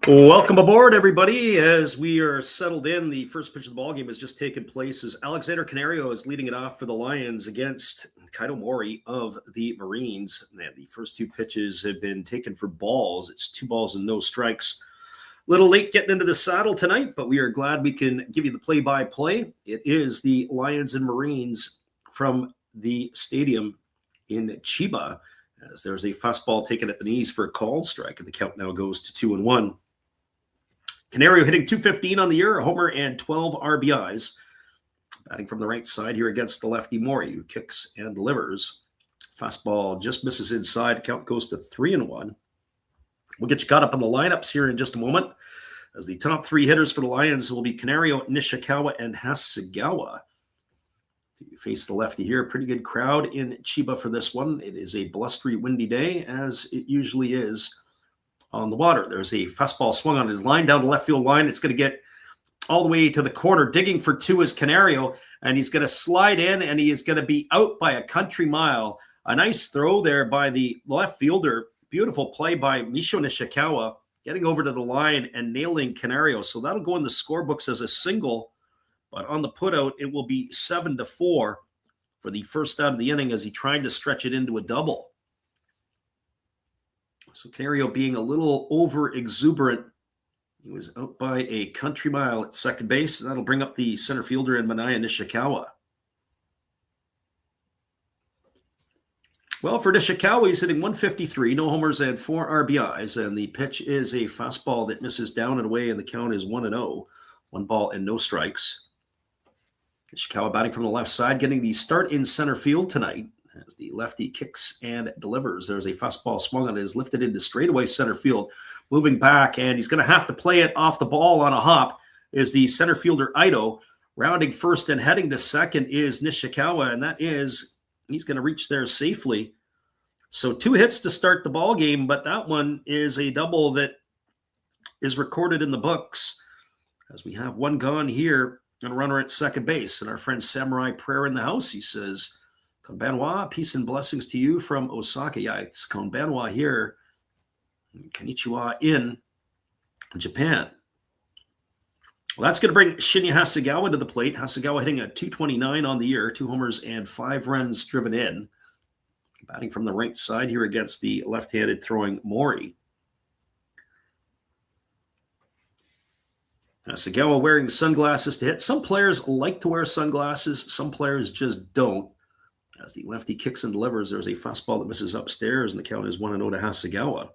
Welcome aboard, everybody. As we are settled in, the first pitch of the ball game has just taken place as Alexander Canario is leading it off for the Lions against Kaito Mori of the Marines. And the first two pitches have been taken for balls. It's 2 balls and no strikes. A little late getting into the saddle tonight, but we are glad we can give you the play-by-play. It is the Lions and Marines from the stadium in Chiba, as there's a fastball taken at the knees for a called strike, and the count now goes to 2-1. Canario hitting .215 on the year, a homer and 12 RBIs. Batting from the right side here against the lefty Mori, who kicks and delivers. Fastball just misses inside. Count goes to 3-1. We'll get you caught up on the lineups here in just a moment, as the top 3 hitters for the Lions will be Canario, Nishikawa, and Hasegawa. To face the lefty here, pretty good crowd in Chiba for this one. It is a blustery, windy day, as it usually is on the water. There's a fastball swung on his line down the left field line. It's going to get all the way to the corner. Digging for 2 is Canario, and he's going to slide in, and he is going to be out by a country mile. A nice throw there by the left fielder. Beautiful play by Misho Nishikawa, getting over to the line and nailing Canario. So that'll go in the scorebooks as a single, but on the putout, it will be 7-4 for the first out of the inning as he tried to stretch it into a double. So Canario being a little over-exuberant. He was out by a country mile at second base. That'll bring up the center fielder in Manaya Nishikawa. Well, for Nishikawa, he's hitting .153, no homers and 4 RBIs, and the pitch is a fastball that misses down and away, and the count is 1-0. 1 ball and no strikes. Nishikawa batting from the left side, getting the start in center field tonight. As the lefty kicks and delivers, there's a fastball swung on it, is lifted into straightaway center field, moving back, and he's going to have to play it off the ball on a hop. Is the center fielder Ito. Rounding first and heading to second is Nishikawa, and he's going to reach there safely. So 2 hits to start the ball game, but that one is a double that is recorded in the books, as we have 1 gone here and a runner at second base. And our friend Samurai Prayer in the house, he says, Konbanwa, peace and blessings to you from Osaka. Yeah, it's Konbanwa here. Konnichiwa in Japan. Well, that's going to bring Shinya Hasegawa to the plate. Hasegawa hitting a .229 on the year, 2 homers and 5 runs driven in. Batting from the right side here against the left-handed throwing Mori. Hasegawa wearing sunglasses to hit. Some players like to wear sunglasses. Some players just don't. As the lefty kicks and delivers, there's a fastball that misses upstairs, and the count is 1-0 to Hasegawa.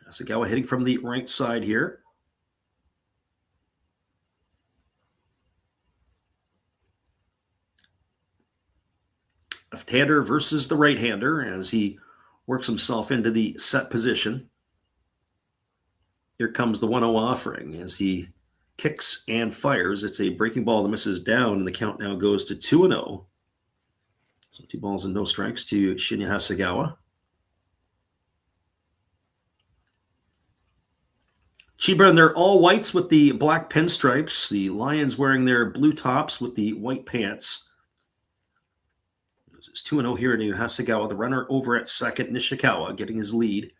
Hasegawa hitting from the right side here. Left-hander versus the right-hander as he works himself into the set position. Here comes the 1-0 offering as he kicks and fires. It's a breaking ball that misses down, and the count now goes to 2-0. So 2 balls and no strikes to Shinya Hasegawa. Chiba in their all whites with the black pinstripes. The Lions wearing their blue tops with the white pants. It's 2-0 here to Hasegawa. The runner over at second, Nishikawa getting his lead.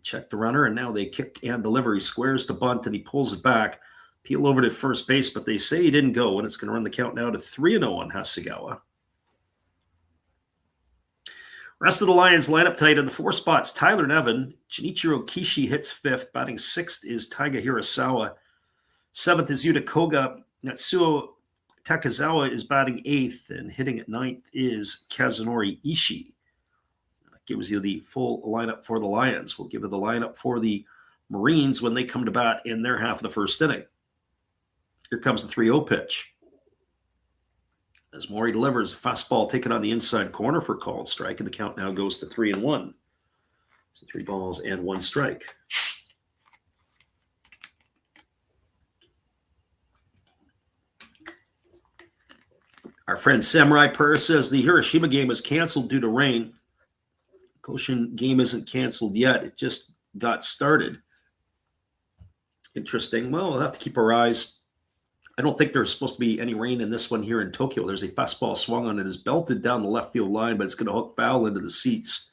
Check the runner, and now they kick and deliver. He squares to bunt, and he pulls it back. Peel over to first base, but they say he didn't go, and it's going to run the count now to 3-0 on Hasegawa. Rest of the Lions lineup tonight in the 4 spots. Tyler Nevin, Junichiro Kishi hits 5th. Batting 6th is Taiga Hirasawa. 7th is Yuta Koga. Natsuo Takazawa is batting 8th, and hitting at 9th is Kazunori Ishii. That gives you the full lineup for the Lions. We'll give you the lineup for the Marines when they come to bat in their half of the first inning. Here comes the 3-0 pitch. As Mori delivers, fastball taken on the inside corner for called strike, and the count now goes to 3-1. So 3 balls and 1 strike. Our friend Samurai Purr says the Hiroshima game was canceled due to rain. Goshen game isn't canceled yet. It just got started. Interesting. Well, we'll have to keep our eyes. I don't think there's supposed to be any rain in this one here in Tokyo. There's a fastball swung on it, is belted down the left field line, but it's going to hook foul into the seats.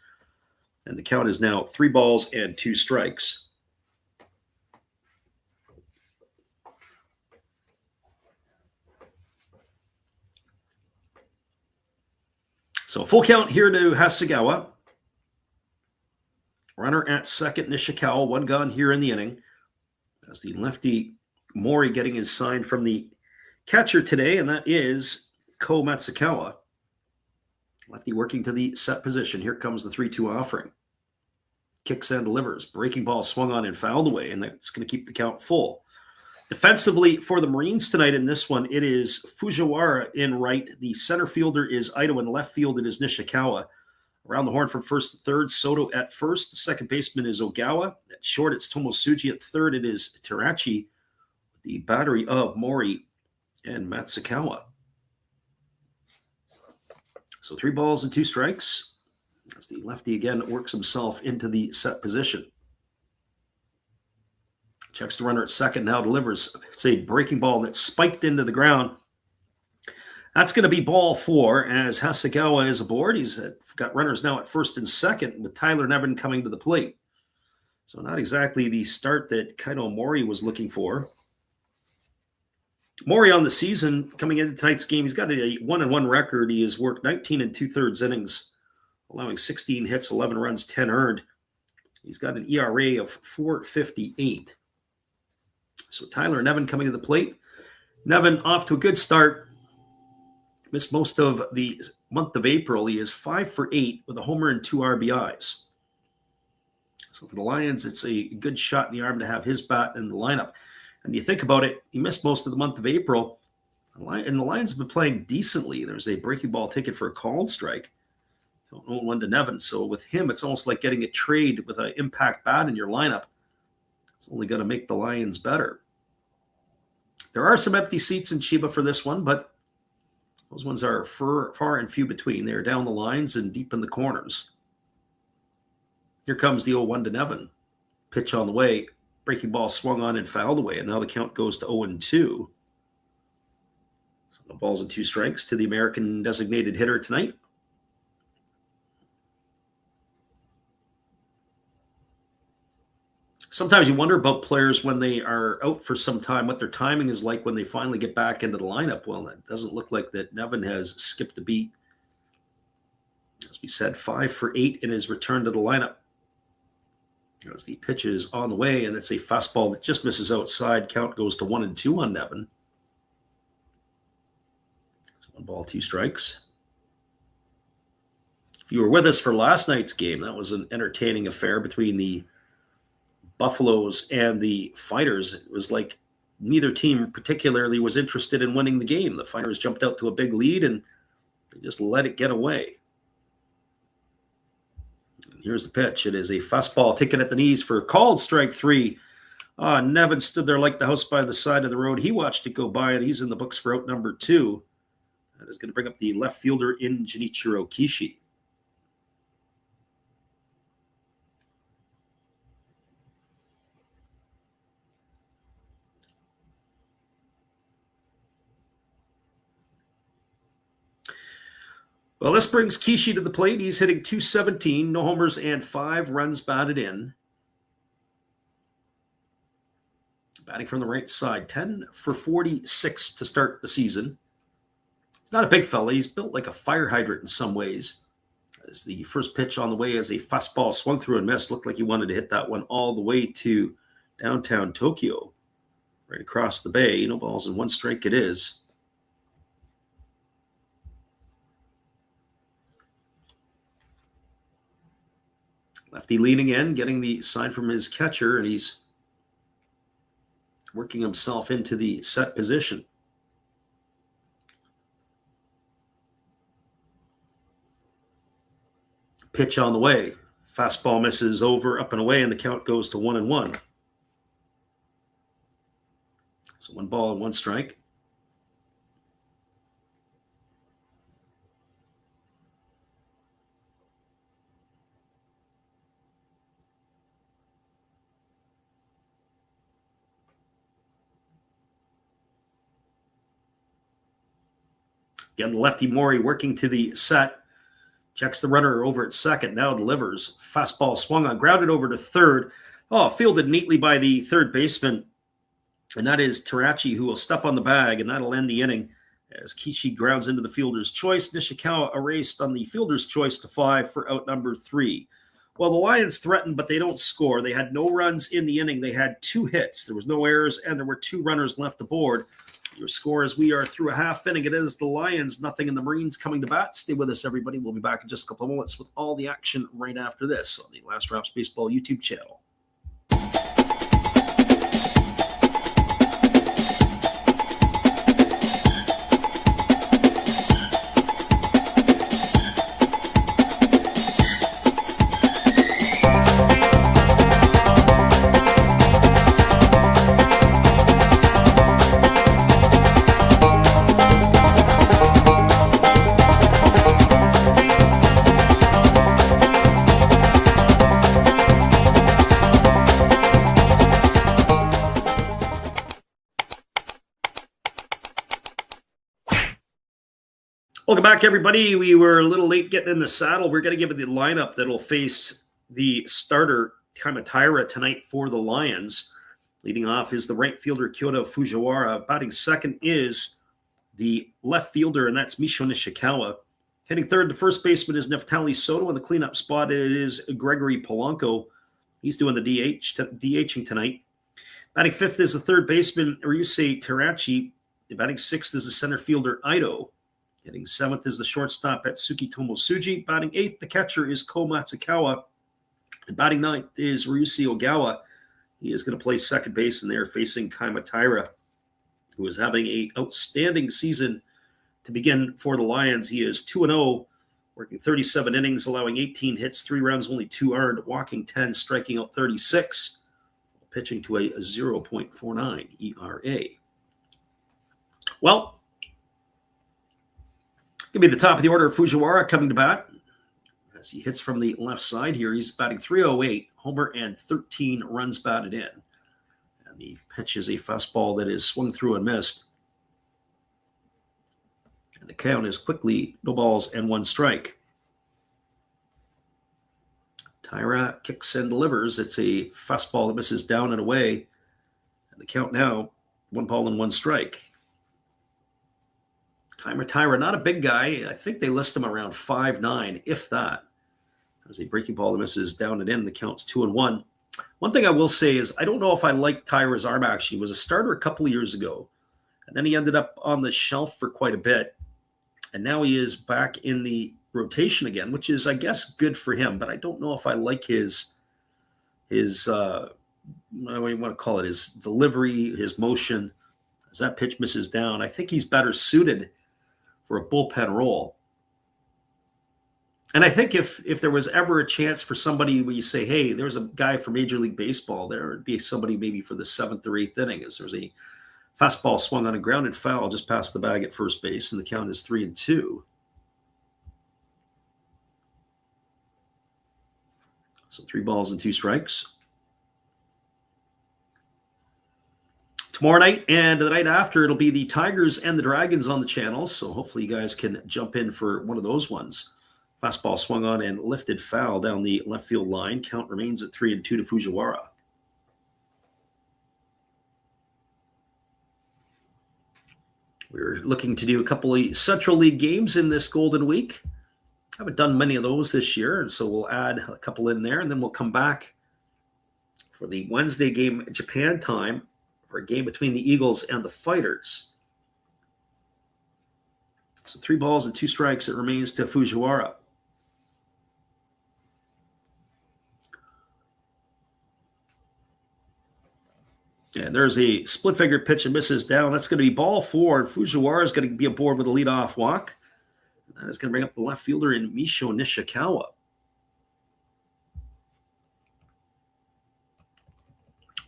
And the count is now 3 balls and 2 strikes. So full count here to Hasegawa. Runner at second, Nishikawa. 1 gone here in the inning. As the lefty Mori getting his sign from the catcher today, and that is Ko Matsukawa. Lefty working to the set position. Here comes the 3-2 offering. Kicks and delivers. Breaking ball swung on and fouled away, and that's going to keep the count full. Defensively for the Marines tonight in this one, it is Fujiwara in right. The center fielder is Ito, and left field it is Nishikawa. Around the horn from first to third, Soto at first. The second baseman is Ogawa. At short, it's Tomosuji. At third, it is Terachi. The battery of Mori and Matsukawa. So 3 balls and 2 strikes. As the lefty again works himself into the set position. Checks the runner at second, now delivers. It's a breaking ball that spiked into the ground. That's going to be ball 4 as Hasegawa is aboard. He's got runners now at first and second with Tyler Nevin coming to the plate. So not exactly the start that Kaito Mori was looking for. Mori on the season, coming into tonight's game, he's got a 1-1 record. He has worked 19 2/3 innings, allowing 16 hits, 11 runs, 10 earned. He's got an ERA of 4.58. So Tyler Nevin coming to the plate. Nevin off to a good start. Missed most of the month of April. He is 5 for 8 with a homer and 2 RBIs. So for the Lions, it's a good shot in the arm to have his bat in the lineup. And you think about it, he missed most of the month of April, and the Lions have been playing decently. There's a breaking ball ticket for a called strike. 0-1 to Nevin. So with him, it's almost like getting a trade with an impact bat in your lineup. It's only going to make the Lions better. There are some empty seats in Chiba for this one, but those ones are far and few between. They're down the lines and deep in the corners. Here comes the 0-1 to Nevin. Pitch on the way. Breaking ball swung on and fouled away, and now the count goes to 0-2. So no balls and 2 strikes to the American designated hitter tonight. Sometimes you wonder about players when they are out for some time, what their timing is like when they finally get back into the lineup. Well, it doesn't look like that Nevin has skipped a beat. As we said, 5 for 8 in his return to the lineup. As the pitch is on the way, and it's a fastball that just misses outside. Count goes to 1-2 on Nevin. So 1 ball, 2 strikes. If you were with us for last night's game, that was an entertaining affair between the Buffaloes and the Fighters. It was like neither team particularly was interested in winning the game. The Fighters jumped out to a big lead, and they just let it get away. Here's the pitch. It is a fastball taken at the knees for called strike 3. Nevin stood there like the house by the side of the road. He watched it go by, and he's in the books for out number 2. That is going to bring up the left fielder in Junichiro Kishi. Well, this brings Kishi to the plate. He's hitting .217, no homers and 5 runs batted in. Batting from the right side, 10 for 46 to start the season. He's not a big fella. He's built like a fire hydrant in some ways. as the first pitch on the way as a fastball swung through and missed. Looked like he wanted to hit that one all the way to downtown Tokyo, right across the bay. No balls and 1 strike it is. Lefty leaning in, getting the sign from his catcher, and he's working himself into the set position. Pitch on the way. Fastball misses over, up and away, and the count goes to 1-1. So 1 ball and 1 strike. Again, lefty Mori working to the set. Checks the runner over at second. Now delivers. Fastball swung on. Grounded over to third. Oh, fielded neatly by the third baseman. And that is Terachi, who will step on the bag, and that'll end the inning as Kishi grounds into the fielder's choice. Nishikawa erased on the fielder's choice to 5 for out number 3. Well, the Lions threatened, but they don't score. They had no runs in the inning. They had 2 hits. There was no errors, and there were 2 runners left aboard. Your score as we are through a half inning. It is the Lions, nothing, and the Marines coming to bat. Stay with us, everybody. We'll be back in just a couple of moments with all the action right after this on the Last Raps Baseball YouTube channel. Welcome back, everybody. We were a little late getting in the saddle. We're going to give it the lineup that will face the starter, Kaimataira, tonight for the Lions. Leading off is the right fielder, Kyoto Fujiwara. Batting second is the left fielder, and that's Misho Nishikawa. Hitting third, the first baseman is Neftali Soto. In the cleanup spot, it is Gregory Polanco. He's doing the DHing tonight. Batting fifth is the third baseman, Ryusei Terachi. Batting sixth is the center fielder, Aido. Hitting seventh is the shortstop, Atsuki Tomosuji. Batting eighth, the catcher is Ko Matsukawa. And batting ninth is Ryusi Ogawa. He is going to play second base, and they're facing Kaimataira, who is having an outstanding season to begin for the Lions. He is 2-0, working 37 innings, allowing 18 hits, 3 runs, only 2 earned, walking 10, striking out 36, pitching to a 0.49 ERA. Well, going to be the top of the order. Fujiwara coming to bat as he hits from the left side here. He's batting .308, homer, and 13 runs batted in. And the pitch is a fastball that is swung through and missed. And the count is quickly no balls and 1 strike. Taira kicks and delivers. It's a fastball that misses down and away. And the count now, 1 ball and 1 strike. Kaimataira, not a big guy. I think they list him around 5'9", if that. There's a breaking ball that misses down and in. The count's 2-1. One thing I will say is I don't know if I like Tyra's arm action. He was a starter a couple of years ago, and then he ended up on the shelf for quite a bit. And now he is back in the rotation again, which is, I guess, good for him. But I don't know if I like his what do you want to call it, his delivery, his motion. As that pitch misses down, I think he's better suited for a bullpen role. And I think if there was ever a chance for somebody where you say, hey, there's a guy for Major League Baseball, there would be somebody maybe for the 7th or 8th inning, as there's a fastball swung on a grounded foul just past the bag at first base, and the count is 3-2. So 3 balls and 2 strikes. Tomorrow night and the night after, it'll be the Tigers and the Dragons on the channels, so hopefully you guys can jump in for one of those ones. Fastball swung on and lifted foul down the left field line. Count remains at 3-2 to Fujiwara. We're looking to do a couple of Central League games in this Golden Week. Haven't done many of those this year, and so we'll add a couple in there, and then we'll come back for the Wednesday game Japan time for a game between the Eagles and the Fighters. So 3 balls and 2 strikes. It remains to Fujiwara. And there's a split figure pitch and misses down. That's going to be ball 4. And Fujiwara is going to be aboard with a leadoff walk. That is going to bring up the left fielder in Misho Nishikawa.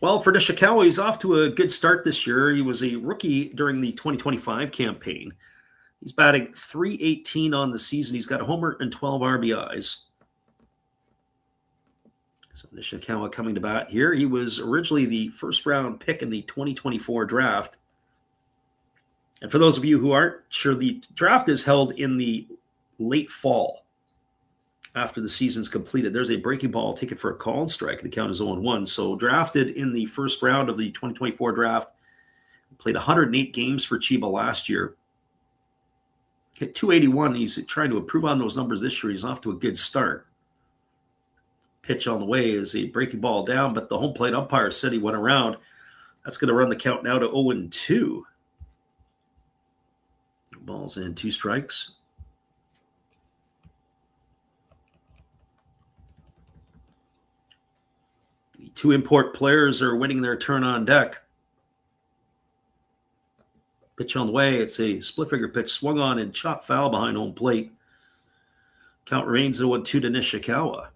Well, for Nishikawa, he's off to a good start this year. He was a rookie during the 2025 campaign. He's batting .318 on the season. He's got a homer and 12 RBIs. So Nishikawa coming to bat here. He was originally the first-round pick in the 2024 draft. And for those of you who aren't sure, the draft is held in the late fall after the season's completed. There's a breaking ball taken for a call and strike. The count is 0-1. So drafted in the first round of the 2024 draft. Played 108 games for Chiba last year. Hit .281. He's trying to improve on those numbers this year. He's off to a good start. Pitch on the way is a breaking ball down, but the home plate umpire said he went around. That's going to run the count now to 0-2. Balls and 2 strikes. The 2 import players are waiting their turn on deck. Pitch on the way. It's a split figure pitch swung on and chopped foul behind home plate. Count remains 0-2 to Nishikawa.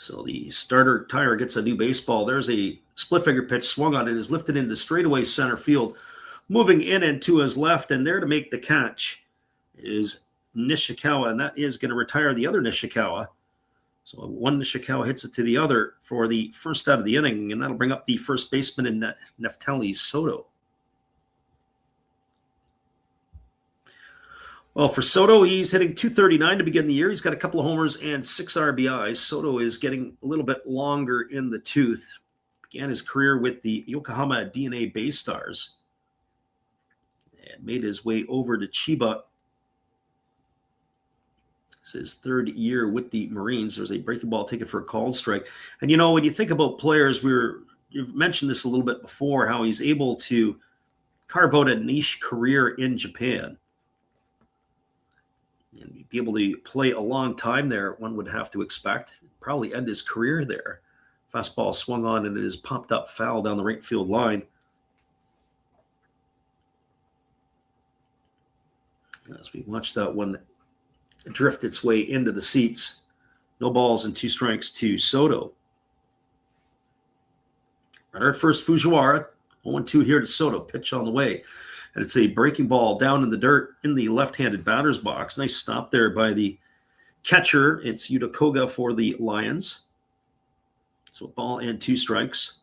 So the starter tire gets a new baseball. There's a split figure pitch swung on. It is lifted into straightaway center field. Moving in and to his left, and there to make the catch is Nishikawa, and that is going to retire the other Nishikawa. So one Nishikawa hits it to the other for the first out of the inning, and that'll bring up the first baseman in Neftali Soto. Well, for Soto, he's hitting .239 to begin the year. He's got a couple of homers and 6 RBIs. Soto is getting a little bit longer in the tooth. Began his career with the Yokohama DNA Bay Stars and made his way over to Chiba. It's his 3rd year with the Marines. There's a breaking ball taken for a called strike. And, when you think about players, you've mentioned this a little bit before, how he's able to carve out a niche career in Japan. And be able to play a long time there, one would have to expect. Probably end his career there. Fastball swung on and it is popped up foul down the right field line. As we watch that one drift its way into the seats. No balls and 2 strikes to Soto. Runner at first, Fujiwara. 0-2 here to Soto. Pitch on the way. And it's a breaking ball down in the dirt in the left-handed batter's box. Nice stop there by the catcher. It's Yuta Koga for the Lions. So a ball and 2 strikes.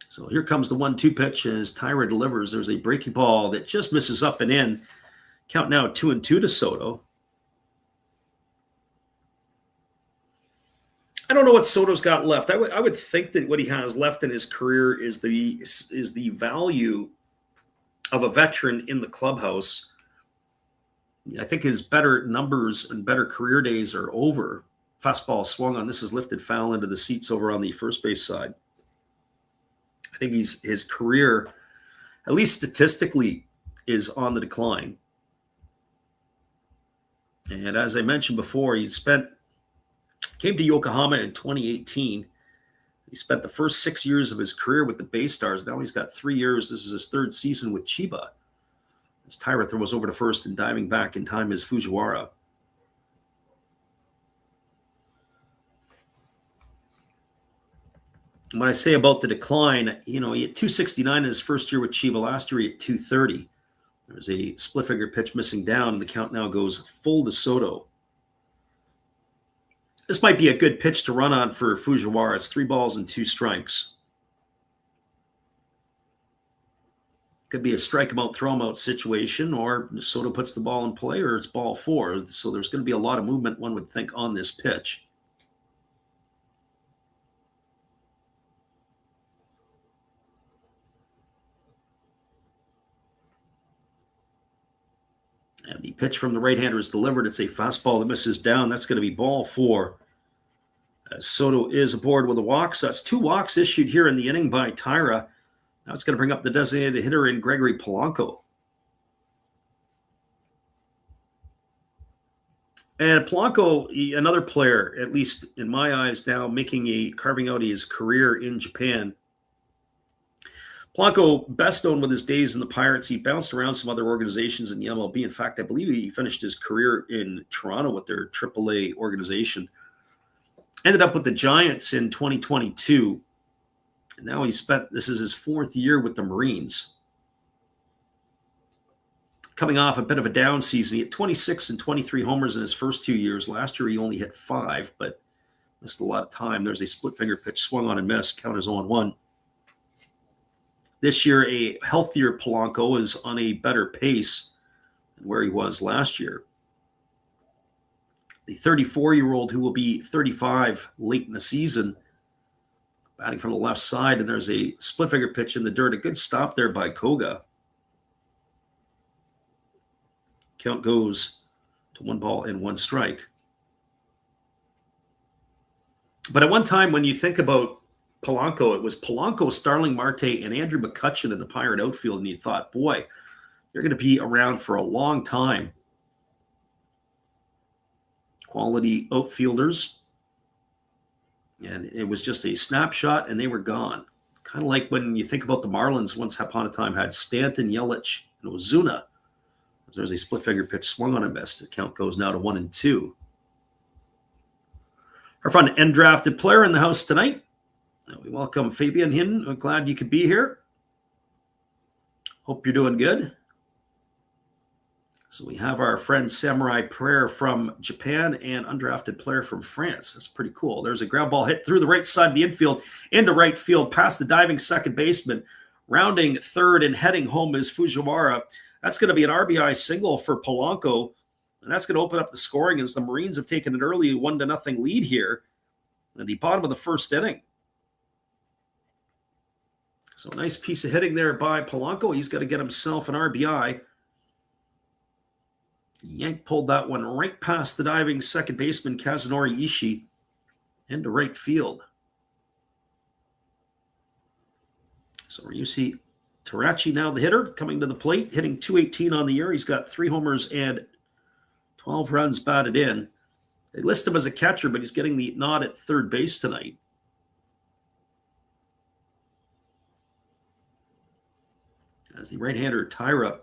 So here comes the 1-2 pitch as Tyra delivers. There's a breaking ball that just misses up and in. Count now 2-2 to Soto. I don't know what Soto's got left. I would think that what he has left in his career is the value of a veteran in the clubhouse. I think his better numbers and better career days are over. Fastball swung on. This is lifted foul into the seats over on the first base side. I think his career, at least statistically, is on the decline. And as I mentioned before, came to Yokohama in 2018. He spent the first 6 years of his career with the Bay Stars. Now he's got 3 years. This is his 3rd season with Chiba. As Tyra throws over to first and diving back in time is Fujiwara. When I say about the decline, he had .269 in his first year with Chiba. Last year he had .230. There's a split figure pitch missing down, and the count now goes full to Soto. This might be a good pitch to run on for Fujiwara. It's 3 balls and 2 strikes. Could be a strike him out, throw him out situation, or Soto puts the ball in play, or it's ball 4. So there's going to be a lot of movement, one would think, on this pitch. And the pitch from the right-hander is delivered. It's a fastball that misses down. That's going to be ball 4. Soto is aboard with a walk. So that's 2 walks issued here in the inning by Tyra. Now it's going to bring up the designated hitter in Gregory Polanco. And Polanco, another player, at least in my eyes now, carving out his career in Japan. Polanco, best known with his days in the Pirates. He bounced around some other organizations in the MLB. In fact, I believe he finished his career in Toronto with their AAA organization. Ended up with the Giants in 2022. And now this is his 4th year with the Marines. Coming off a bit of a down season. He had 26 and 23 homers in his first 2 years. Last year, he only hit 5, but missed a lot of time. There's a split finger pitch, swung on and missed. Count is 0-1. This year, a healthier Polanco is on a better pace than where he was last year. The 34-year-old who will be 35 late in the season, batting from the left side, and there's a split finger pitch in the dirt. A good stop there by Koga. Count goes to 1 ball and 1 strike. But at one time, when you think about Polanco, it was Polanco, Starling Marte, and Andrew McCutchen in the Pirate outfield, and you thought, boy, they're going to be around for a long time. Quality outfielders. And it was just a snapshot, and they were gone. Kind of like when you think about the Marlins once upon a time had Stanton, Yelich, and Ozuna. There's a split finger pitch swung on and missed. The count goes now to 1-2. Our fun undrafted player in the house tonight. We welcome Fabian Hin. I'm glad you could be here. Hope you're doing good. So we have our friend Samurai Prayer from Japan and undrafted player from France. That's pretty cool. There's a ground ball hit through the right side of the infield into right field past the diving second baseman. Rounding third and heading home is Fujiwara. That's going to be an RBI single for Polanco. And that's going to open up the scoring as the Marines have taken an early 1-0 lead here at the bottom of the first inning. So a nice piece of hitting there by Polanco. He's got to get himself an RBI. Yank pulled that one right past the diving second baseman Kazunori Ishii into right field. So Ryusi Tarachi now the hitter, coming to the plate, hitting .218 on the year. He's got 3 homers and 12 runs batted in. They list him as a catcher, but he's getting the nod at third base tonight. As the right-hander Tyra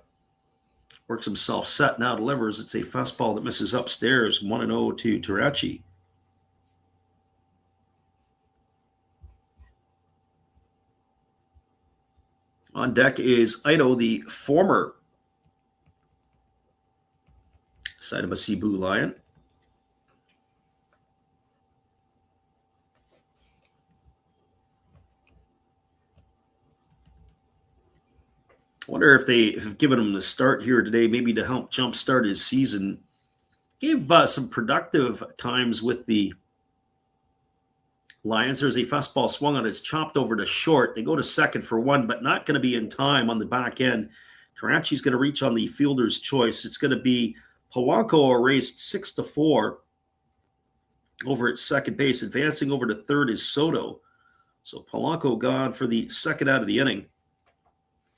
works himself set, now delivers. It's a fastball that misses upstairs, 1-0 to Tarachi. On deck is Ito, the former Saitama Seibu Lion. I wonder if they have given him the start here today, maybe to help jumpstart his season. Gave some productive times with the Lions. There's a fastball swung on. It's chopped over to short. They go to second for 1, but not going to be in time on the back end. Tarachi's going to reach on the fielder's choice. It's going to be Polanco erased 6-4 over at second base. Advancing over to third is Soto. So Polanco gone for the second out of the inning.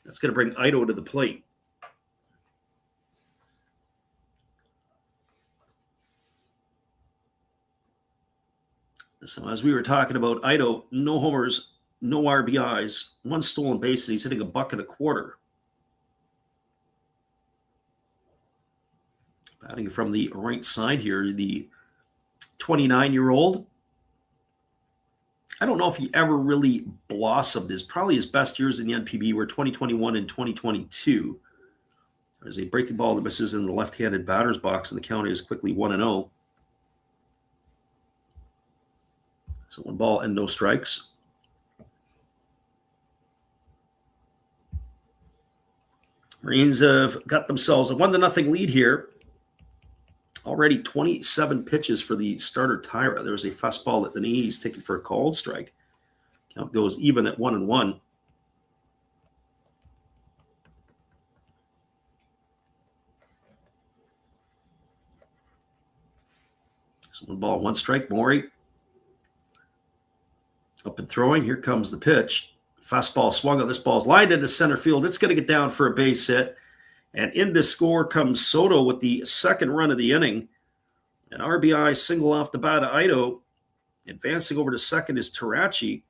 That's going to bring Ito to the plate. So as we were talking about Ito, no homers, no RBIs, 1 stolen base, and he's hitting $1.25. Batting from the right side here, the 29-year-old. I don't know if he ever really blossomed. Probably his best years in the NPB were 2021 and 2022. There's a breaking ball that misses in the left-handed batter's box, and the count is quickly 1-0. So 1 ball and no strikes. Marines have got themselves a 1-0 lead here. Already 27 pitches for the starter Tyra. There's a fastball at the knees taken for a called strike. Count goes even at 1-1. So 1 ball, 1 strike. Mori up and throwing. Here comes the pitch. Fastball swung on. This ball's lined into center field. It's going to get down for a base hit. And in to score comes Soto with the second run of the inning. An RBI single off the bat of Ito. Advancing over to second is Tarachi.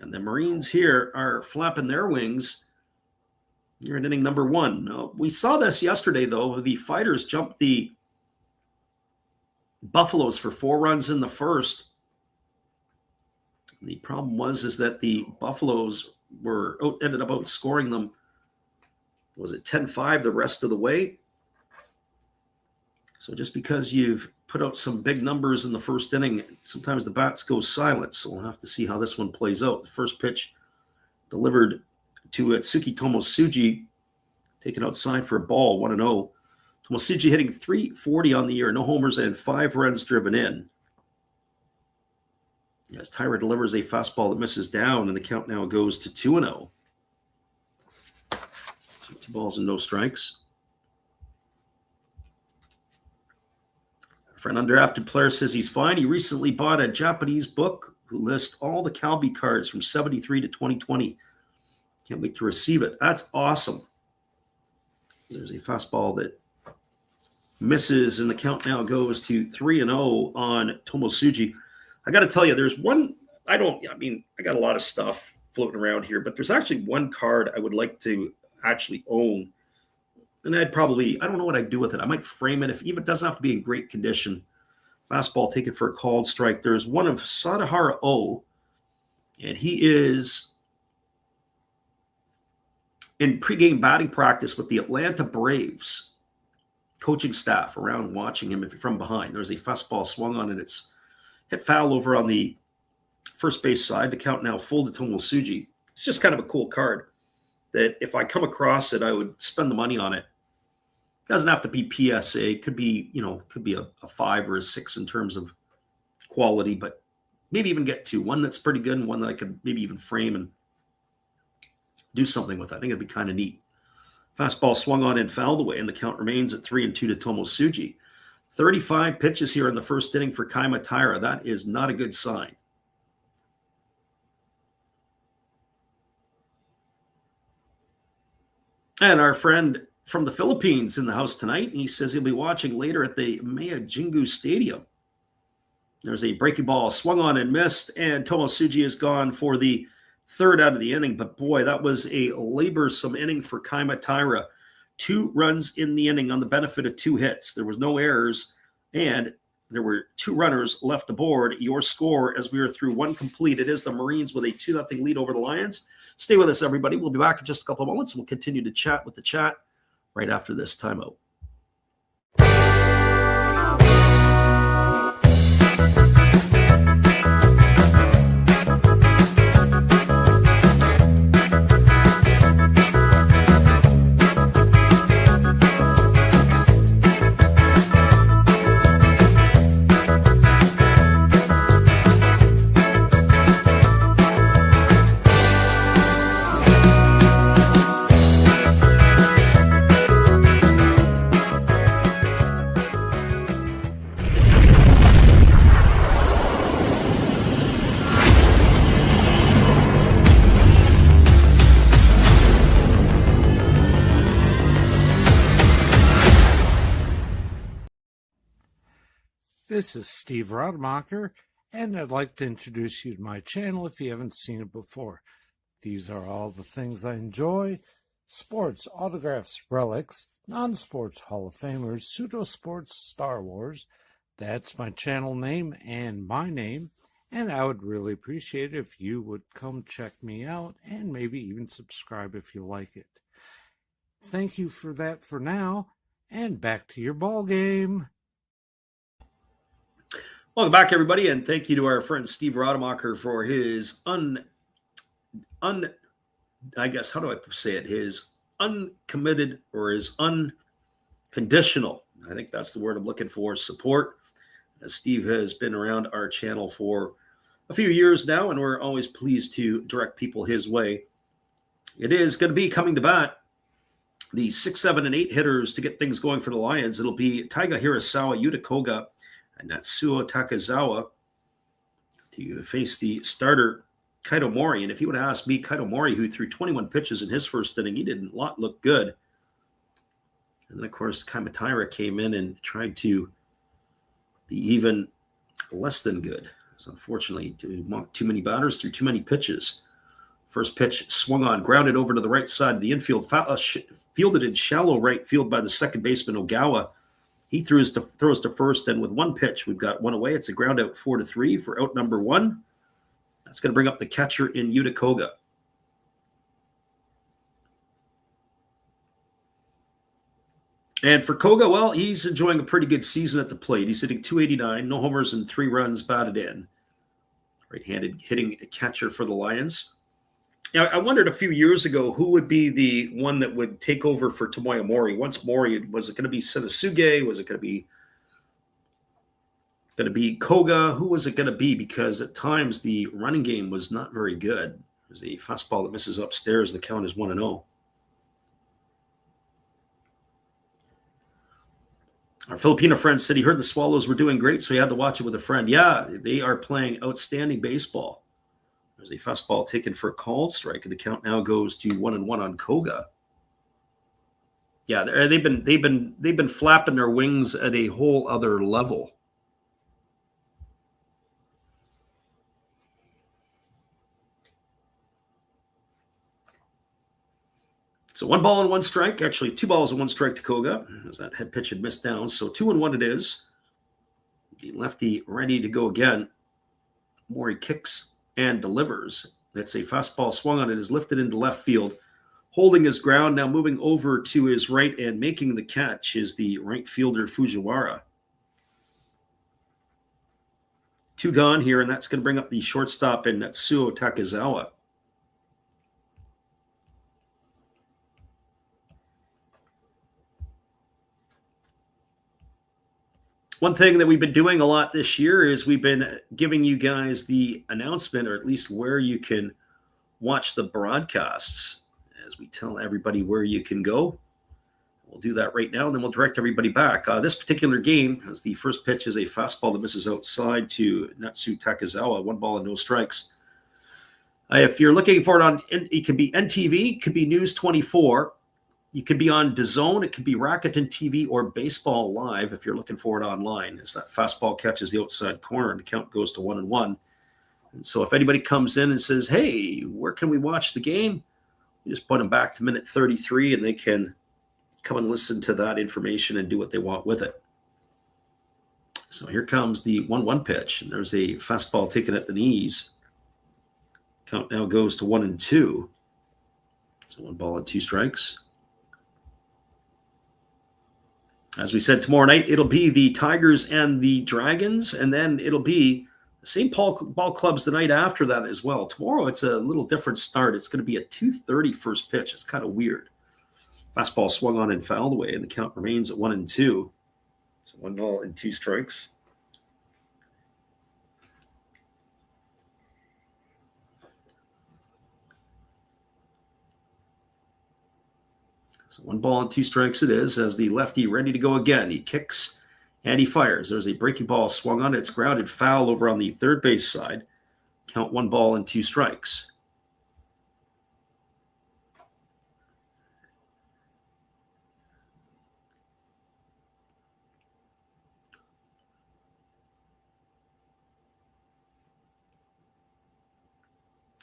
And the Marines here are flapping their wings. You're in inning number 1. Now, we saw this yesterday, though. The Fighters jumped the Buffaloes for 4 runs in the first. The problem is that the Buffaloes ended up outscoring them. Was it 10-5 the rest of the way? So just because you've put out some big numbers in the first inning, sometimes the bats go silent. So we'll have to see how this one plays out. The first pitch delivered to Atsuki Tomosuji, taken outside for a ball, 1-0. Tomosuji hitting .340 on the year, no homers and 5 runs driven in. As Tyra delivers a fastball that misses down, and the count now goes to 2-0. So 2 balls and no strikes. Our friend undrafted player says he's fine. He recently bought a Japanese book who lists all the Calby cards from 73 to 2020. Can't wait to receive it. That's awesome. There's a fastball that misses, and the count now goes to 3-0 on Tomosuji. I got to tell you, there's one, I got a lot of stuff floating around here, but there's actually one card I would like to actually own. And I don't know what I'd do with it. I might frame it if even it doesn't have to be in great condition. Fastball taken for a called strike. There's one of Sadahara O, and he is in pregame batting practice with the Atlanta Braves coaching staff around watching him from behind. There's a fastball swung on, and it's hit foul over on the first base side. The count now full to Tomosuji. It's just kind of a cool card that if I come across it, I would spend the money on it. It doesn't have to be PSA. It could be a 5 or a 6 in terms of quality, but maybe even get 2. One that's pretty good and one that I could maybe even frame and do something with. I think it'd be kind of neat. Fastball swung on and fouled away, and the count remains at 3-2 to Tomosuji. 35 pitches here in the first inning for Kaima Taira. That is not a good sign. And our friend from the Philippines in the house tonight, he says he'll be watching later at the Maya Jingu Stadium. There's a breaking ball swung on and missed, and Tomosuji is gone for the 3rd out of the inning. But boy, that was a laborsome inning for Kaima Taira. 2 runs in the inning on the benefit of 2 hits. There was no errors, and there were 2 runners left aboard. Your score as we are through 1 complete. It is the Marines with a 2-0 lead over the Lions. Stay with us, everybody. We'll be back in just a couple of moments. We'll continue to chat with the chat right after this timeout. This is Steve Rademacher, and I'd like to introduce you to my channel if you haven't seen it before. These are all the things I enjoy: sports, autographs, relics, non-sports Hall of Famers, pseudo-sports, Star Wars. That's my channel name and my name, and I would really appreciate it if you would come check me out and maybe even subscribe if you like it. Thank you for that for now, and back to your ball game. Welcome back, everybody, and thank you to our friend Steve Rademacher for his I guess, how do I say it? His uncommitted or his unconditional, I think that's the word I'm looking for, support. Steve has been around our channel for a few years now, and we're always pleased to direct people his way. It is going to be coming to bat the 6, 7, and 8 hitters to get things going for the Lions. It'll be Taiga Hirasawa, Yuta Koga, and Natsuo Takazawa to face the starter, Kaito Mori. And if you would have asked me, Kaito Mori, who threw 21 pitches in his first inning, he did not look good. And then, of course, Kamatira came in and tried to be even less than good. So unfortunately, too many batters, threw too many pitches. First pitch swung on, grounded over to the right side of the infield, fielded in shallow right field by the second baseman, Ogawa. He throws to first, and with one pitch, we've got one away. It's a ground out 4-3 for out number 1. That's going to bring up the catcher in Yuta Koga. And for Koga, well, he's enjoying a pretty good season at the plate. He's hitting .289, no homers and 3 runs batted in. Right-handed hitting catcher for the Lions. Now, I wondered a few years ago who would be the one that would take over for Tomoya Mori. Once Mori, was it going to be Senasuge? Was it going to be Koga? Who was it going to be? Because at times the running game was not very good. There's a fastball that misses upstairs. The count is 1-0. Our Filipino friend said he heard the Swallows were doing great, so he had to watch it with a friend. Yeah, they are playing outstanding baseball. There's a fastball taken for a called strike, and the count now goes to 1-1 on Koga. Yeah, they've been flapping their wings at a whole other level. So 1 ball and 1 strike, actually 2 balls and 1 strike to Koga, as that head pitch had missed down. So 2-1 it is. The lefty ready to go again. Mori kicks and delivers. That's a fastball swung on. It is lifted into left field, holding his ground. Now moving over to his right and making the catch is the right fielder Fujiwara. 2 gone here, and that's going to bring up the shortstop in Natsuo Takazawa. One thing that we've been doing a lot this year is we've been giving you guys the announcement, or at least where you can watch the broadcasts, as we tell everybody where you can go. We'll do that right now, and then we'll direct everybody back. This particular game, as the first pitch is a fastball that misses outside to Natsuo Takazawa, 1 ball and no strikes. If you're looking for it it can be NTV, it could be News 24. You could be on DAZN, it could be Rakuten TV or Baseball Live if you're looking for it online, as that fastball catches the outside corner and the count goes to 1-1. And so if anybody comes in and says, hey, where can we watch the game? You just put them back to minute 33 and they can come and listen to that information and do what they want with it. So here comes the 1-1 pitch, and there's a fastball taken at the knees. Count now goes to 1-2. So 1 ball and 2 strikes. As we said, tomorrow night, it'll be the Tigers and the Dragons, and then it'll be the St. Paul Ball Clubs the night after that as well. Tomorrow, it's a little different start. It's going to be a 2:30 first pitch. It's kind of weird. Fastball swung on and fouled away, and the count remains at 1-2. So 1 ball and 2 strikes. So 1 ball and 2 strikes it is, as the lefty ready to go again. He kicks and he fires. There's a breaking ball swung on. It's grounded foul over on the third base side. Count 1 ball and 2 strikes.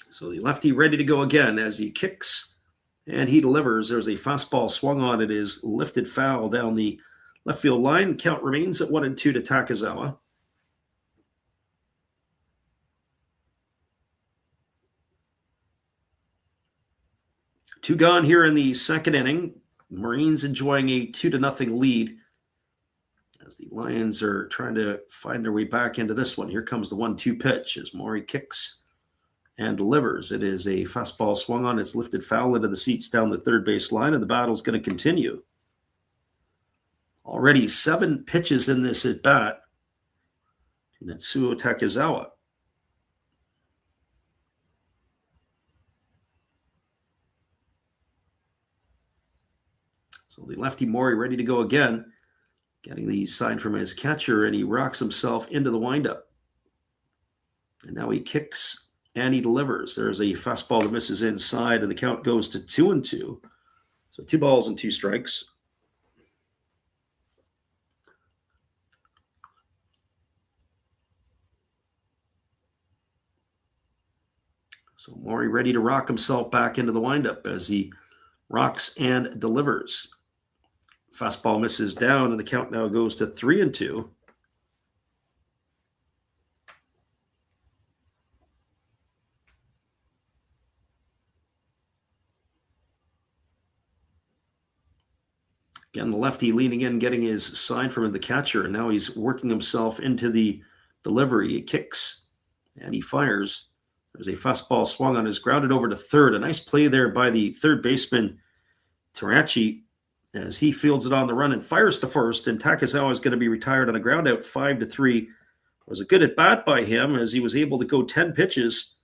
So the lefty ready to go again as he kicks and he delivers. There's a fastball swung on. It is lifted foul down the left field line. Count remains at 1-2 to Takazawa. Two gone here in the second inning. Marines enjoying a 2-0 lead as the Lions are trying to find their way back into this one. Here comes the 1-2 pitch as Maury kicks and delivers. It is a fastball swung on. It's lifted foul into the seats down the third base line, and the battle's going to continue. Already 7 pitches in this at bat. Natsuo Takezawa. So the lefty Maury ready to go again, getting the sign from his catcher, and he rocks himself into the windup. And now he kicks and he delivers. There's a fastball that misses inside, and the count goes to 2-2. So 2 balls and 2 strikes. So Maury ready to rock himself back into the windup as he rocks and delivers. Fastball misses down, and the count now goes to 3-2. Again, the lefty leaning in, getting his sign from the catcher, and now he's working himself into the delivery. He kicks, and he fires. There's a fastball swung on, is grounded over to third. A nice play there by the third baseman, Tarachi, as he fields it on the run and fires to first, and Takezawa is going to be retired on a ground out 5-3. It was a good at bat by him as he was able to go 10 pitches,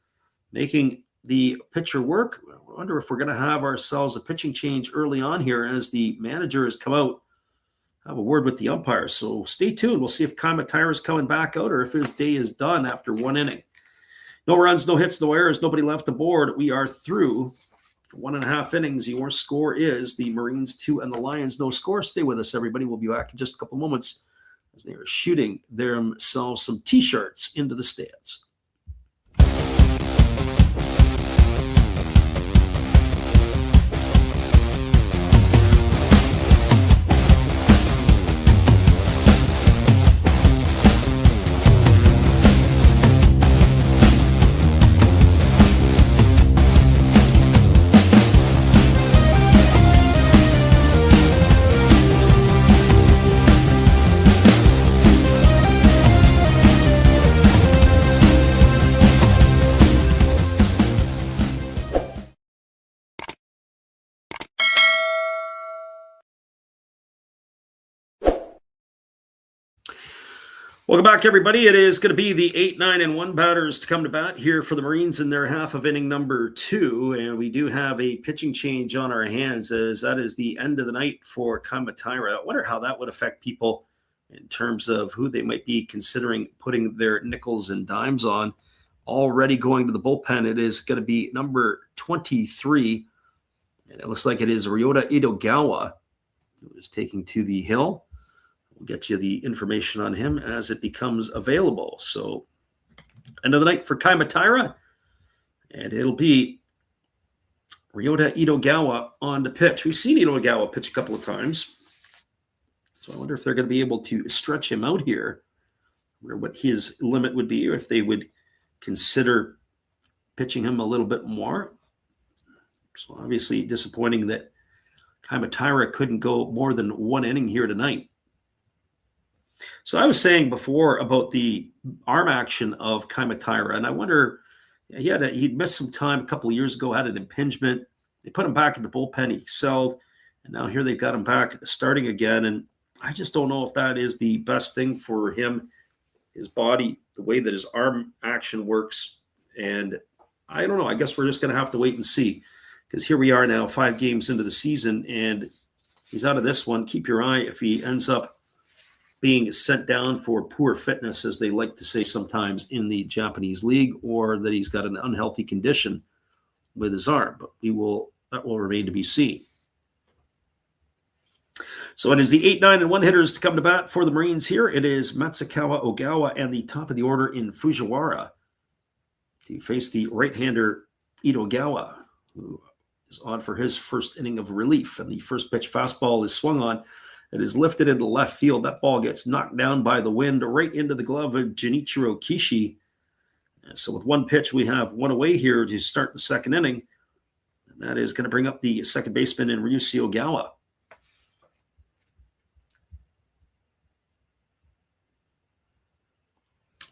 making the pitcher work. I wonder if we're going to have ourselves a pitching change early on here as the manager has come out, have a word with the umpires. So stay tuned. We'll see if Kamatira is coming back out or if his day is done after 1 inning. No runs, no hits, no errors, nobody left aboard. We are through 1.5 innings. Your score is the Marines 2 and the Lions no score. Stay with us, everybody. We'll be back in just a couple moments as they are shooting themselves some T-shirts into the stands. Welcome back, everybody. It is going to be the 8, 9, and 1 batters to come to bat here for the Marines in their half of inning number 2. And we do have a pitching change on our hands as that is the end of the night for Kamatira. I wonder how that would affect people in terms of who they might be considering putting their nickels and dimes on. Already going to the bullpen, it is going to be number 23. And it looks like it is Ryota Itogawa who is taking to the hill. We'll get you the information on him as it becomes available. So, end of the night for Kamatira, and it'll be Ryota Itogawa on the pitch. We've seen Itogawa pitch a couple of times, so I wonder if they're going to be able to stretch him out here. I wonder what his limit would be, or if they would consider pitching him a little bit more. So, obviously, disappointing that Kamatira couldn't go more than 1 inning here tonight. So I was saying before about the arm action of Kamatira, and I wonder, he'd missed some time a couple of years ago, had an impingement. They put him back in the bullpen. He excelled, and now here they've got him back starting again. And I just don't know if that is the best thing for him, his body, the way that his arm action works. And I don't know. I guess we're just going to have to wait and see, because here we are now 5 games into the season, and he's out of this one. Keep your eye if he ends up being sent down for poor fitness, as they like to say sometimes in the Japanese league, or that he's got an unhealthy condition with his arm. But that will remain to be seen. So it is the 8, 9, and 1 hitters to come to bat for the Marines here. It is Matsukawa Ogawa and the top of the order in Fujiwara to face the right-hander Itogawa, who is on for his first inning of relief. And the first pitch fastball is swung on. It is lifted into left field. That ball gets knocked down by the wind right into the glove of Junichiro Kishi. And so with 1 pitch, we have 1 away here to start the second inning. And that is going to bring up the second baseman in Ryusuke Ogawa.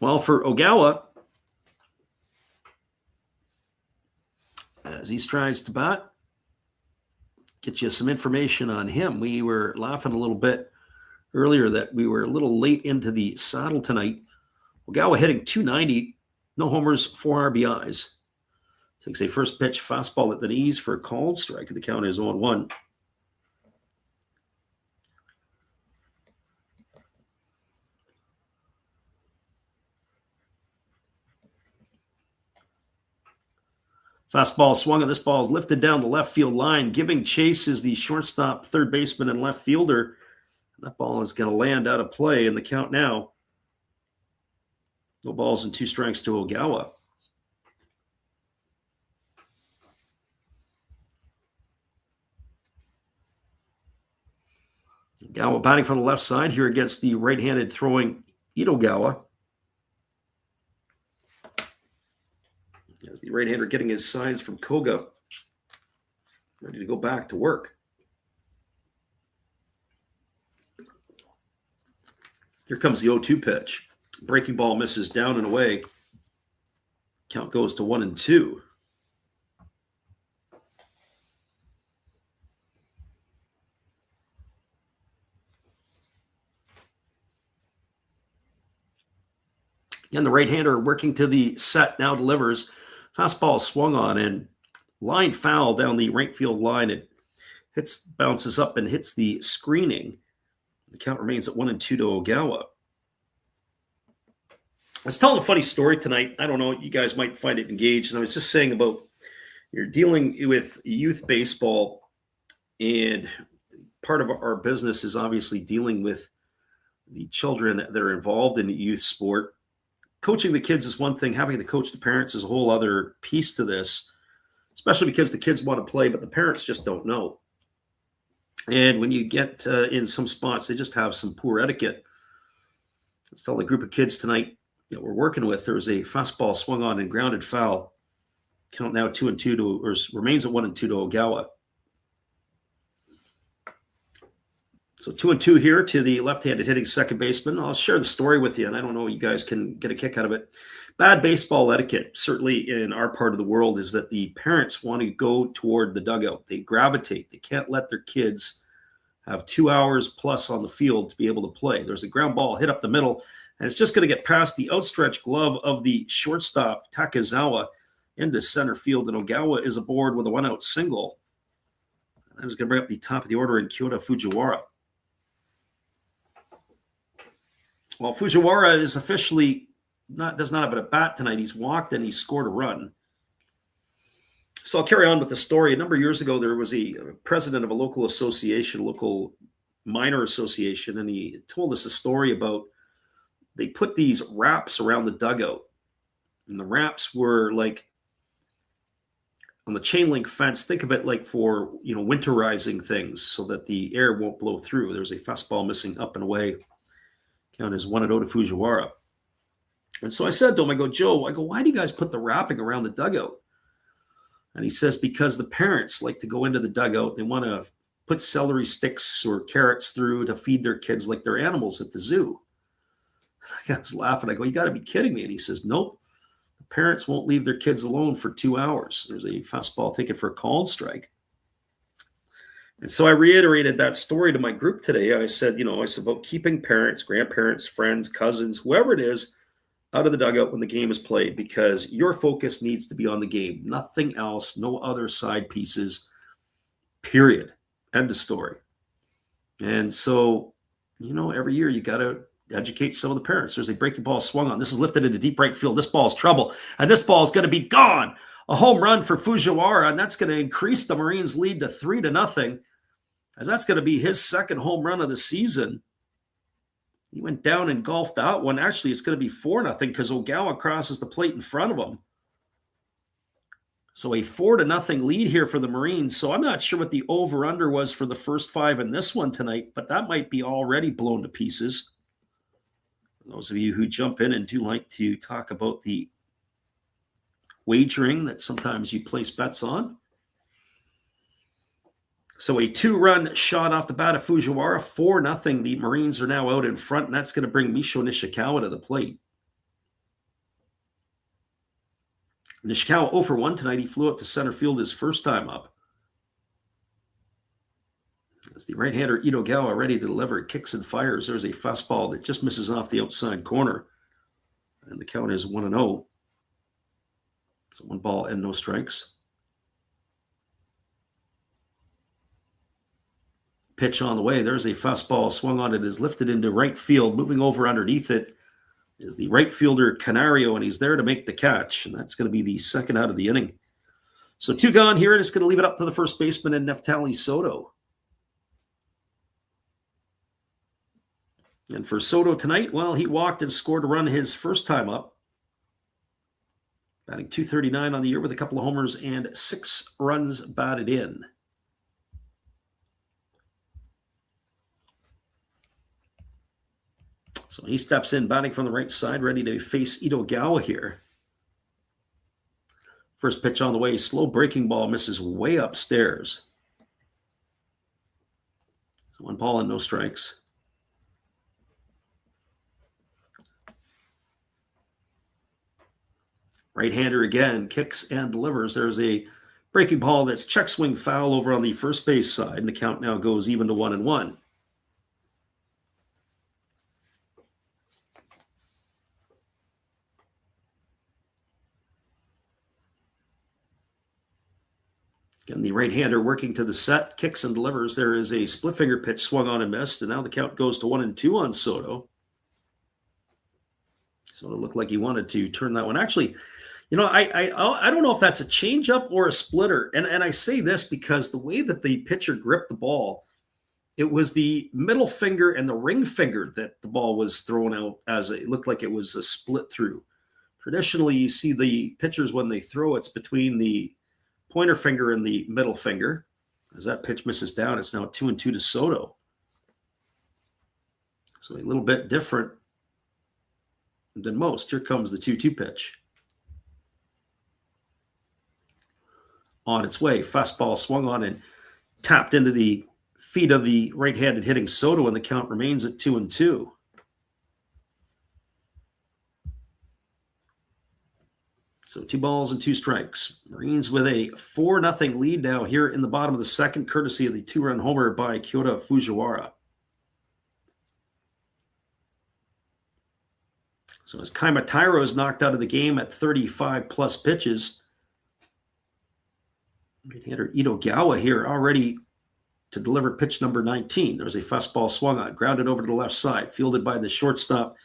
Well, for Ogawa, as he strives to bat, get you some information on him. We were laughing a little bit earlier that we were a little late into the saddle tonight. Ogawa hitting .290, no homers, 4 RBIs. Takes a first pitch fastball at the knees for a called strike. The count is 0-1. Fastball swung, and this ball is lifted down the left field line. Giving chase is the shortstop, third baseman, and left fielder. That ball is going to land out of play in the count now. No balls and 2 strikes to Ogawa. Ogawa batting from the left side here against the right-handed throwing Itogawa. As the right-hander getting his signs from Koga, ready to go back to work. Here comes the 0-2 pitch. Breaking ball misses down and away. Count goes to 1-2. And the right-hander working to the set now delivers. Fastball swung on and line foul down the right field line. It bounces up and hits the screening. The count remains at 1-2 to Ogawa. I was telling a funny story tonight. I don't know, you guys might find it engaged. And I was just saying about you're dealing with youth baseball, and part of our business is obviously dealing with the children that are involved in the youth sport. Coaching the kids is one thing. Having to coach the parents is a whole other piece to this, especially because the kids want to play, but the parents just don't know. And when you get in some spots, they just have some poor etiquette. Let's tell the group of kids tonight that we're working with, there was a fastball swung on and grounded foul. Count now 2-2 to, or remains at 1-2 to Ogawa. So 2-2 here to the left-handed hitting second baseman. I'll share the story with you, and I don't know, you guys can get a kick out of it. Bad baseball etiquette, certainly in our part of the world, is that the parents want to go toward the dugout. They gravitate. They can't let their kids have 2 hours plus on the field to be able to play. There's a ground ball hit up the middle, and it's just going to get past the outstretched glove of the shortstop, Takezawa, into center field, and Ogawa is aboard with a 1-out single. That is going to bring up the top of the order in Kyoto Fujiwara. Well, Fujiwara is officially does not have a bat tonight. He's walked and he's scored a run. So I'll carry on with the story. A number of years ago, there was a president of a local association, local minor association, and he told us a story about they put these wraps around the dugout. And the wraps were like on the chain link fence. Think of it like for, winterizing things so that the air won't blow through. There's a fastball missing up and away. Count is 1-0 to Fujiwara. And so I said to him, Joe, why do you guys put the wrapping around the dugout? And he says, because the parents like to go into the dugout. They want to put celery sticks or carrots through to feed their kids like they're animals at the zoo. I was laughing. I go, you got to be kidding me. And he says, nope. The parents won't leave their kids alone for 2 hours. There's a fastball taken for a called strike. And so I reiterated that story to my group today. I said, about keeping parents, grandparents, friends, cousins, whoever it is, out of the dugout when the game is played, because your focus needs to be on the game. Nothing else, no other side pieces, period. End of story. And so, every year you got to educate some of the parents. There's a breaking ball swung on. This is lifted into deep right field. This ball's trouble. And this ball is going to be gone. A home run for Fujiwara, and that's going to increase the Marines' lead to 3-0, as that's going to be his second home run of the season. He went down and golfed out one. Actually, it's going to be 4-0 because Ogawa crosses the plate in front of him. So a 4-0 lead here for the Marines. So I'm not sure what the over-under was for the first 5 in this one tonight, but that might be already blown to pieces. For those of you who jump in and do like to talk about the wagering that sometimes you place bets on. So a 2-run shot off the bat of Fujiwara, 4-0. The Marines are now out in front, and that's going to bring Misho Nishikawa to the plate. Nishikawa 0 for 1 tonight. He flew up to center field his first time up. As the right-hander Itogawa ready to deliver, kicks and fires. There's a fastball that just misses off the outside corner. And the count is 1-0. So 1 ball and no strikes. Pitch on the way. There's a fastball swung on. It is lifted into right field. Moving over underneath it is the right fielder Canario, and he's there to make the catch. And that's going to be the second out of the inning. So 2 gone here, and it's going to leave it up to the first baseman and Neftali Soto. And for Soto tonight, well, he walked and scored a run his first time up. Batting .239 on the year with a couple of homers and 6 runs batted in. So he steps in, batting from the right side, ready to face Itogawa here. First pitch on the way, slow breaking ball, misses way upstairs. So 1 ball and no strikes. Right-hander again, kicks and delivers. There's a breaking ball that's check swing foul over on the first base side, and the count now goes even to 1-1. Again, the right-hander working to the set, kicks and delivers. There is a split finger pitch swung on and missed, and now the count goes to 1-2 on Soto. Soto looked like he wanted to turn that one. Actually, I don't know if that's a changeup or a splitter. And I say this because the way that the pitcher gripped the ball, it was the middle finger and the ring finger that the ball was thrown out it looked like it was a split through. Traditionally, you see the pitchers when they throw, it's between the pointer finger and the middle finger. As that pitch misses down, it's now 2-2 to Soto. So a little bit different than most. Here comes the 2-2 pitch. On its way, fastball swung on and tapped into the feet of the right-handed hitting Soto, and the count remains at 2-2. So 2 balls and 2 strikes. Marines with a 4-0 lead now here in the bottom of the second, courtesy of the 2-run homer by Kyota Fujiwara. So as Kaimataro is knocked out of the game at 35-plus pitches, right-hander Itogawa here already to deliver pitch number 19. There's a fastball swung on, grounded over to the left side, fielded by the shortstop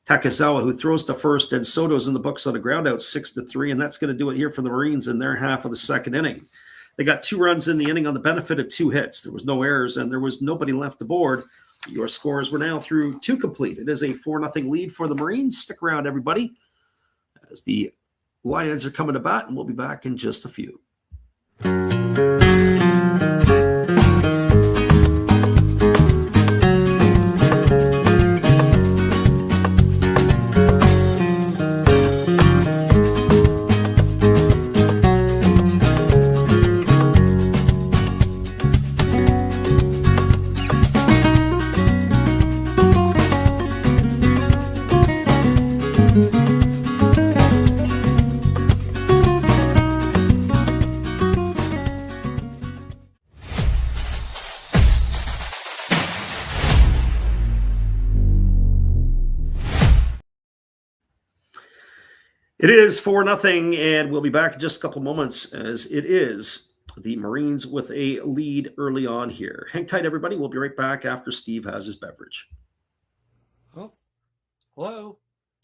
Takezawa, who throws to first, and Soto's in the books on a ground out 6-3, and that's going to do it here for the Marines in their half of the second inning. They got 2 runs in the inning on the benefit of 2 hits. There was no errors, and there was nobody left aboard. Your scores were now through 2 complete. It is a 4-0 lead for the Marines. Stick around, everybody, as the Lions are coming to bat, and we'll be back in just a few. It is 4-0, and we'll be back in just a couple of moments as it is the Marines with a lead early on here. Hang tight, everybody. We'll be right back after Steve has his beverage. Oh, hello.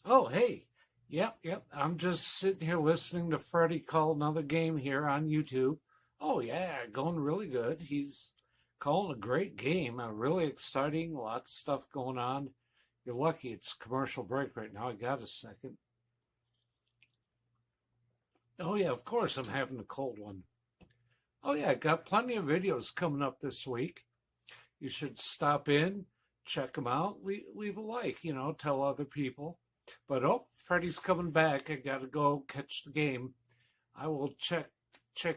Oh, hey. Yep. I'm just sitting here listening to Freddie call another game here on YouTube. Oh, yeah, going really good. He's calling a great game, really exciting, lots of stuff going on. You're lucky it's commercial break right now. I got a second. Oh, yeah, of course I'm having a cold one. Oh, yeah, got plenty of videos coming up this week. You should stop in, check them out, leave a like, tell other people. But, Freddie's coming back. I got to go catch the game. I will check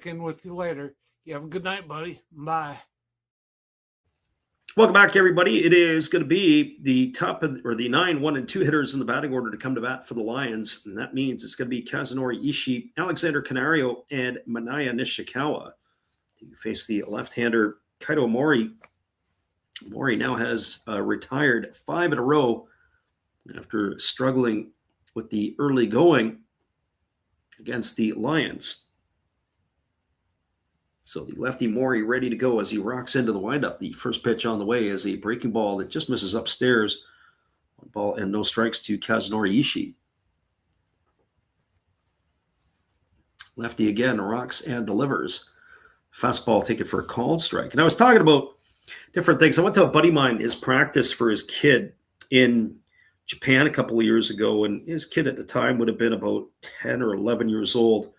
in with you later. You have a good night, buddy. Bye. Welcome back, everybody. It is going to be the the 9, 1, and 2 hitters in the batting order to come to bat for the Lions. And that means it's going to be Kazunori Ishii, Alexander Canario, and Manaya Nishikawa. You face the left-hander Kaito Mori. Mori now has retired 5 in a row after struggling with the early going against the Lions. So the lefty Mori ready to go as he rocks into the windup. The first pitch on the way is a breaking ball that just misses upstairs. 1 ball and no strikes to Kazunori Ishii. Lefty again rocks and delivers. Fastball taken for a called strike. And I was talking about different things. I went to a buddy of mine, his practice for his kid in Japan a couple of years ago. And his kid at the time would have been about 10 or 11 years old.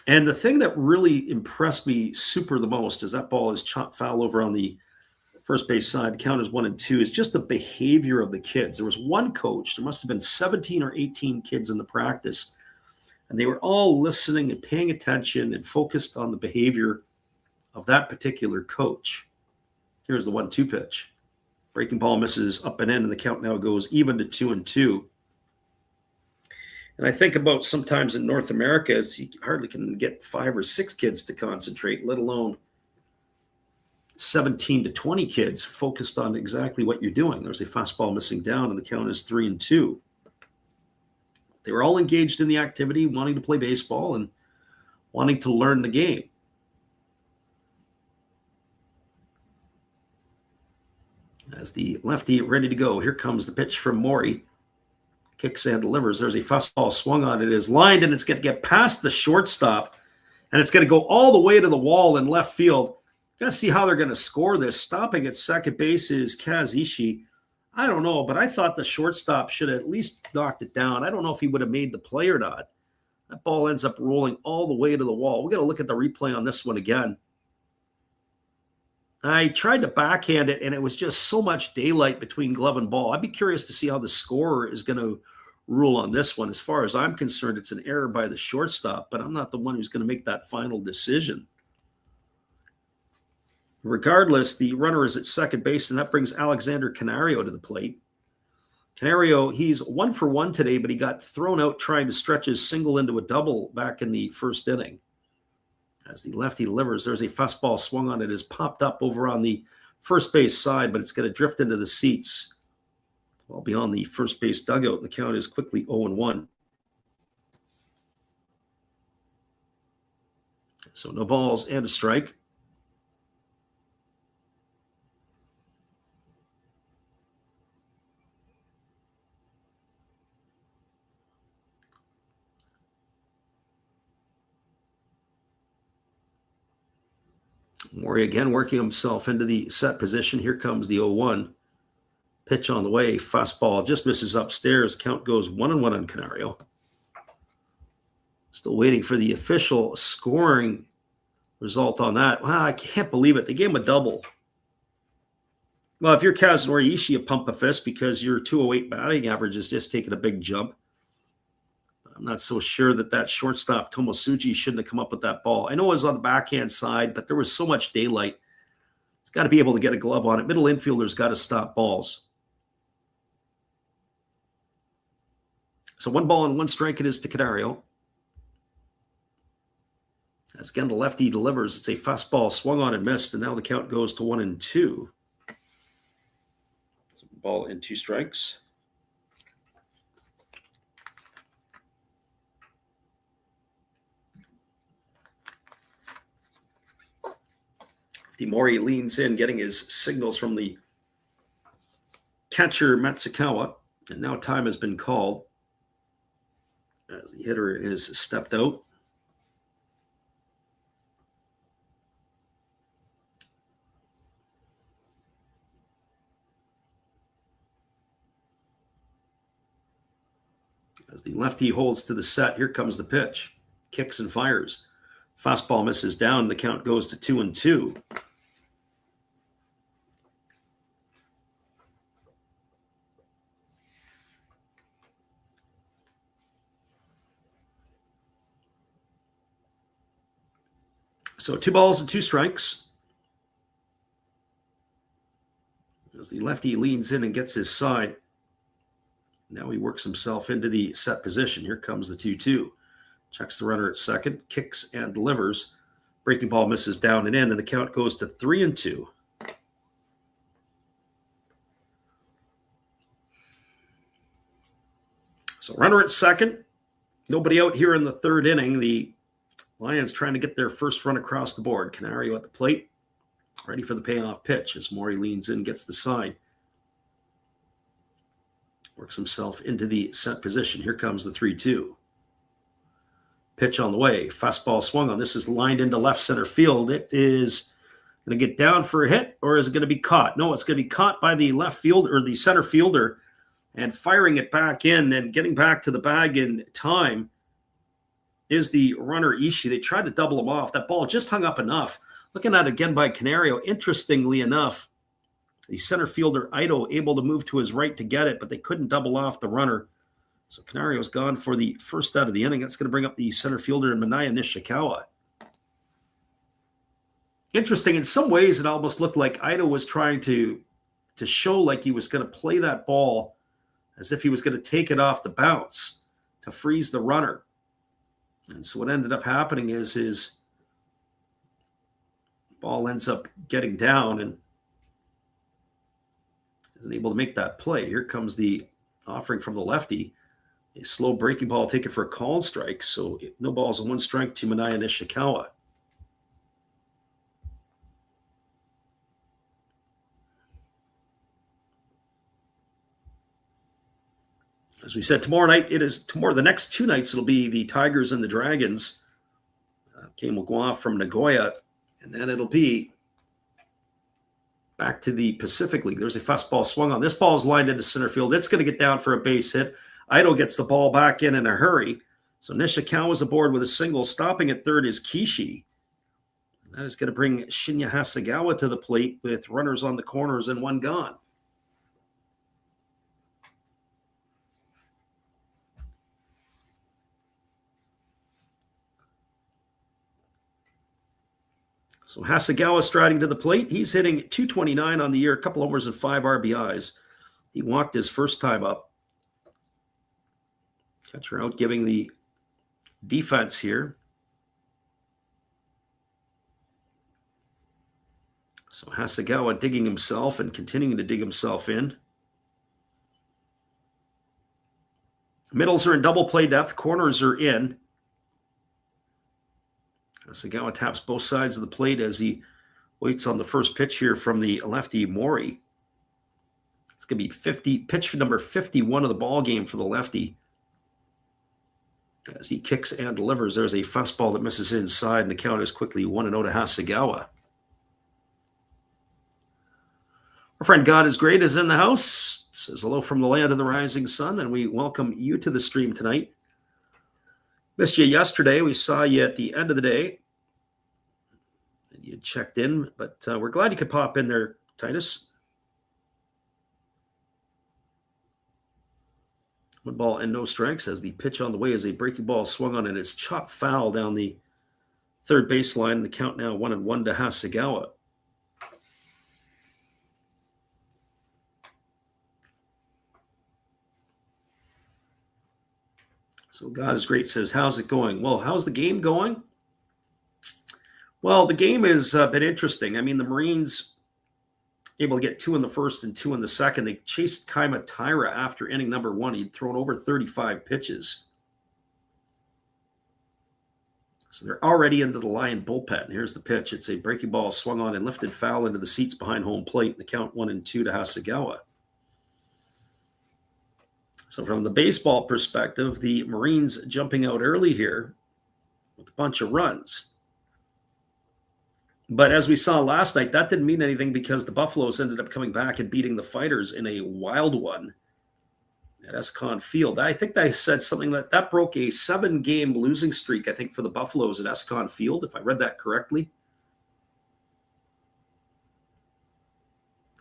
And the thing that really impressed me super the most is that ball is chopped foul over on the first base side. Count is 1 and 2. Is just the behavior of the kids. There was one coach. There must have been 17 or 18 kids in the practice. And they were all listening and paying attention and focused on the behavior of that particular coach. Here's the 1-2 pitch. Breaking ball misses up and in, and the count now goes even to 2 and 2. And I think about sometimes in North America, you hardly can get 5 or 6 kids to concentrate, let alone 17 to 20 kids focused on exactly what you're doing. There's a fastball missing down, and the count is 3 and 2. They were all engaged in the activity, wanting to play baseball and wanting to learn the game. As the lefty ready to go, here comes the pitch from Mori. Kicks and delivers. There's a fastball swung on. It is lined, and it's going to get past the shortstop, and it's going to go all the way to the wall in left field. Got to see how they're going to score this. Stopping at second base is Kaz Ishii. I don't know, but I thought the shortstop should have at least knocked it down. I don't know if he would have made the play or not. That ball ends up rolling all the way to the wall. We got to look at the replay on this one again. I tried to backhand it, and it was just so much daylight between glove and ball. I'd be curious to see how the scorer is going to rule on this one. As far as I'm concerned, it's an error by the shortstop, but I'm not the one who's going to make that final decision. Regardless, the runner is at second base, and that brings Alexander Canario to the plate. Canario, he's 1 for 1 today, but he got thrown out trying to stretch his single into a double back in the first inning. As the lefty delivers, there's a fastball swung on. It is popped up over on the first base side, but it's going to drift into the seats. Well, beyond the first base dugout, the count is quickly 0-1. So no balls and a strike. Mori again working himself into the set position. Here comes the 0-1. Pitch on the way. Fastball just misses upstairs. Count goes 1-1 on Canario. Still waiting for the official scoring result on that. Wow, I can't believe it. They gave him a double. Well, if you're Kazunori Ishii, you pump a fist because your 208 batting average is just taking a big jump. I'm not so sure that shortstop Tomosuji shouldn't have come up with that ball. I know it was on the backhand side, but there was so much daylight. He's got to be able to get a glove on it. Middle infielder's got to stop balls. So 1 ball and 1 strike it is to Canario. As again, the lefty delivers. It's a fastball swung on and missed, and now the count goes to 1 and 2. So 1 ball and 2 strikes. Mori leans in, getting his signals from the catcher Matsukawa, and now time has been called as the hitter is stepped out. As the lefty holds to the set, here comes the pitch. Kicks and fires. Fastball misses down. The count goes to 2 and 2. So 2 balls and 2 strikes. As the lefty leans in and gets his side. Now he works himself into the set position. Here comes the 2-2. Checks the runner at second, kicks and delivers. Breaking ball misses down and in, and the count goes to 3-2. So runner at second. Nobody out here in the third inning. The Lions trying to get their first run across the board. Canario at the plate, ready for the payoff pitch as Morey leans in, gets the side. Works himself into the set position. Here comes the 3-2. Pitch on the way. Fastball swung on. This is lined into left center field. It is going to get down for a hit, or is it going to be caught? No, it's going to be caught by the left fielder or the center fielder, and firing it back in and getting back to the bag in time is the runner Ishii. They tried to double him off. That ball just hung up enough. Looking at it again by Canario, interestingly enough, the center fielder Ito able to move to his right to get it, but they couldn't double off the runner. So Canario's gone for the first out of the inning. That's going to bring up the center fielder Minaya Nishikawa. Interesting. In some ways, it almost looked like Ito was trying to show like he was going to play that ball as if he was going to take it off the bounce to freeze the runner. And so what ended up happening is his ball ends up getting down and isn't able to make that play. Here comes the offering from the lefty. A slow breaking ball taken for a called strike. So no balls and one strike to Minaya Nishikawa. As we said, tomorrow night, the next two nights, it'll be the Tigers and the Dragons. Game will go off from Nagoya, and then it'll be back to the Pacific League. There's a fastball swung on. This ball is lined into center field. It's going to get down for a base hit. Ito gets the ball back in a hurry. So Nishikawa's aboard with a single. Stopping at third is Kishi. That is going to bring Shinya Hasegawa to the plate with runners on the corners and one gone. So Hasegawa striding to the plate. He's hitting .229 on the year, a couple homers and 5 RBIs. He walked his first time up. Catcher out giving the defense here. So Hasegawa digging himself and continuing to dig himself in. Middles are in double play depth. Corners are in. Hasegawa taps both sides of the plate as he waits on the first pitch here from the lefty Morey. It's going to be pitch number 51 of the ball game for the lefty. As he kicks and delivers, there's a fastball that misses inside, and the count is quickly 1-0 to Hasegawa. Our friend God is Great is in the house. Says hello from the land of the rising sun, and we welcome you to the stream tonight. Missed you yesterday. We saw you at the end of the day. And you checked in, but we're glad you could pop in there, Titus. 1 ball and no strikes as the pitch on the way is a breaking ball swung on and it's chopped foul down the third baseline. The count now 1-1 to Hasegawa. So God is Great says, how's it going? Well, how's the game going? Well, the game has been interesting. I mean, the Marines able to get 2 in the first and 2 in the second. They chased Kaima Taira after inning number 1. He'd thrown over 35 pitches. So they're already into the Lion bullpen. Here's the pitch. It's a breaking ball swung on and lifted foul into the seats behind home plate. The count 1-2 to Hasegawa. So from the baseball perspective, the Marines jumping out early here with a bunch of runs. But as we saw last night, that didn't mean anything because the Buffaloes ended up coming back and beating the Fighters in a wild one at Escon Field. I think I said something that broke a 7-game losing streak, I think, for the Buffaloes at Escon Field, if I read that correctly.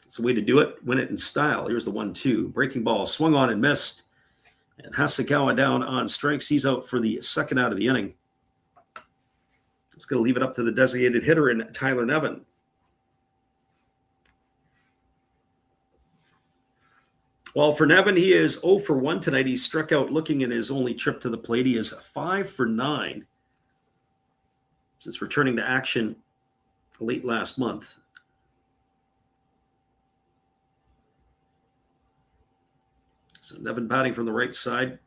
It's a way to do it. Win it in style. Here's the 1-2. Breaking ball swung on and missed. And Hasegawa down on strikes. He's out for the second out of the inning. It's going to leave it up to the designated hitter in Tyler Nevin. Well, for Nevin, he is 0 for 1 tonight. He struck out looking in his only trip to the plate. He is 5 for 9 since returning to action late last month. So Nevin batting from the right side.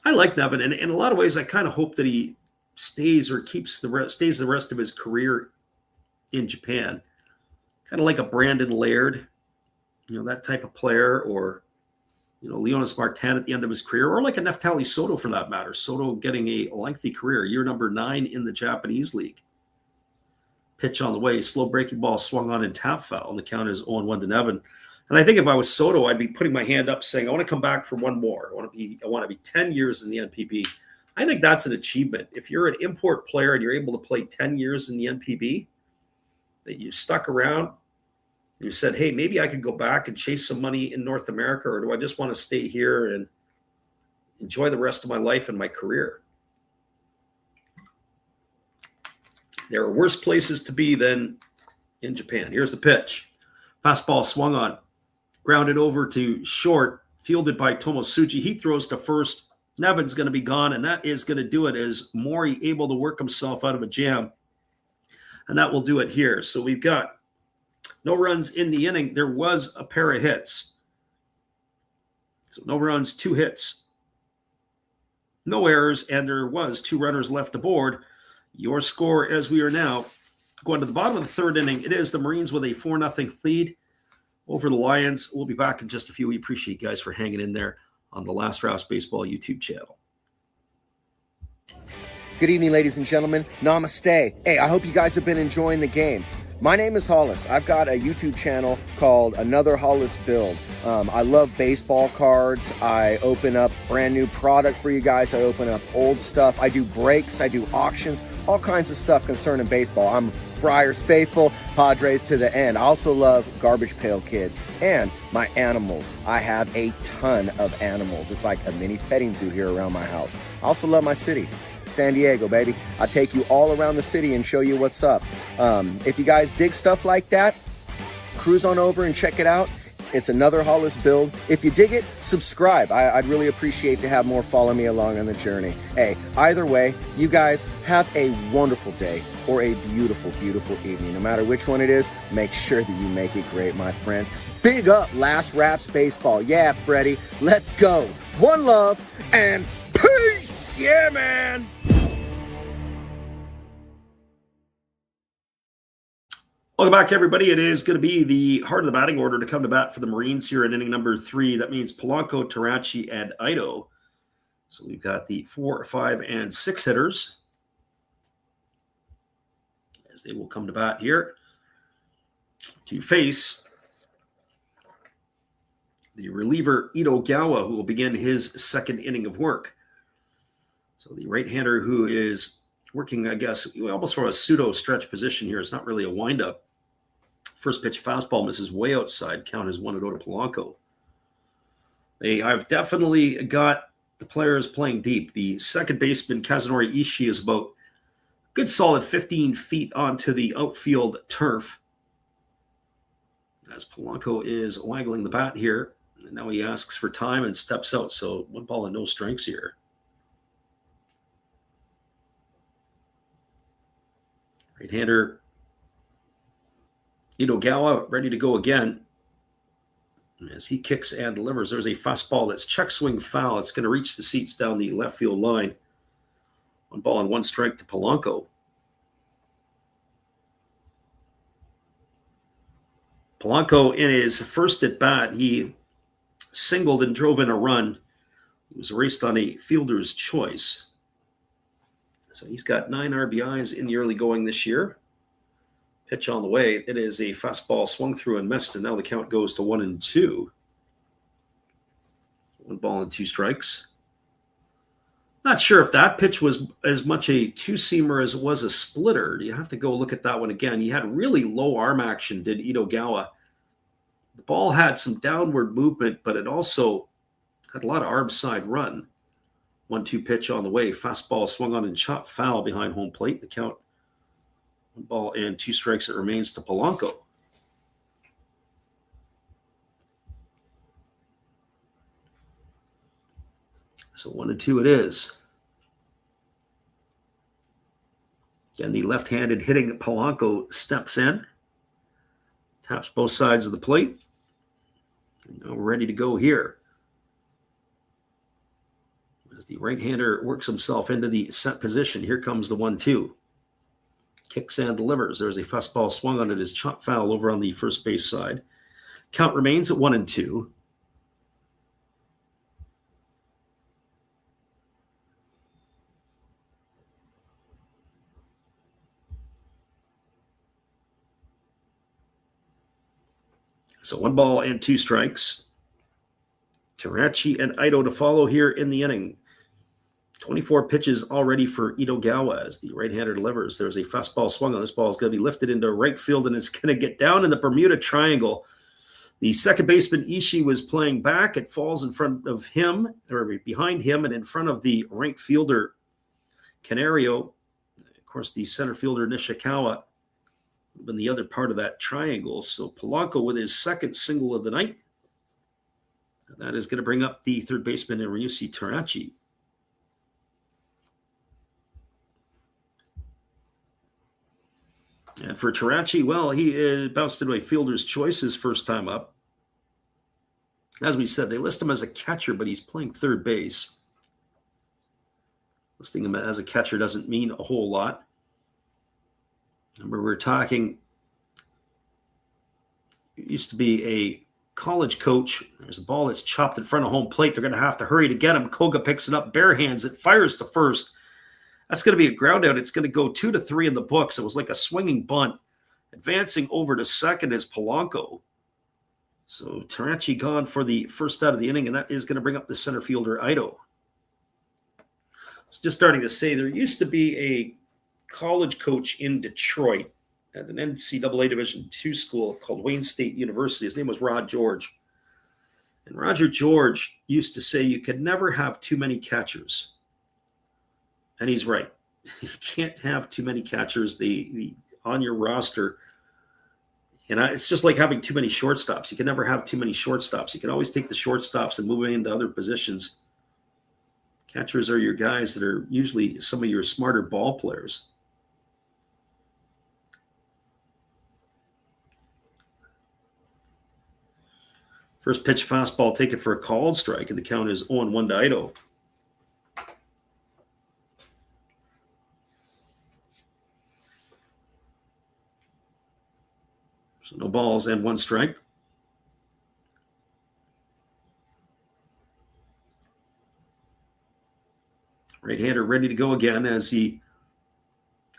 I like Nevin, and in a lot of ways, I kind of hope that he stays or stays the rest of his career in Japan. Kind of like a Brandon Laird, that type of player, or Leonis Martin at the end of his career, or like a Neftali Soto for that matter. Soto getting a lengthy career, year number 9 in the Japanese league. Pitch on the way, slow breaking ball swung on and tap foul, and the count is 0-1 to Nevin. And I think if I was Soto, I'd be putting my hand up saying, I want to come back for one more. I want to be 10 years in the NPB. I think that's an achievement. If you're an import player and you're able to play 10 years in the NPB, that you stuck around, you said, hey, maybe I could go back and chase some money in North America, or do I just want to stay here and enjoy the rest of my life and my career? There are worse places to be than in Japan. Here's the pitch. Fastball swung on. Grounded over to short, fielded by Tomosuchi. He throws to first. Nevin's going to be gone, and that is going to do it as Mori able to work himself out of a jam. And that will do it here. So we've got no runs in the inning. There was a pair of hits. So no runs, 2 hits. No errors, and there was 2 runners left aboard. Your score as we are now going to the bottom of the 3rd inning. It is the Marines with a 4-0 lead over the Lions. We'll be back in just a few. We appreciate you guys for hanging in there on the Last Raps Baseball YouTube channel. Good evening, ladies and gentlemen. Namaste. Hey, I hope you guys have been enjoying the game. My name is Hollis. I've got a YouTube channel called Another Hollis Build. I love baseball cards. I open up brand new product for you guys. I open up old stuff. I do breaks. I do auctions. All kinds of stuff concerning baseball. I'm Friars faithful, Padres to the end. I also love Garbage Pail Kids and my animals. I have a ton of animals. It's like a mini petting zoo here around my house. I also love my city. San Diego, baby. I'll take you all around the city and show you what's up. If you guys dig stuff like that, cruise on over and check it out. It's Another Hollis Build. If you dig it, subscribe. I'd really appreciate to have more follow me along on the journey. Hey, either way, you guys have a wonderful day or a beautiful, beautiful evening. No matter which one it is, make sure that you make it great, my friends. Big up Last Raps Baseball. Yeah, Freddie, let's go. One love and peace. Yeah, man. Welcome back, everybody. It is going to be the heart of the batting order to come to bat for the Marines here in inning number 3. That means Polanco, Tarachi, and Ito. So we've got the 4, 5, and 6 hitters as they will come to bat here to face the reliever Ito Gawa, who will begin his 2nd inning of work. So the right-hander who is working, I guess, almost from a pseudo-stretch position here. It's not really a windup. First pitch fastball misses way outside. Count is 1-0 to Polanco. I've definitely got the players playing deep. The second baseman, Kazunori Ishii, is about a good solid 15 feet onto the outfield turf. As Polanco is waggling the bat here. And now he asks for time and steps out. So 1 ball and no strikes here. Right-hander Ito Gawa ready to go again. As he kicks and delivers, there's a fastball that's check swing foul. It's going to reach the seats down the left field line. 1 ball and 1 strike to Polanco. Polanco, in his first at bat, he singled and drove in a run. He was raced on a fielder's choice. So he's got 9 RBIs in the early going this year. Pitch on the way. It is a fastball swung through and missed, and now the count goes to 1-2. 1 ball and 2 strikes. Not sure if that pitch was as much a 2-seamer as it was a splitter. You have to go look at that one again. He had really low arm action, did Ito Gawa. The ball had some downward movement, but it also had a lot of arm side run. 1-2 pitch on the way. Fastball swung on and chopped foul behind home plate. The count, 1 ball and 2 strikes. It remains to Polanco. So 1-2 it is. Again, the left-handed hitting Polanco steps in, taps both sides of the plate. Now we're ready to go here. As the right-hander works himself into the set position, here comes the 1-2. Kicks and delivers. There's a fastball swung on it, is chop foul over on the first base side. Count remains at 1-2. So 1 ball and 2 strikes. Terachi and Ito to follow here in the inning. 24 pitches already for Itogawa as the right-hander delivers. There's a fastball swung on. This ball is going to be lifted into right field, and it's going to get down in the Bermuda Triangle. The second baseman Ishii was playing back. It falls in front of him, or behind him, and in front of the right fielder Canario. Of course, the center fielder Nishikawa in the other part of that triangle. So Polanco with his second single of the night. And that is going to bring up the third baseman Ryusi Terachi. And for Terachi, well, he bounced into a fielder's choice his first time up. As we said, they list him as a catcher, but he's playing third base. Listing him as a catcher doesn't mean a whole lot. Remember, we're talking, it used to be a college coach. There's a ball that's chopped in front of home plate. They're going to have to hurry to get him. Koga picks it up, bare hands it, fires to first. That's going to be a ground out. It's going to go 2-3 in the books. It was like a swinging bunt. Advancing over to second is Polanco. So Terachi gone for the first out of the inning, and that is going to bring up the center fielder Ito. I was just starting to say there used to be a college coach in Detroit at an NCAA Division II school called Wayne State University. His name was Rod George. And Roger George used to say you could never have too many catchers. And he's right. You can't have too many catchers on your roster. And it's just like having too many shortstops. You can never have too many shortstops. You can always take the shortstops and move into other positions. Catchers are your guys that are usually some of your smarter ball players. First pitch fastball taken for a called strike, and the count is 0-1 to Ito. So no balls and 1 strike. Right-hander ready to go again as he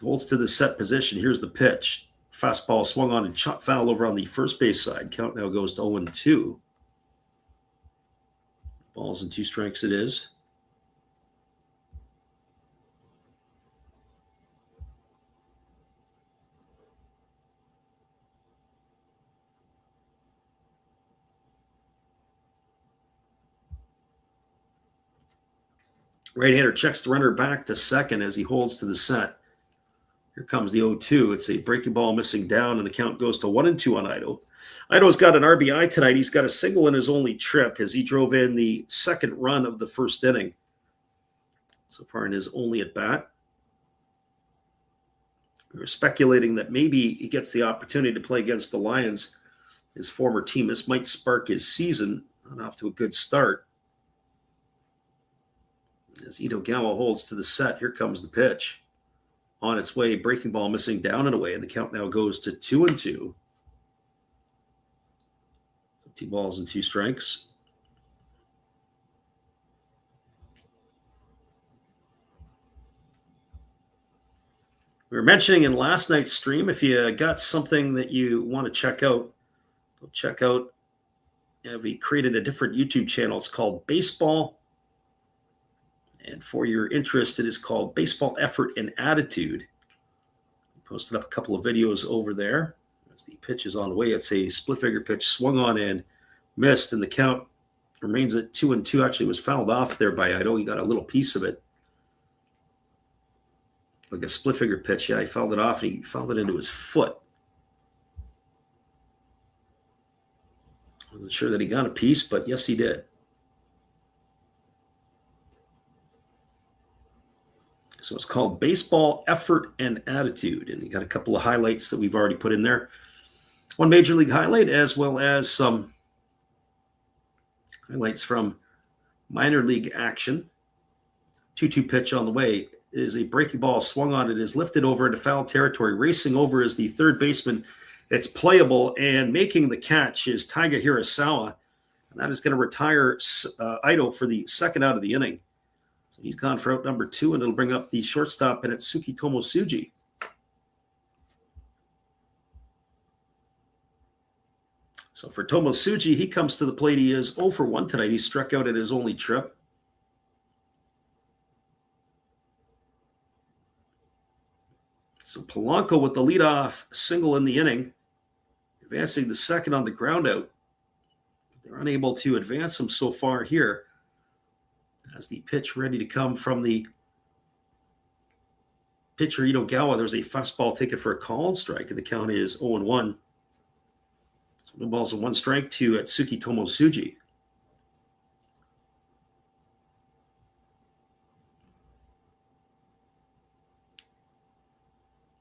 holds to the set position. Here's the pitch. Fastball swung on and chop foul over on the first base side. Count now goes to 0-2. Balls and 2 strikes it is. Right-hander checks the runner back to second as he holds to the set. Here comes the 0-2. It's a breaking ball missing down, and the count goes to 1-2 on Ito. Ito's got an RBI tonight. He's got a single in his only trip as he drove in the second run of the first inning. So far in his only at bat. We were speculating that maybe he gets the opportunity to play against the Lions, his former team. This might spark his season. Not off to a good start. As Itogawa holds to the set, here comes the pitch. On its way, breaking ball missing down and away, and the count now goes to 2-2. 2 balls and 2 strikes. We were mentioning in last night's stream, if you got something that you want to check out, go check out. We created a different YouTube channel. It's called Baseball. And for your interest, it is called Baseball Effort and Attitude. We posted up a couple of videos over there. As the pitch is on the way, it's a split figure pitch swung on and missed, and the count remains at 2-2. Actually, was fouled off there by Ito. He got a little piece of it. Like a split figure pitch. Yeah, he fouled it off, and he fouled it into his foot. I wasn't sure that he got a piece, but yes, he did. So it's called Baseball Effort and Attitude. And you got a couple of highlights that we've already put in there. One major league highlight, as well as some highlights from minor league action. 2-2 pitch on the way. It is a breaking ball swung on. It is lifted over into foul territory. Racing over is the third baseman. It's playable, and making the catch is Taiga Hirasawa. And that is going to retire Ito for the second out of the inning. So he's gone for out number 2, and it'll bring up the shortstop, and it's Suki Tomosuji. So for Tomosuji, he comes to the plate. He is 0 for 1 tonight. He struck out at his only trip. So Polanco with the leadoff single in the inning, advancing the second on the ground out. They're unable to advance him so far here, as the pitch ready to come from the pitcher Itogawa. There's a fastball taken for a called strike, and the count is 0-1. So no balls and 1 strike to Atsuki Tomosuji.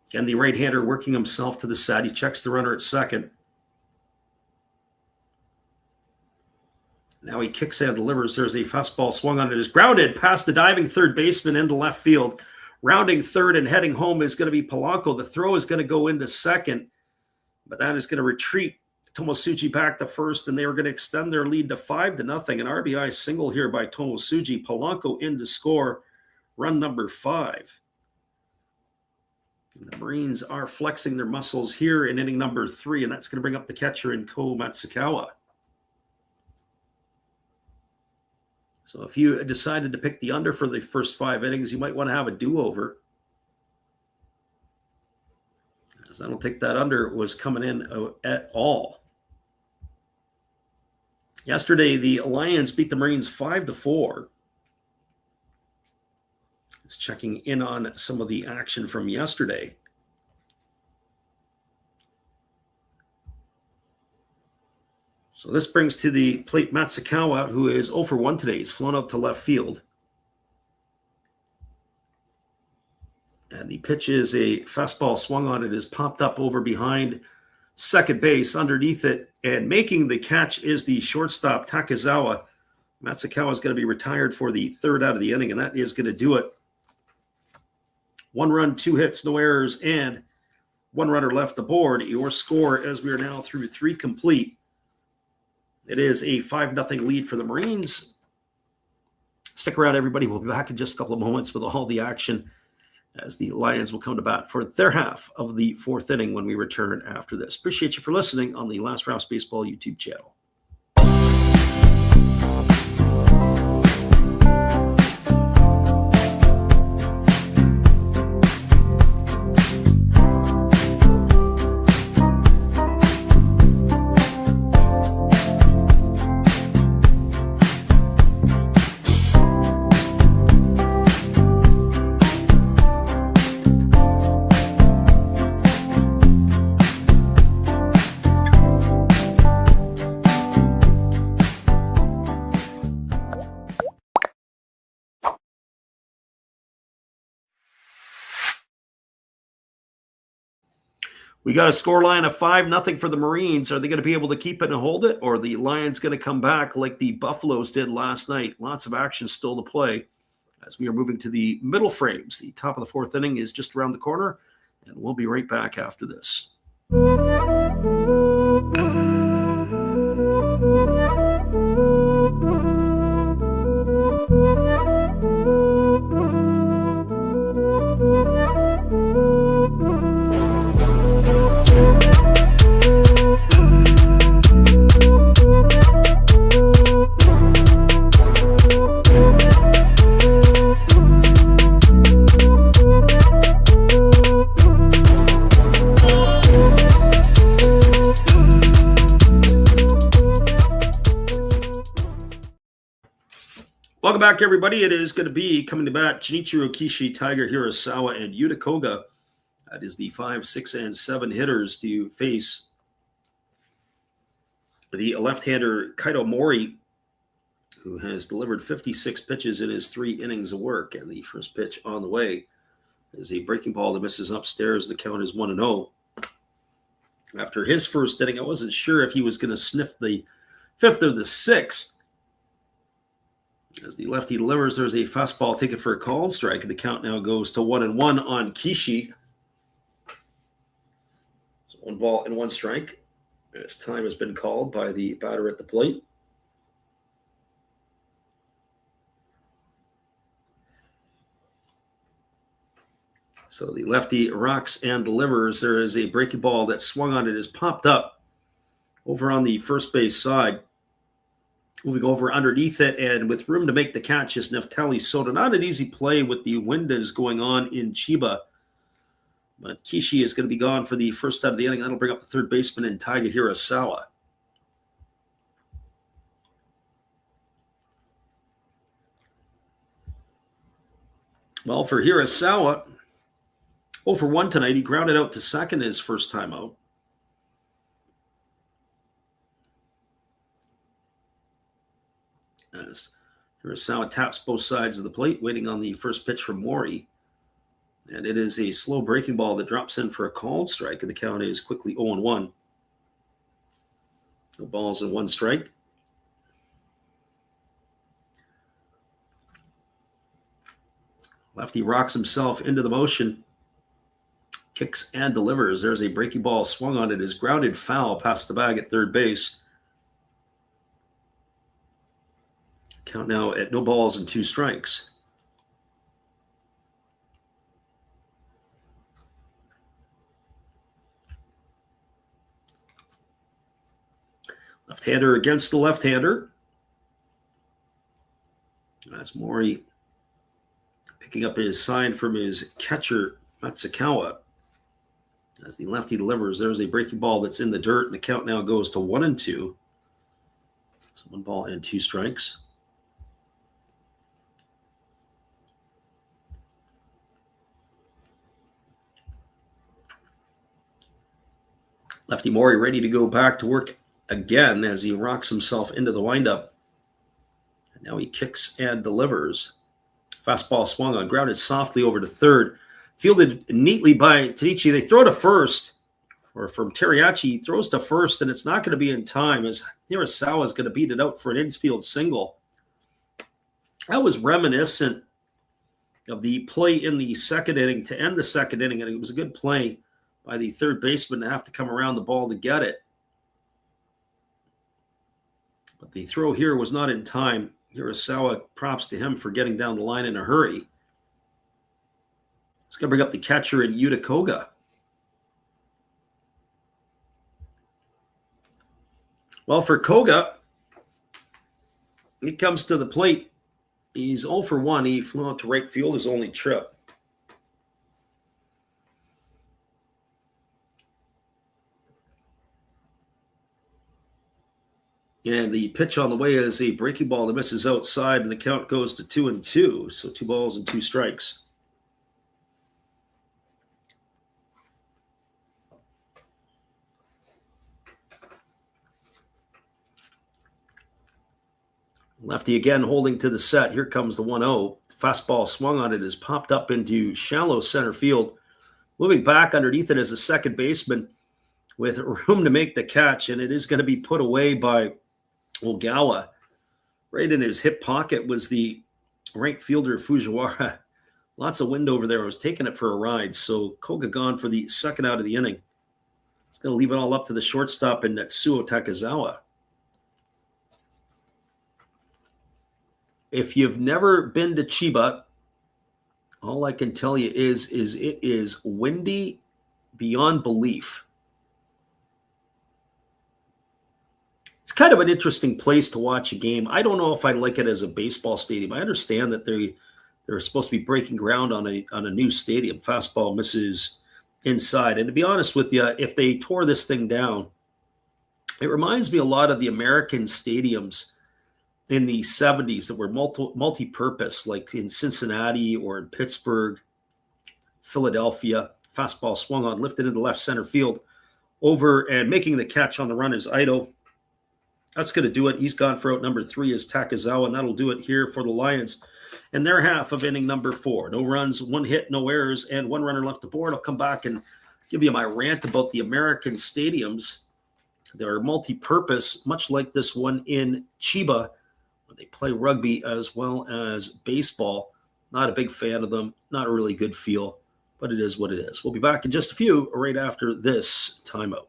Again, the right-hander working himself to the side. He checks the runner at second. Now he kicks and delivers. There's a fastball swung on. It is grounded past the diving third baseman into left field. Rounding third and heading home is going to be Polanco. The throw is going to go into second, but that is going to retreat Tomosuji back to first, and they are going to extend their lead to 5-0. An RBI single here by Tomosuji. Polanco in to score run number 5. The Marines are flexing their muscles here in inning number 3, and that's going to bring up the catcher in Ko Matsukawa. So if you decided to pick the under for the first 5 innings, you might want to have a do-over, as I don't think that under was coming in at all. Yesterday, the Lions beat the Marines 5-4. Just checking in on some of the action from yesterday. So this brings to the plate Matsukawa, who is 0 for 1 today. He's flown out to left field. And the pitch is a fastball swung on. It is popped up over behind second base underneath it. And making the catch is the shortstop, Takezawa. Matsukawa is going to be retired for the third out of the inning, and that is going to do it. 1 run, 2 hits, no errors, and 1 runner left aboard. Your score, as we are now through 3 complete. It is a 5-0 lead for the Marines. Stick around, everybody. We'll be back in just a couple of moments with all the action, as the Lions will come to bat for their half of the 4th inning when we return after this. Appreciate you for listening on the Last Raps Baseball YouTube channel. We got a score line of 5-0 for the Marines. Are they going to be able to keep it and hold it, or are the Lions going to come back like the Buffaloes did last night? Lots of action still to play as we are moving to the middle frames. The top of the 4th inning is just around the corner, and we'll be right back after this. Welcome back, everybody. It is going to be coming to bat Junichiro Kishi, Tiger Hirasawa, and Yuta Koga. That is the 5, 6, and 7 hitters to face the left-hander Kaito Mori, who has delivered 56 pitches in his 3 innings of work. And the first pitch on the way is a breaking ball that misses upstairs. The count is 1-0. After his first inning, I wasn't sure if he was going to sniff the 5th or the 6th. As the lefty delivers, there's a fastball taken for a called strike, and the count now goes to 1-1 on Kishi. So 1 ball and 1 strike. As time has been called by the batter at the plate. So the lefty rocks and delivers. There is a breaking ball that swung on it, is popped up over on the first base side. Moving over underneath it, and with room to make the catch is Neftali Soto. Not an easy play with the wind that is going on in Chiba. But Kishi is going to be gone for the first out of the inning. That'll bring up the third baseman in Taiga Hirasawa. Well, for Hirasawa, 0 for 1 tonight. He grounded out to second his first time out. As Hirasawa taps both sides of the plate, waiting on the first pitch from Mori. And it is a slow breaking ball that drops in for a called strike, and the count is quickly 0-1. No balls and 1 strike. Lefty rocks himself into the motion. Kicks and delivers. There's a breaking ball swung on it. Is grounded foul past the bag at third base. Count now at no balls and 2 strikes. Left-hander against the left-hander. That's Mori picking up his sign from his catcher, Matsukawa. As the lefty delivers, there's a breaking ball that's in the dirt, and the count now goes to 1-2. So 1 ball and 2 strikes. Lefty Mori ready to go back to work again as he rocks himself into the windup. And now he kicks and delivers. Fastball swung on, grounded softly over to third. Fielded neatly by Tadichi. They throw to first, or from Teriyaki, he throws to first, and it's not going to be in time as Hirasawa is going to beat it out for an infield single. That was reminiscent of the play in the second inning to end the second inning, and it was a good play by the third baseman to have to come around the ball to get it. But the throw here was not in time. Hirasawa, props to him for getting down the line in a hurry. It's going to bring up the catcher in Yuta Koga. Well, for Koga, he comes to the plate. He's 0 for 1. He flew out to right field his only trip. And the pitch on the way is a breaking ball that misses outside, and the count goes to 2-2. So 2 balls and 2 strikes. Lefty again holding to the set. Here comes the 1-0. Fastball swung on it, is popped up into shallow center field. Moving back underneath it as a second baseman with room to make the catch, and it is going to be put away by Ogawa. Right in his hip pocket was the right fielder Fujiwara. Lots of wind over there. I was taking it for a ride. So Koga gone for the second out of the inning. It's going to leave it all up to the shortstop in Natsuo Takezawa. If you've never been to Chiba, all I can tell you is it is windy beyond belief. It's kind of an interesting place to watch a game. I don't know if I like it as a baseball stadium. I understand that they're supposed to be breaking ground on a new stadium. Fastball misses inside. And to be honest with you, if they tore this thing down, it reminds me a lot of the American stadiums in the 70s that were multi-purpose, like in Cincinnati or in Pittsburgh, Philadelphia. Fastball swung on, lifted into left center field. Over and making the catch on the run is Ito. That's going to do it. He's gone for out number 3 is Takazawa, and that'll do it here for the Lions. And their half of inning number 4. No runs, 1 hit, no errors, and 1 runner left aboard. I'll come back and give you my rant about the American stadiums. They're multi-purpose, much like this one in Chiba, where they play rugby as well as baseball. Not a big fan of them. Not a really good feel, but it is what it is. We'll be back in just a few right after this timeout.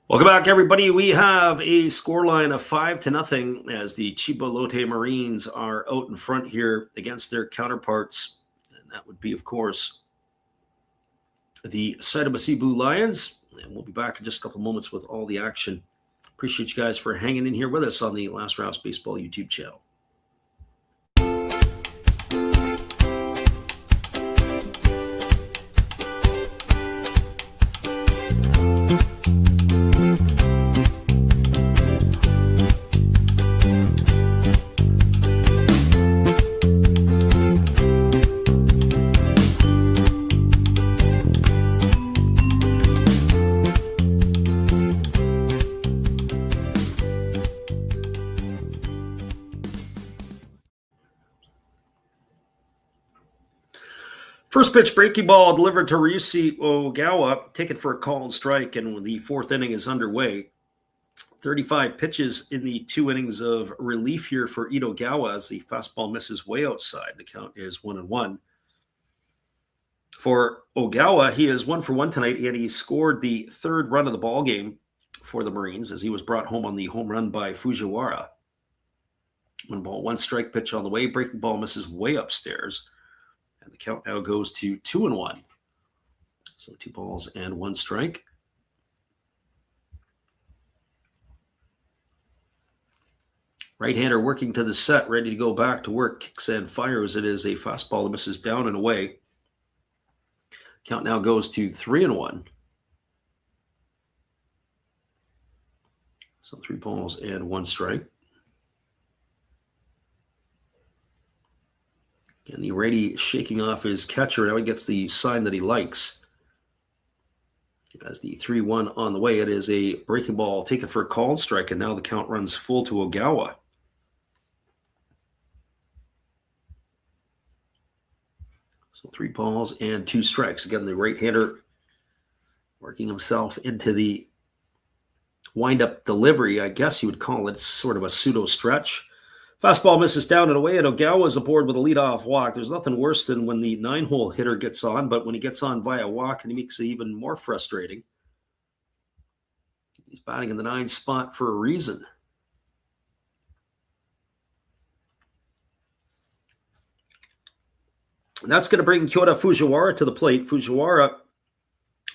Welcome back, everybody. We have a scoreline of 5-0 as the Chiba Lotte Marines are out in front here against their counterparts. And that would be, of course, the Saitama Seibu Lions. And we'll be back in just a couple moments with all the action. Appreciate you guys for hanging in here with us on the Last Raps Baseball YouTube channel. First pitch breaking ball delivered to Ryushi Ogawa, taken for a call and strike, and the 4th inning is underway. 35 pitches in the 2 innings of relief here for Ogawa as the fastball misses way outside. The count is 1-1. For Ogawa, he is 1 for 1 tonight, and he scored the 3rd run of the ball game for the Marines as he was brought home on the home run by Fujiwara. 1 ball, 1 strike pitch on the way. Breaking ball misses way upstairs. And the count now goes to 2-1. So 2 balls and 1 strike. Right-hander working to the set, ready to go back to work. Kicks and fires. It is a fastball that misses down and away. Count now goes to 3-1. So 3 balls and 1 strike. And the righty shaking off his catcher. Now he gets the sign that he likes. As the 3-1 on the way, it is a breaking ball taken for a called strike, and now the count runs full to Ogawa. So 3 balls and 2 strikes. Again, the right-hander working himself into the wind-up delivery, I guess you would call it. It's sort of a pseudo stretch. Fastball misses down and away, and Ogawa is aboard with a leadoff walk. There's nothing worse than when the 9-hole hitter gets on, but when he gets on via walk, and he makes it even more frustrating. He's batting in the 9 spot for a reason. And that's going to bring Kyota Fujiwara to the plate. Fujiwara,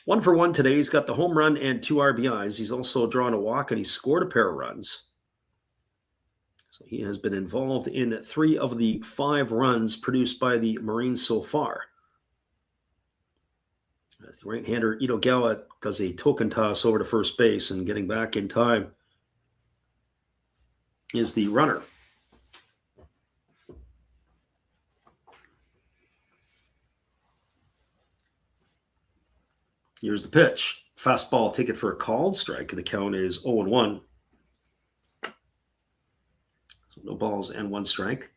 1 for 1 today. He's got the home run and 2 RBIs. He's also drawn a walk, and he scored a pair of runs. So he has been involved in 3 of the 5 runs produced by the Marines so far. As the right-hander Ogawa does a token toss over to first base, and getting back in time is the runner. Here's the pitch. Fastball taken for a called strike, and the count is 0-1. So no balls and 1 strike.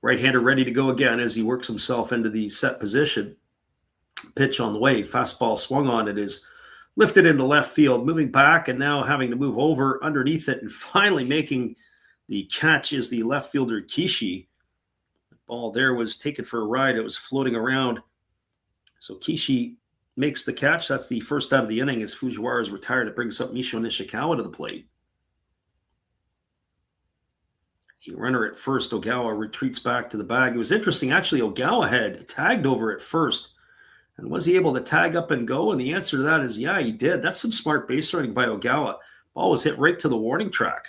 Right-hander ready to go again as he works himself into the set position. Pitch on the way. Fastball swung on. It is lifted into left field, moving back and now having to move over underneath it and finally making The catch is the left fielder Kishi. The ball there was taken for a ride. It was floating around. So Kishi makes the catch. That's the first out of the inning as Fujiwara is retired. It brings up Misho Nishikawa to the plate. The runner at first, Ogawa, retreats back to the bag. It was interesting. Actually, Ogawa had tagged over at first. And was he able to tag up and go? And the answer to that is, yeah, he did. That's some smart base running by Ogawa. Ball was hit right to the warning track.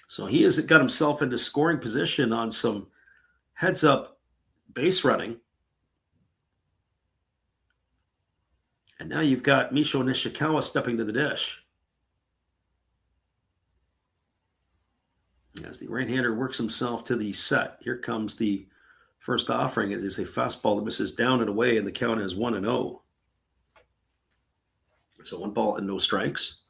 So he has got himself into scoring position on some heads-up base running. And now you've got Misho Nishikawa stepping to the dish. As the right-hander works himself to the set, here comes the first offering. It is a fastball that misses down and away, and the count is 1-0. So 1 ball and no strikes.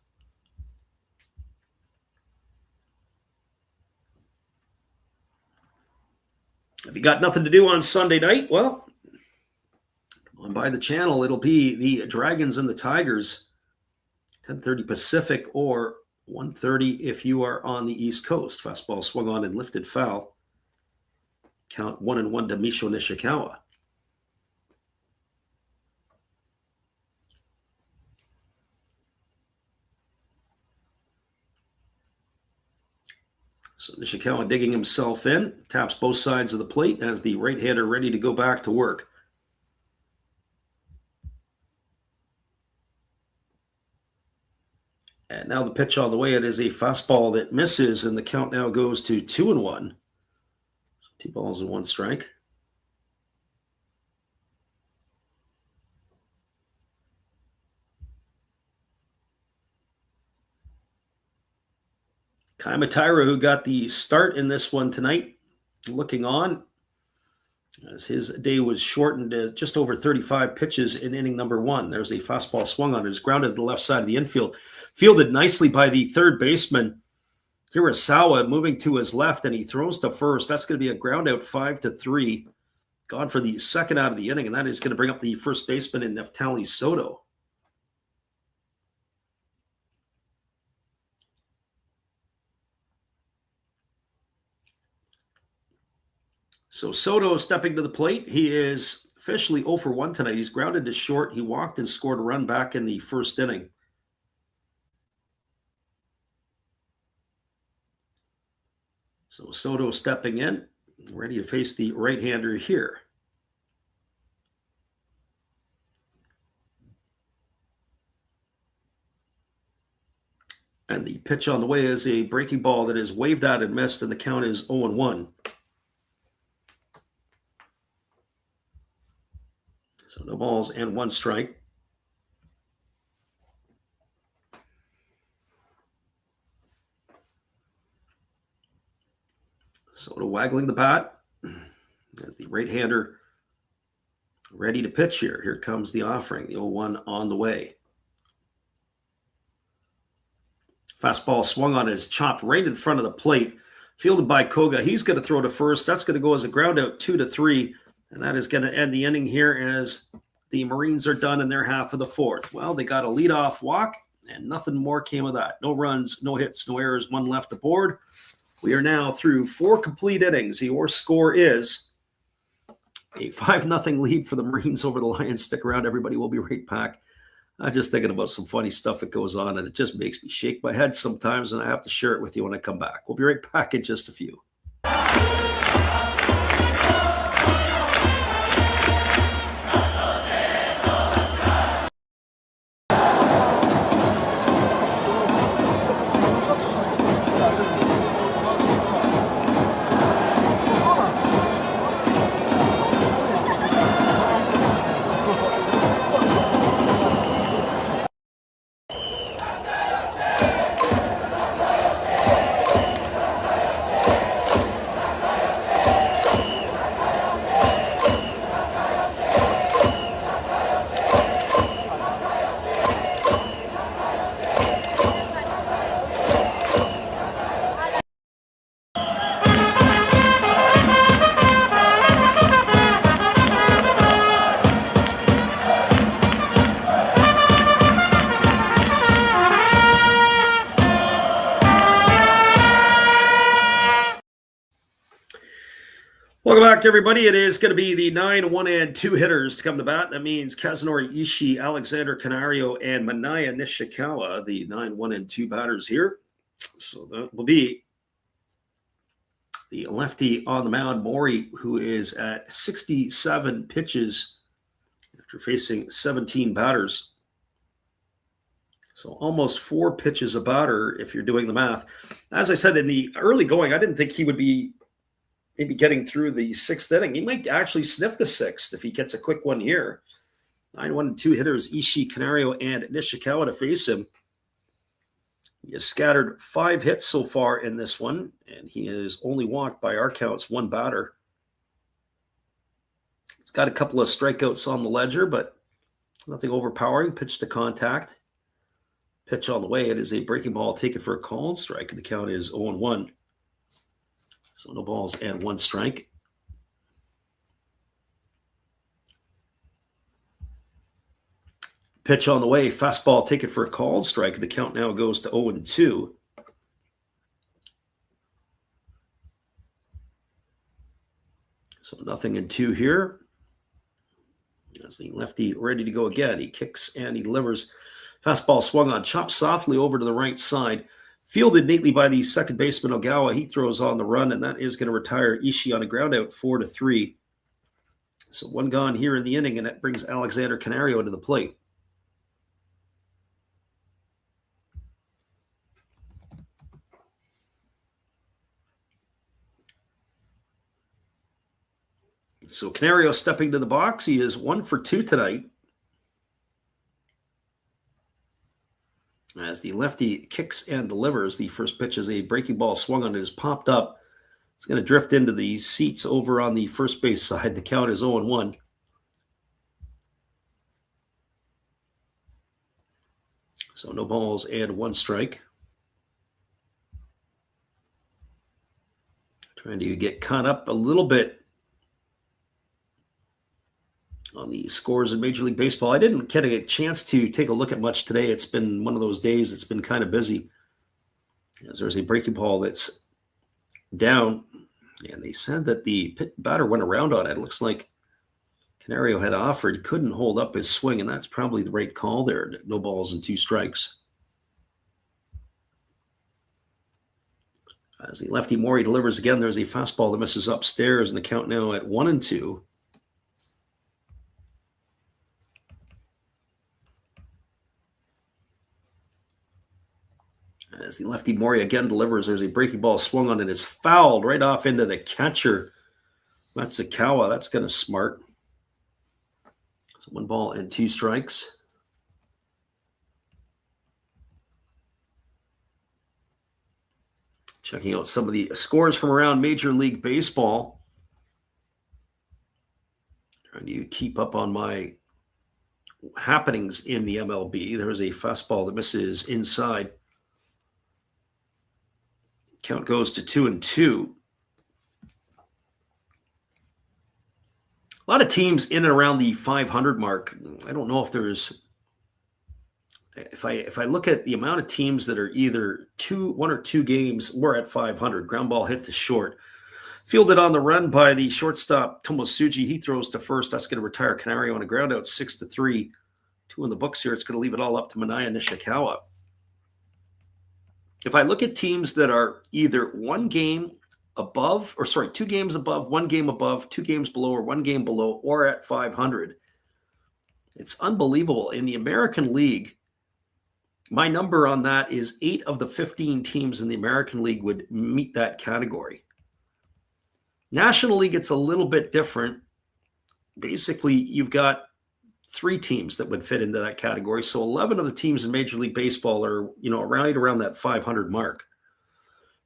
If you got nothing to do on Sunday night, well, come on by the channel. It'll be the Dragons and the Tigers, 10:30 Pacific or 1:30 if you are on the East Coast. Fastball swung on and lifted foul. Count 1-1 to Misho Nishikawa. So Nishikawa digging himself in, taps both sides of the plate as the right-hander ready to go back to work. And now the pitch on the way. It is a fastball that misses, and the count now goes to 2-1. 2 balls and 1 strike. Kaimatira, who got the start in this one tonight, looking on as his day was shortened to just over 35 pitches in inning number 1. There's a fastball swung on. It is grounded to the left side of the infield. Fielded nicely by the third baseman, Hirasawa, moving to his left, and he throws to first. That's going to be a ground out 5-3. Gone for the second out of the inning, and that is going to bring up the first baseman in Neftali Soto. So Soto stepping to the plate. He is officially 0 for 1 tonight. He's grounded to short. He walked and scored a run back in the first inning. So Soto stepping in, ready to face the right-hander here. And the pitch on the way is a breaking ball that is waved out and missed, and the count is 0-1. So no balls and 1 strike. Soto waggling the bat as the right-hander ready to pitch here. Here comes the offering, the 0-1 on the way. Fastball swung on, is chopped right in front of the plate. Fielded by Koga. He's going to throw to first. That's going to go as a ground out 2-3. And that is going to end the inning here as the Marines are done in their half of the 4th. Well, they got a leadoff walk, and nothing more came of that. No runs, no hits, no errors, 1 left aboard. We are now through 4 complete innings. Your score is a 5-0 lead for the Marines over the Lions. Stick around, everybody. We'll be right back. I'm just thinking about some funny stuff that goes on, and it just makes me shake my head sometimes, and I have to share it with you when I come back. We'll be right back in just a few. Welcome back, everybody. It is going to be the 9, 1, and 2 hitters to come to bat. That means Kazunori Ishii, Alexander Canario, and Manaya Nishikawa, the 9, 1, and 2 batters here. So that will be the lefty on the mound, Mori, who is at 67 pitches after facing 17 batters. So almost 4 pitches a batter if you're doing the math. As I said in the early going, I didn't think he would be maybe getting through the 6th inning. He might actually sniff the 6th if he gets a quick one here. 9, 1, and 2 hitters, Ishii, Canario, and Nishikawa to face him. He has scattered 5 hits so far in this one, and he has only walked, by our counts, 1 batter. He's got a couple of strikeouts on the ledger, but nothing overpowering. Pitch to contact. Pitch on the way. It is a breaking ball taken for a called strike, and the count is 0-1. So no balls and 1 strike. Pitch on the way. Fastball taken for a called strike. The count now goes to 0-2. So 0-2 here. As the lefty ready to go again. He kicks and he delivers. Fastball swung on, chopped softly over to the right side. Fielded neatly by the second baseman, Ogawa. He throws on the run, and that is going to retire Ishii on a ground out 4-3. So 1 gone here in the inning, and that brings Alexander Canario to the plate. So Canario stepping to the box. He is 1 for 2 tonight. As the lefty kicks and delivers, the first pitch is a breaking ball swung on. It is popped up. It's going to drift into the seats over on the first base side. The count is 0-1. So no balls and 1 strike. Trying to get caught up a little bit on the scores in Major League Baseball. I didn't get a chance to take a look at much today. It's been one of those days. It's been kind of busy. As there's a breaking ball that's down, and they said that the batter went around on it. It looks like Canario had offered. He couldn't hold up his swing, and that's probably the right call there. No balls and 2 strikes. As the lefty Mori delivers again, there's a fastball that misses upstairs, and the count now at 1-2. As the lefty Mori again delivers, there's a breaking ball swung on and is fouled right off into the catcher, Matsukawa. That's going to smart. So 1 ball and 2 strikes. Checking out some of the scores from around Major League Baseball. Trying to keep up on my happenings in the MLB. There is a fastball that misses inside. Count goes to 2-2. A lot of teams in and around the 500 mark. I don't know if there's, if I look at the amount of teams that are either 1 or 2 games, we're at 500. Ground ball hit to short. Fielded on the run by the shortstop, Tomosuji. He throws to first. That's going to retire Canario on a ground out 6-3. 2 in the books here. It's going to leave it all up to Manaya Nishikawa. If I look at teams that are either 1 game above, 2 games above, 1 game above, 2 games below, or 1 game below, or at 500, it's unbelievable. In the American League, my number on that is 8 of the 15 teams in the American League would meet that category. National League, it's a little bit different. Basically, you've got 3 teams that would fit into that category. So 11 of the teams in Major League Baseball are, right around that 500 mark.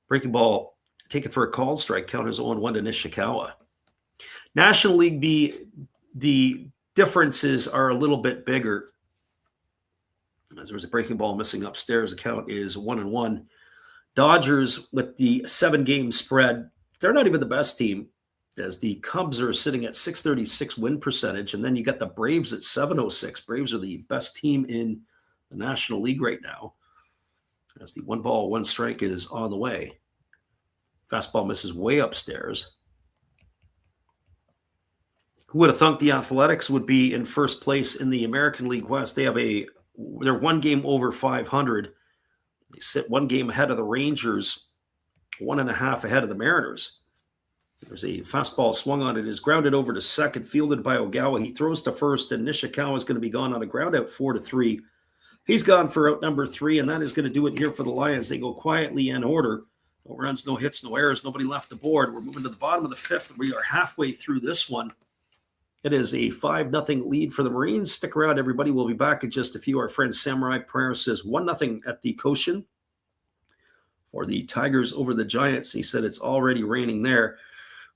Breaking ball taken for a called strike. Count is 0-1 to Nishikawa. National League, the differences are a little bit bigger. As there was a breaking ball missing upstairs, the count is 1-1. Dodgers with the 7-game spread. They're not even the best team, as the Cubs are sitting at .636 win percentage, and then you got the Braves at .706. Braves are the best team in the National League right now, as the 1 ball, 1 strike is on the way. Fastball misses way upstairs. Who would have thunk the Athletics would be in first place in the American League West? They're one game over 500. They sit one game ahead of the Rangers, 1.5 ahead of the Mariners. There's a fastball swung on it, is grounded over to second, fielded by Ogawa. He throws to first, and Nishikawa is going to be gone on a ground out 4-3. He's gone for out number 3, and that is going to do it here for the Lions. They go quietly in order. No runs, no hits, no errors, nobody left the board. We're moving to the bottom of the 5th. We are halfway through this one. It is a 5-0 lead for the Marines. Stick around, everybody. We'll be back in just a few. Our friend Samurai Prayer says 1-0 at the Cochin for the Tigers over the Giants. He said it's already raining there.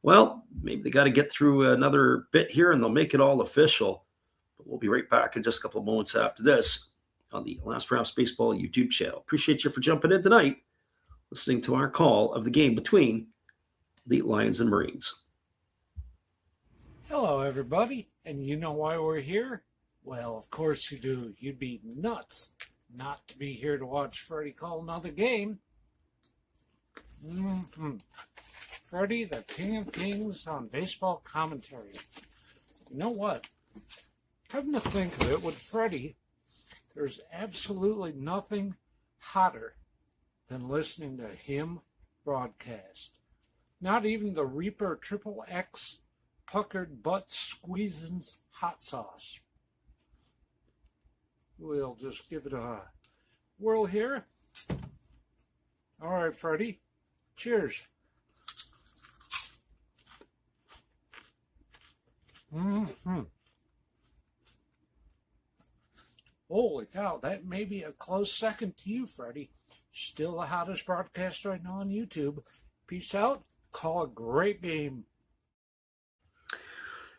Well, maybe they got to get through another bit here and they'll make it all official. But we'll be right back in just a couple of moments after this on the Last Raps Baseball YouTube channel. Appreciate you for jumping in tonight, listening to our call of the game between the Lions and Marines. Hello, everybody. And you know why we're here? Well, of course you do. You'd be nuts not to be here to watch Freddie call another game. Freddie, the king of kings on baseball commentary. You know what? Come to think of it, with Freddie, there's absolutely nothing hotter than listening to him broadcast. Not even the Reaper Triple X puckered butt squeezing hot sauce. We'll just give it a whirl here. All right, Freddie. Cheers. Holy cow, that may be a close second to you, Freddie. Still the hottest broadcast right now on YouTube. Peace out. Call a great game.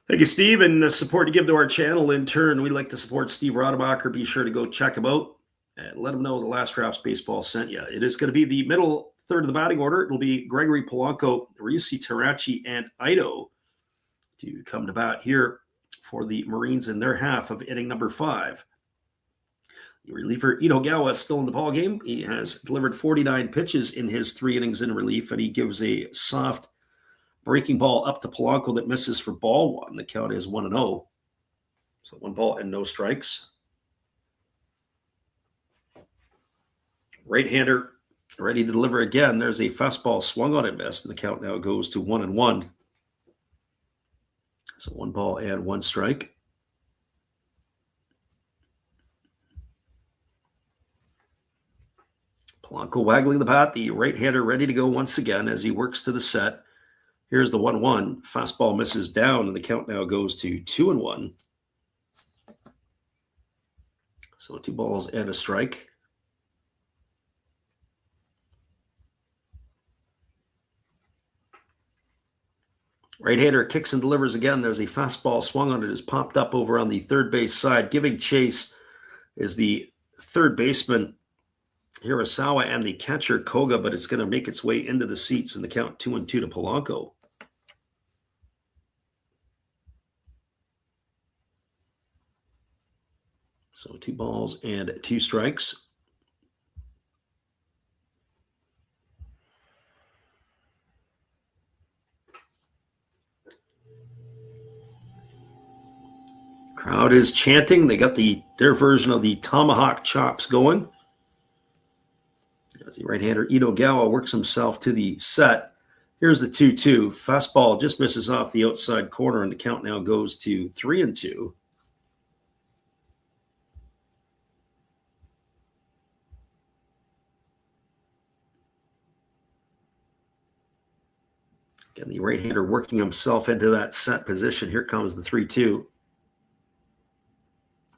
Thank you, Steve, and the support to give to our channel. In turn, we'd like to support Steve Rademacher. Be sure to go check him out and let him know the Last Raps Baseball sent you. It is going to be the middle third of the batting order. It'll be Gregory Polanco, Ryusi Terachi, and Ito to come to bat here for the Marines in their half of inning number 5. The reliever Itogawa is still in the ballgame. He has delivered 49 pitches in his 3 innings in relief, and he gives a soft breaking ball up to Polanco that misses for ball 1. The count is 1-0. So 1 ball and no strikes. Right-hander ready to deliver again. There's a fastball swung on and missed, and the count now goes to 1-1. So 1 ball and 1 strike. Polanco waggling the bat, the right-hander ready to go once again as he works to the set. Here's the 1-1. Fastball misses down, and the count now goes to 2-1. So 2 balls and a strike. Right-hander kicks and delivers again. There's a fastball swung on it. Is popped up over on the third base side. Giving chase is the third baseman, Hirasawa, and the catcher, Koga, but it's going to make its way into the seats, and the count 2-2 to Polanco. So 2 balls and 2 strikes. Crowd is chanting. They got their version of the tomahawk chops going. As the right-hander Itogawa works himself to the set. Here's the 2-2. Fastball just misses off the outside corner, and the count now goes to 3-2. Again, the right-hander working himself into that set position. Here comes the 3-2.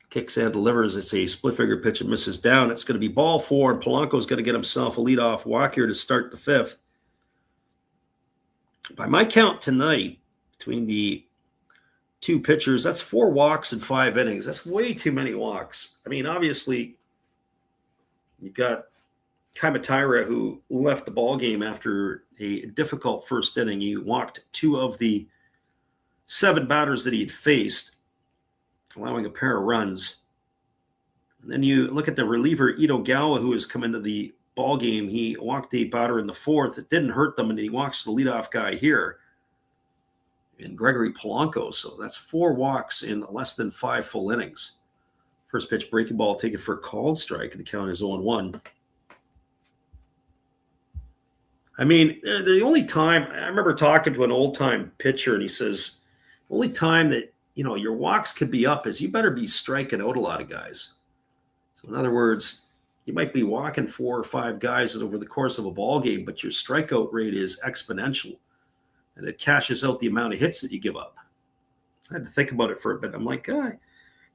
Kicks and delivers. It's a split-finger pitch and misses down. It's going to be ball 4, and Polanco's going to get himself a leadoff walk here to start the 5th. By my count tonight, between the 2 pitchers, that's 4 walks in 5 innings. That's way too many walks. I mean, obviously, you've got Kaimataira, who left the ball game after a difficult first inning. He walked 2 of the 7 batters that he had faced, allowing a pair of runs. And then you look at the reliever Itogawa, who has come into the ball game. He walked a batter in the 4th. It didn't hurt them, and he walks the leadoff guy here. and Gregory Polanco. So that's 4 walks in less than 5 full innings. First pitch breaking ball taken for a called strike. The count is 0-1. I mean, the only time I remember talking to an old time pitcher, and he says, the only time that your walks could be up is you better be striking out a lot of guys. So in other words, you might be walking 4 or 5 guys over the course of a ball game, but your strikeout rate is exponential, and it cashes out the amount of hits that you give up. I had to think about it for a bit. I'm like,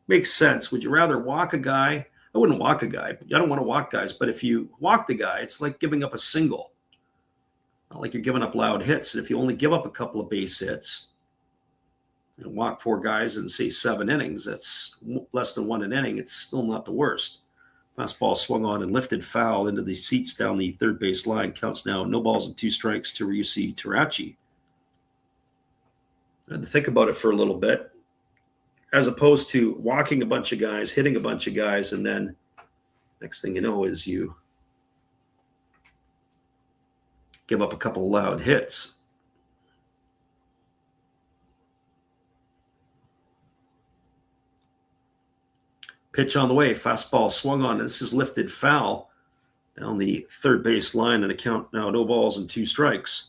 makes sense. Would you rather walk a guy? I wouldn't walk a guy. I don't want to walk guys, but if you walk the guy, it's like giving up a single. Not like you're giving up loud hits. And if you only give up a couple of base hits, walk 4 guys in, say, 7 innings, that's less than 1 an inning. It's still not the worst. Fastball swung on and lifted foul into the seats down the third base line. Counts now 0 balls and 2 strikes to Ryusi Terachi. I had to think about it for a little bit, as opposed to walking a bunch of guys, hitting a bunch of guys, and then next thing you know is you give up a couple of loud hits. Pitch on the way, fastball swung on. This is lifted foul down the third base line, and the count now 0 balls and 2 strikes.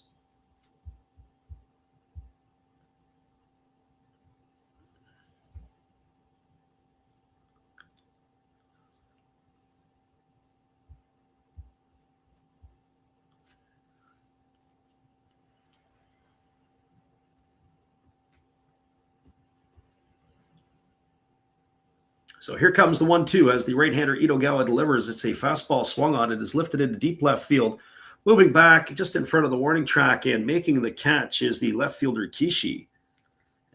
So here comes the 1-2 as the right-hander Itogawa delivers. It's a fastball swung on. It is lifted into deep left field. Moving back just in front of the warning track and making the catch is the left fielder Kishi.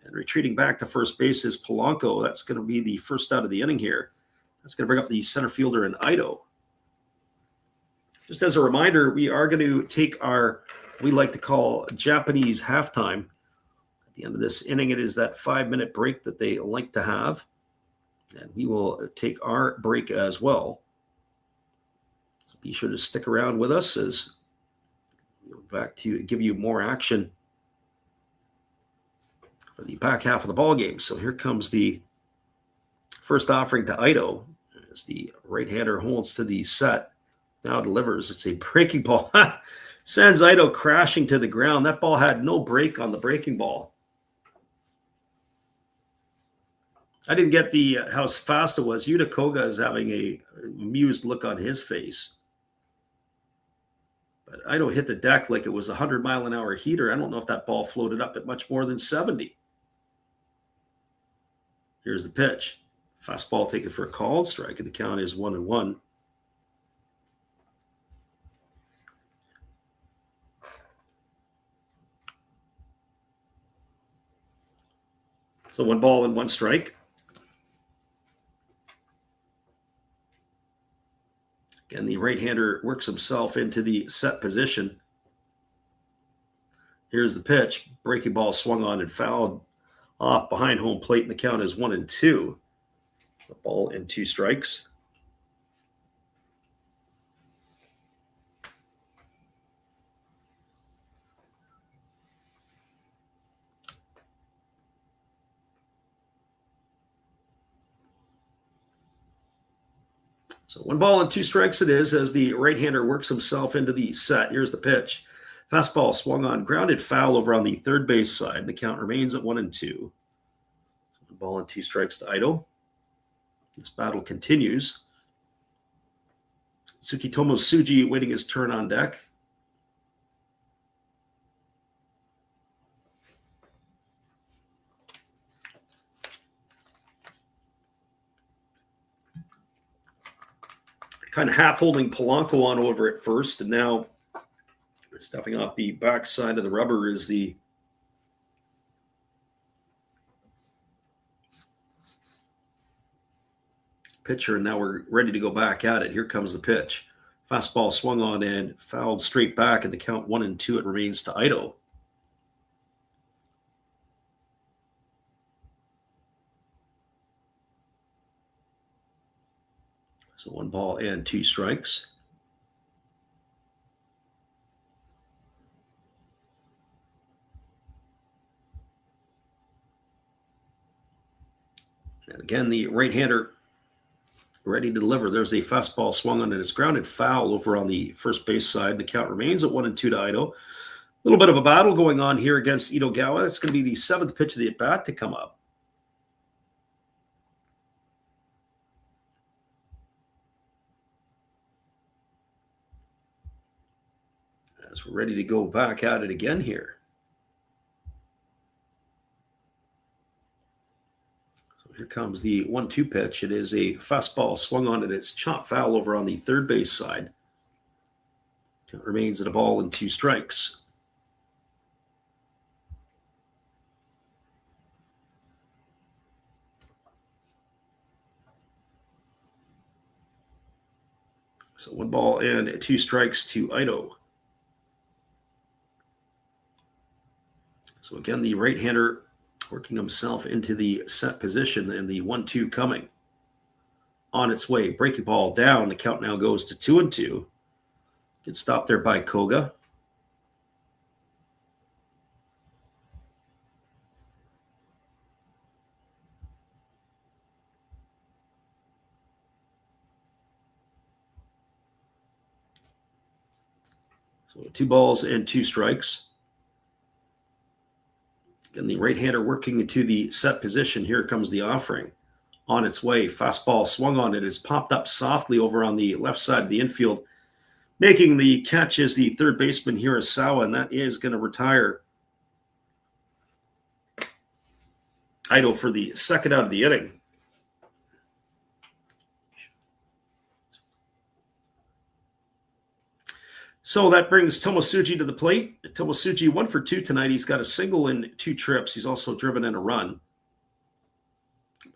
And retreating back to first base is Polanco. That's going to be the first out of the inning here. That's going to bring up the center fielder in Ito. Just as a reminder, we are going to take our, we like to call Japanese halftime. At the end of this inning, it is that 5-minute break that they like to have. And we will take our break as well. So be sure to stick around with us as we're back to give you more action for the back half of the ball game. So here comes the first offering to Ito as the right-hander holds to the set. Now delivers. It's a breaking ball. Sends Ito crashing to the ground. That ball had no break on the breaking ball. I didn't get how fast it was. Yuta Koga is having a amused look on his face. But Ito hit the deck like it was a 100-mile-an-hour heater. I don't know if that ball floated up at much more than 70. Here's the pitch. Fastball taken for a called strike, and the count is 1-1. So 1 ball and 1 strike. Again, the right-hander works himself into the set position. Here's the pitch. Breaking ball swung on and fouled off behind home plate, and the count is 1-2. A ball and 2 strikes. So 1 ball and 2 strikes it is as the right-hander works himself into the set. Here's the pitch. Fastball swung on, grounded foul over on the third base side. The count remains at 1-2. 1 ball and 2 strikes to Ito. This battle continues. Tsukitomo Tsuji waiting his turn on deck. Kind of half holding Polanco on over at first, and now stuffing off the back side of the rubber is the pitcher, and now we're ready to go back at it. Here comes the pitch. Fastball swung on and fouled straight back, and the count 1-2. It remains to Ito. So 1 ball and 2 strikes. And again, the right-hander ready to deliver. There's a fastball swung on, and it's grounded foul over on the first base side. The count remains at 1-2 to Ito. A little bit of a battle going on here against Itogawa. It's going to be the 7th pitch of the at-bat to come up. As we're ready to go back at it again here. Here comes the 1-2 pitch. It is a fastball swung on it. It's chopped foul over on the third base side. It remains at a ball and 2 strikes. So 1 ball and 2 strikes to Ito. So again, the right-hander working himself into the set position, and the 1-2 coming. On its way, breaking ball down. The count now goes to 2-2. Gets stopped there by Koga. So 2 balls and 2 strikes. And the right-hander working into the set position. Here comes the offering. On its way, fastball swung on it. Is popped up softly over on the left side of the infield. Making the catch is the third baseman Hirasawa, and that is going to retire Ito for the second out of the inning. So that brings Tomosuji to the plate. Tomosuji 1 for 2 tonight. He's got a single in 2 trips. He's also driven in a run.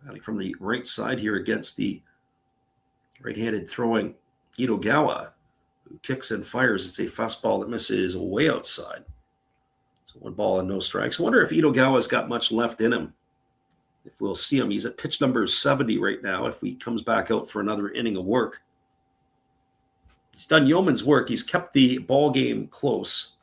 Batting from the right side here against the right-handed throwing Itogawa, who kicks and fires. It's a fastball that misses way outside. So 1 ball and no strikes. I wonder if Itogawa's got much left in him. If we'll see him. He's at pitch number 70 right now if he comes back out for another inning of work. He's done yeoman's work. He's kept the ball game close.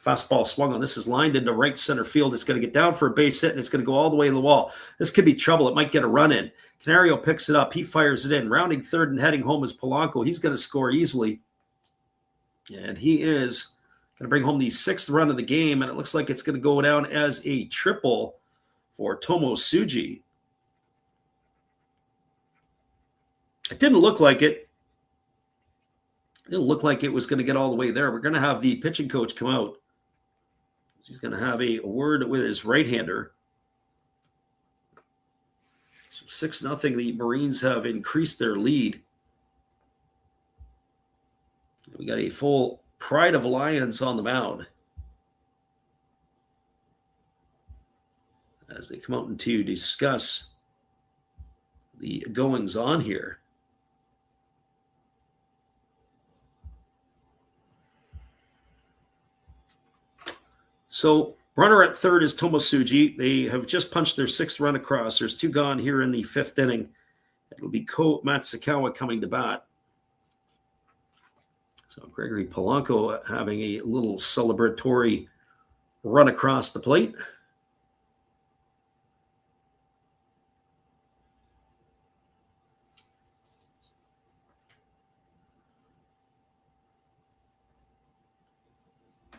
Fastball swung on. This is lined into right center field. It's going to get down for a base hit, and it's going to go all the way to the wall. This could be trouble. It might get a run in. Canario picks it up. He fires it in. Rounding third and heading home is Polanco. He's going to score easily. And he is going to bring home the 6th run of the game, and it looks like it's going to go down as a triple for Tomosuji. It didn't look like it. It didn't look like it was going to get all the way there. We're going to have the pitching coach come out. He's going to have a word with his right-hander. So 6-0, the Marines have increased their lead. We got a full Pride of Lions on the mound as they come out to discuss the goings-on here. So runner at third is Tomosuji. They have just punched their 6th run across. There's 2 gone here in the 5th inning. It'll be Ko Matsukawa coming to bat. So Gregory Polanco having a little celebratory run across the plate.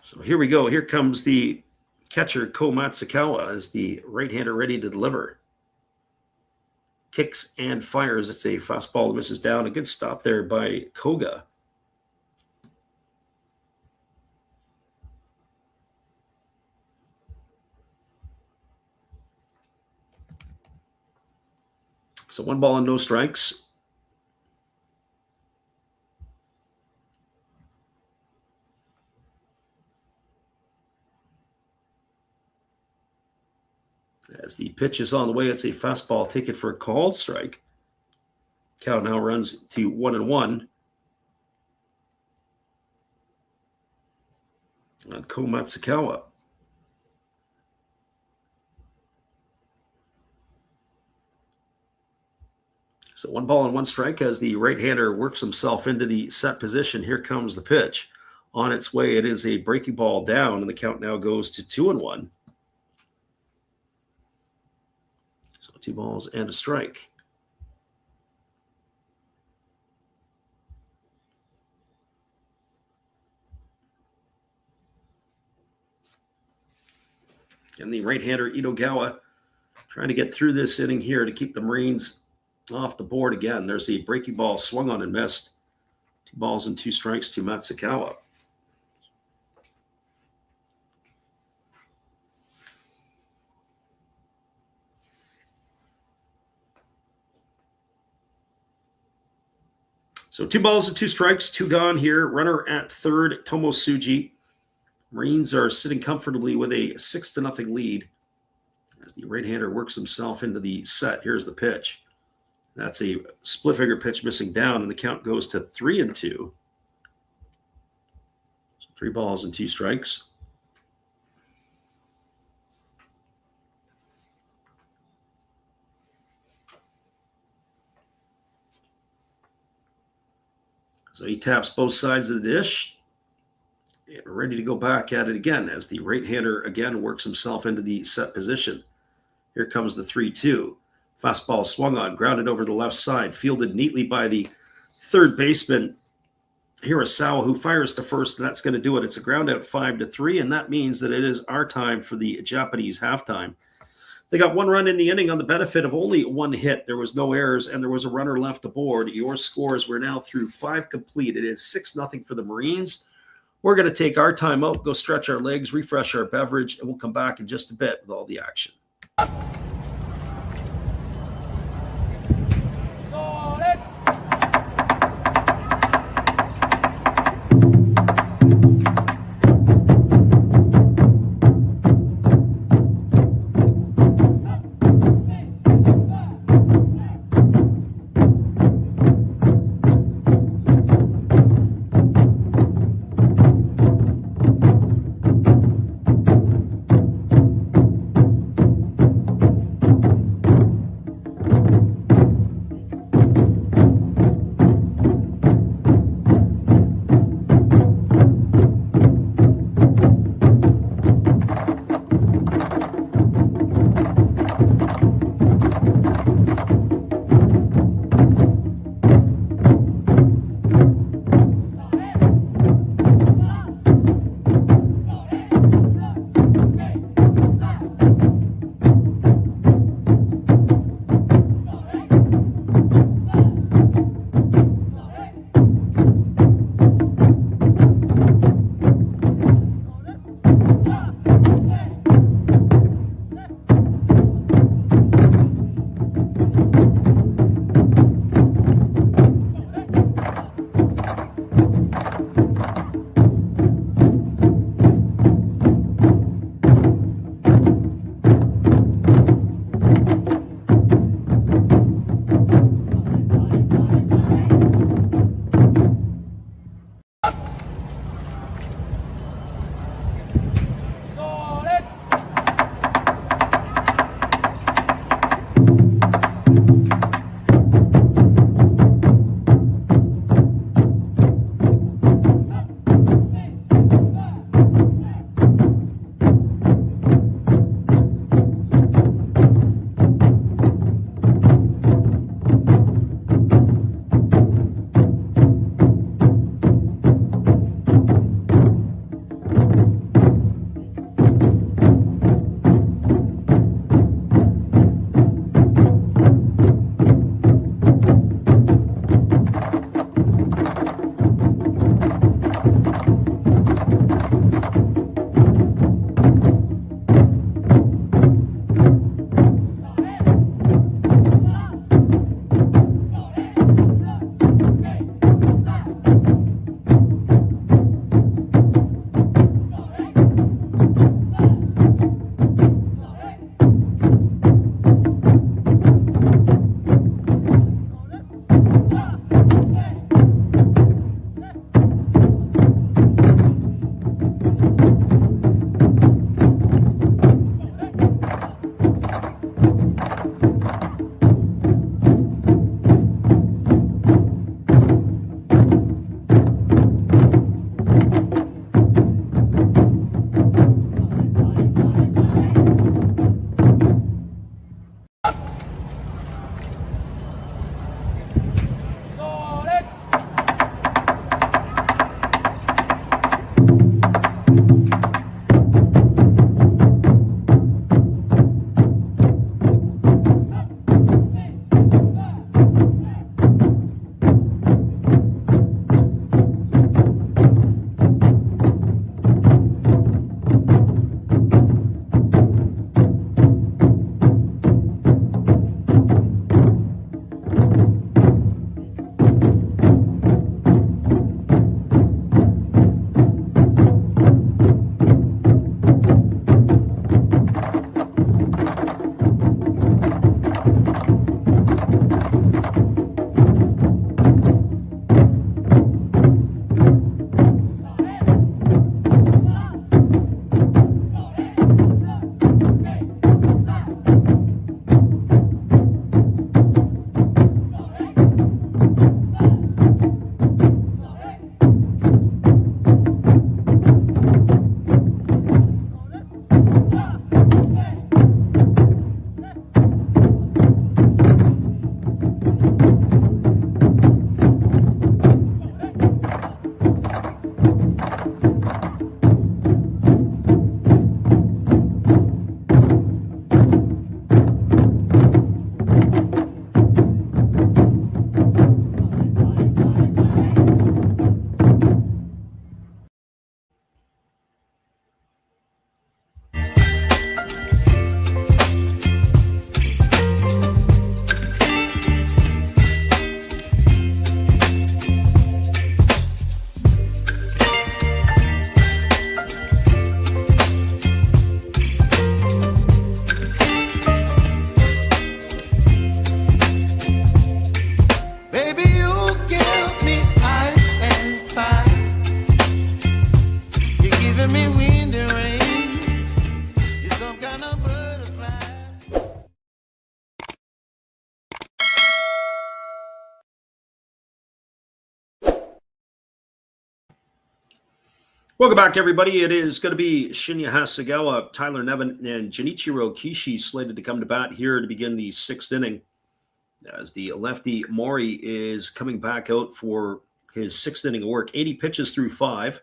So here we go. Here comes the catcher, Ko Matsukawa, as the right-hander ready to deliver. Kicks and fires. It's a fastball that misses down. A good stop there by Koga. So 1 ball and no strikes. As the pitch is on the way, it's a fastball. Take it for a called strike. Count now runs to 1-1. On Ko Matsukawa. So 1 ball and 1 strike as the right-hander works himself into the set position. Here comes the pitch. On its way, it is a breaking ball down, and the count now goes to 2-1. 2 balls and a strike. And the right-hander Itogawa trying to get through this inning here to keep the Marines off the board again. There's a breaking ball swung on and missed. 2 balls and 2 strikes to Matsukawa. So 2 balls and 2 strikes, 2 gone here. Runner at third, Tomosuji. Marines are sitting comfortably with a 6-0 lead as the right-hander works himself into the set. Here's the pitch. That's a split-finger pitch missing down, and the count goes to 3-2. So 3 balls and 2 strikes. So he taps both sides of the dish. And we're ready to go back at it again as the right-hander again works himself into the set position. Here comes the 3-2. Fastball swung on, grounded over the left side, fielded neatly by the third baseman, Hirasawa, who fires to first, and that's going to do it. It's a ground out 5-3, and that means that it is our time for the Japanese halftime. They got 1 run in the inning on the benefit of only 1 hit. There was no errors, and there was a runner left aboard. Your scores, we're now through 5 complete. It is 6-0 for the Marines. We're going to take our time out, go stretch our legs, refresh our beverage, and we'll come back in just a bit with all the action. Welcome back, everybody. It is going to be Shinya Hasegawa, Tyler Nevin, and Junichiro Kishi slated to come to bat here to begin the sixth inning, as the lefty Mori is coming back out for his sixth inning of work. 80 pitches through 5.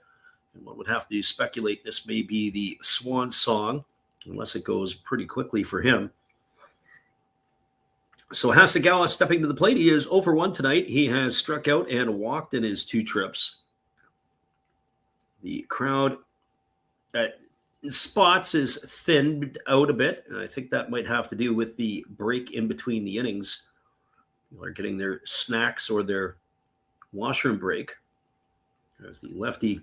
And one would have to speculate this may be the swan song, unless it goes pretty quickly for him. So Hasegawa stepping to the plate. He is 0 for 1 tonight. He has struck out and walked in his 2 trips. The crowd at spots is thinned out a bit. And I think that might have to do with the break in between the innings. People are getting their snacks or their washroom break. There's the lefty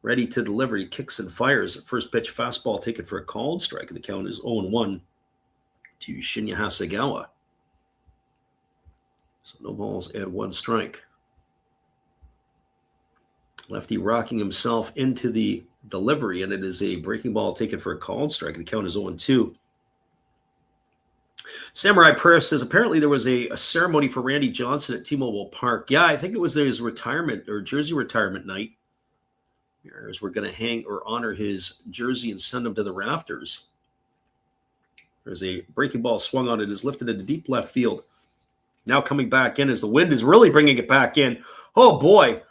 ready to deliver. He kicks and fires. First pitch fastball taken for a called strike. And the count is 0-1 to Shinya Hasegawa. So no balls and 1 strike. Lefty rocking himself into the delivery, and it is a breaking ball taken for a called strike. The count is 0-2. Samurai Prayer says apparently there was a ceremony for Randy Johnson at T-Mobile Park. Yeah, I think it was his retirement or jersey retirement night. As we're going to hang or honor his jersey and send him to the rafters. There's a breaking ball swung on. It is lifted into deep left field. Now coming back in as the wind is really bringing it back in. Oh, boy.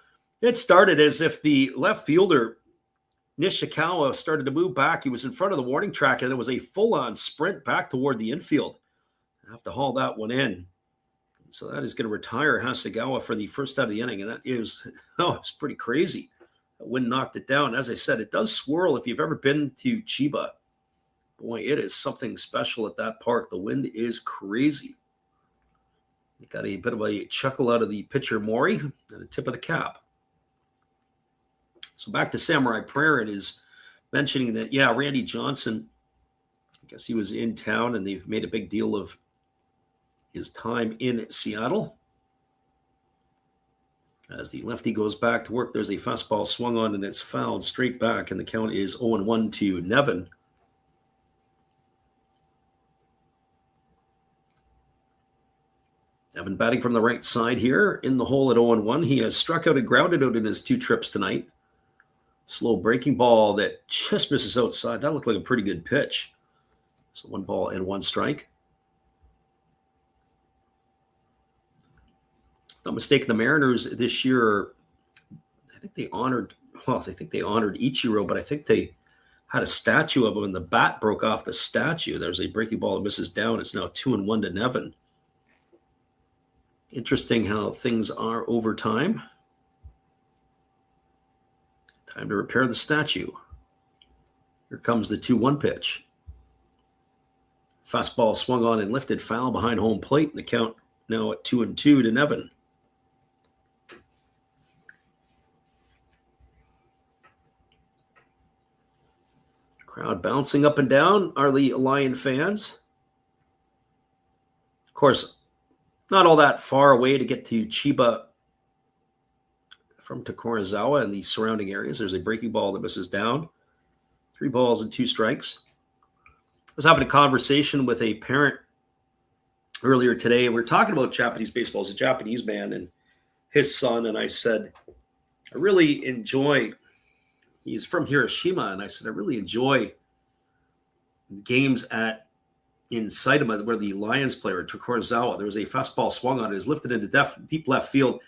It started as if the left fielder, Nishikawa, started to move back. He was in front of the warning track, and it was a full-on sprint back toward the infield. I have to haul that one in. So that is going to retire Hasegawa for the first out of the inning, and that is, it's pretty crazy. The wind knocked it down. As I said, it does swirl. If you've ever been to Chiba, boy, it is something special at that park. The wind is crazy. You got a bit of a chuckle out of the pitcher Mori and a tip of the cap. So back to Samurai Prayer, it is mentioning that, Randy Johnson, I guess he was in town, and they've made a big deal of his time in Seattle. As the lefty goes back to work, there's a fastball swung on, and it's fouled straight back, and the count is 0-1 to Nevin. Nevin batting from the right side here in the hole at 0-1. He has struck out and grounded out in his 2 trips tonight. Slow breaking ball that just misses outside. That looked like a pretty good pitch. So 1 ball and 1 strike. Not mistaken, the Mariners this year, I think they honored Ichiro, but I think they had a statue of him, and the bat broke off the statue. There's a breaking ball that misses down. It's now 2-1 to Nevin. Interesting how things are over time. Time to repair the statue. Here comes the 2-1 pitch. Fastball swung on and lifted, foul behind home plate, and the count now at 2-2 to Nevin. Crowd bouncing up and down are the Lion fans. Of course, not all that far away to get to Chiba from Tokorozawa and the surrounding areas. There's a breaking ball that misses down. 3 balls and 2 strikes. I was having a conversation with a parent earlier today, and we were talking about Japanese baseball. He's a Japanese man and his son, and I said, I really enjoy, he's from Hiroshima, and I said, I really enjoy games in Saitama where the Lions play, or Tokorozawa. There was a fastball swung on it. It was lifted into deep left field.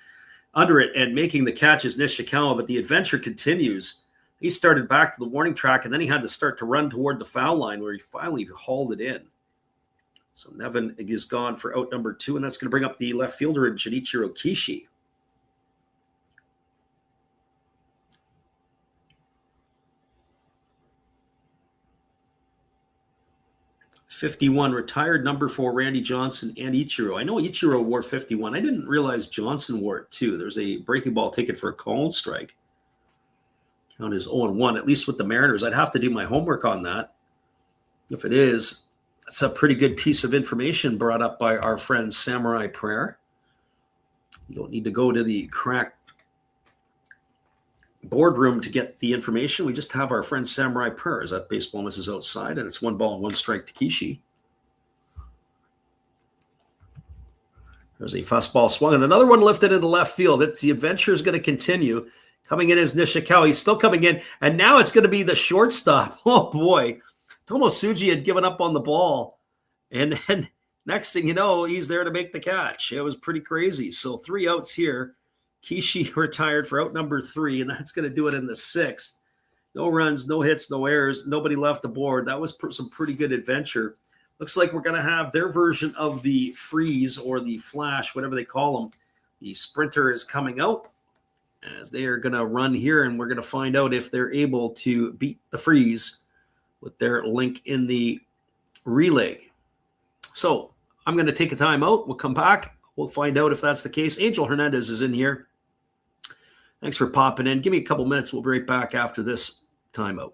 Under it and making the catch is Nishikawa, but the adventure continues. He started back to the warning track, and then he had to start to run toward the foul line where he finally hauled it in. So Nevin is gone for out number 2, and that's going to bring up the left fielder, Junichiro Kishi. '51 retired number for Randy Johnson and Ichiro. I know Ichiro wore 51. I didn't realize Johnson wore it too. There's a breaking ball taken for a called strike. Count is 0-1, at least with the Mariners. I'd have to do my homework on that. If it is, that's a pretty good piece of information brought up by our friend Samurai Prayer. You don't need to go to the crack boardroom to get the information. We just have our friend Samurai Prayer. As that baseball misses outside, and it's 1 ball and 1 strike to Kishi. There's a fastball swung, and another one lifted into left field. The adventure is going to continue. Coming in is Nishikawa. He's still coming in. And now it's going to be the shortstop. Oh, boy. Tomosuji had given up on the ball. And then next thing you know, he's there to make the catch. It was pretty crazy. So 3 outs here. Kishi retired for out number 3, and that's going to do it in the 6th. No runs, no hits, no errors. Nobody left the board. That was some pretty good adventure. Looks like we're going to have their version of the freeze or the flash, whatever they call them. The sprinter is coming out as they are going to run here, and we're going to find out if they're able to beat the freeze with their link in the relay. So I'm going to take a timeout. We'll come back. We'll find out if that's the case. Angel Hernandez is in here. Thanks for popping in. Give me a couple minutes. We'll be right back after this timeout.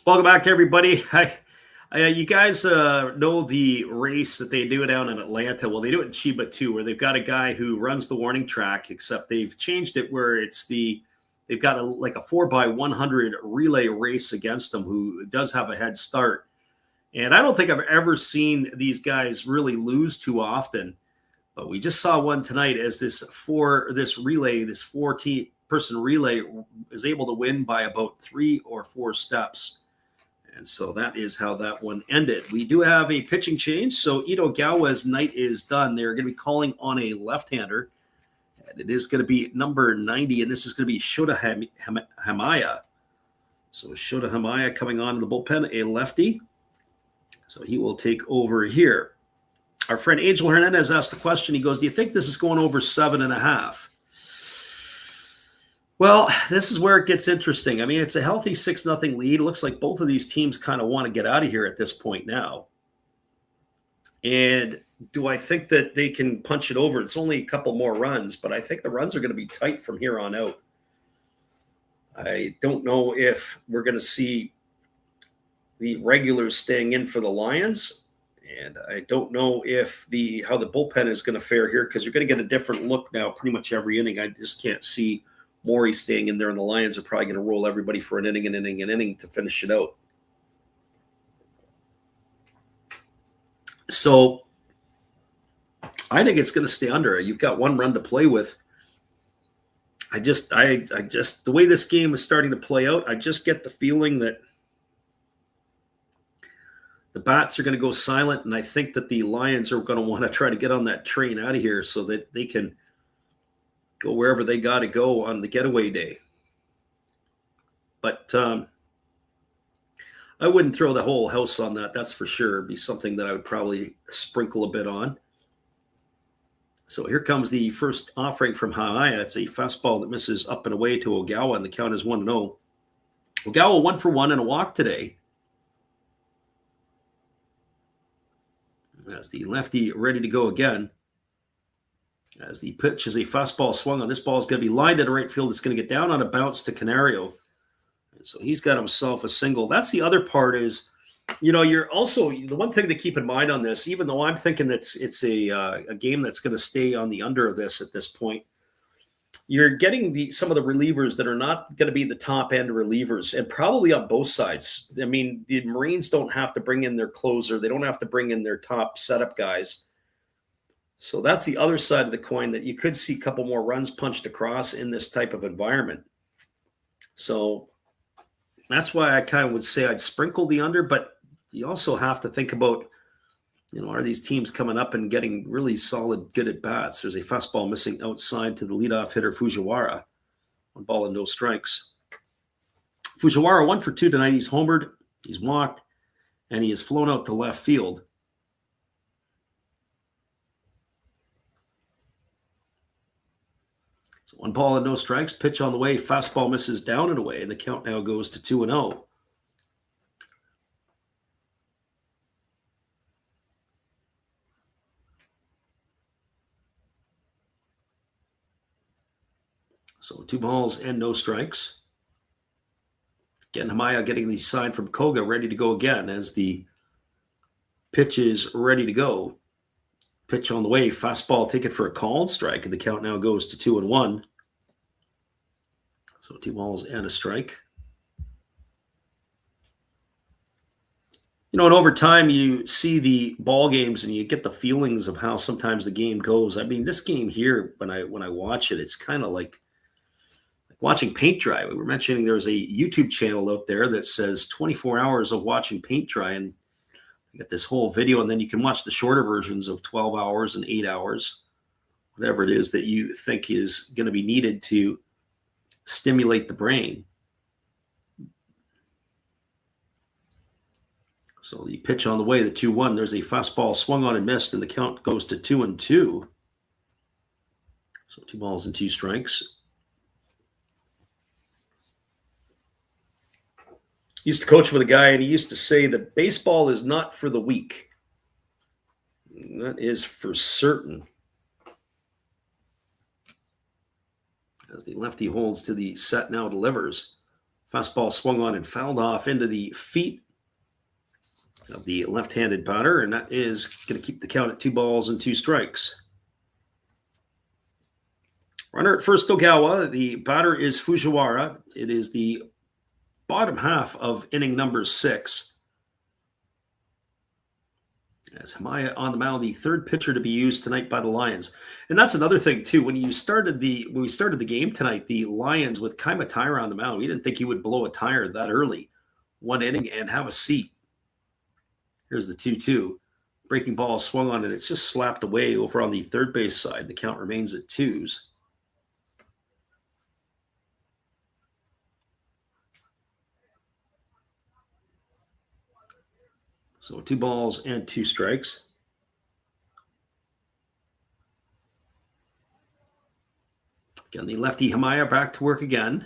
Welcome back, everybody. You guys know the race that they do down in Atlanta. Well, they do it in Chiba too, where they've got a guy who runs the warning track, except they've changed it where they've got a 4x100 relay race against him who does have a head start. And I don't think I've ever seen these guys really lose too often, but we just saw one tonight as this 14-person relay is able to win by about 3 or 4 steps. And so that is how that one ended. We do have a pitching change. So Itogawa's night is done. They're going to be calling on a left-hander. And it is going to be number 90, and this is going to be Shota Hamaya. So Shota Hamaya coming on to the bullpen, a lefty. So he will take over here. Our friend Angel Hernandez asked the question. He goes, do you think this is going over 7.5? Well, this is where it gets interesting. I mean, it's a healthy 6-0 lead. It looks like both of these teams kind of want to get out of here at this point now. And do I think that they can punch it over? It's only a couple more runs, but I think the runs are going to be tight from here on out. I don't know if we're going to see the regulars staying in for the Lions. And I don't know if how the bullpen is going to fare here, because you're going to get a different look now pretty much every inning. I just can't see Morey staying in there, and the Lions are probably going to roll everybody for an inning to finish it out. So I think it's going to stay under. You've got 1 run to play with. I just the way this game is starting to play out, I just get the feeling that the bats are going to go silent, and I think that the Lions are going to want to try to get on that train out of here so that they can go wherever they got to go on the getaway day. But I wouldn't throw the whole house on that, that's for sure. It'd be something that I would probably sprinkle a bit on. So here comes the first offering from Haaya. It's a fastball that misses up and away to Ogawa, and the count is 1-0. Ogawa 1 for 1 and a walk today. As the lefty ready to go again. As the pitch is a fastball swung on. This ball is going to be lined into right field. It's going to get down on a bounce to Canario. And so he's got himself a single. That's the other part is, you're also, the one thing to keep in mind on this, even though I'm thinking that it's a game that's going to stay on the under of this at this point, you're getting some of the relievers that are not going to be the top end relievers, and probably on both sides. I mean, the Marines don't have to bring in their closer. They don't have to bring in their top setup guys. So that's the other side of the coin, that you could see a couple more runs punched across in this type of environment. So that's why I kind of would say I'd sprinkle the under, but you also have to think about, are these teams coming up and getting really solid, good at bats? There's a fastball missing outside to the leadoff hitter, Fujiwara. 1 ball and no strikes. Fujiwara 1 for 2 tonight. He's homered, he's walked, and he has flown out to left field. So 1 ball and no strikes. Pitch on the way. Fastball misses down and away, and the count now goes to 2-0. So 2 balls and no strikes. Again, Hamaya getting the sign from Koga, ready to go again as the pitch is ready to go. Pitch on the way, fastball taken for a called strike, and the count now goes to 2-1. So 2 balls and a strike. You know, and over time, you see the ball games and you get the feelings of how sometimes the game goes. I mean, this game here, when I watch it, it's kind of like watching paint dry. We were mentioning there's a YouTube channel out there that says 24 hours of watching paint dry, and you get this whole video, and then you can watch the shorter versions of 12 hours and 8 hours, whatever it is that you think is going to be needed to stimulate the brain. So the pitch on the way, the 2-1, there's a fastball swung on and missed, and the count goes to 2-2. So 2 balls and 2 strikes. Used to coach with a guy, and he used to say that baseball is not for the weak. And that is for certain. As the lefty holds to the set, now delivers. Fastball swung on and fouled off into the feet of the left-handed batter, and that is going to keep the count at 2 balls and 2 strikes. Runner at first, Ogawa. The batter is Fujiwara. It is the bottom half of inning number 6. As Hamaya on the mound, the third pitcher to be used tonight by the Lions. And that's another thing, too. When we started the game tonight, the Lions with Kaima Taira on the mound, we didn't think he would blow a tire that early. 1 inning and have a seat. Here's the 2-2. Breaking ball swung on it. It's just slapped away over on the third base side. The count remains at 2s. So 2 balls and 2 strikes. Again, the lefty Hamaya back to work again.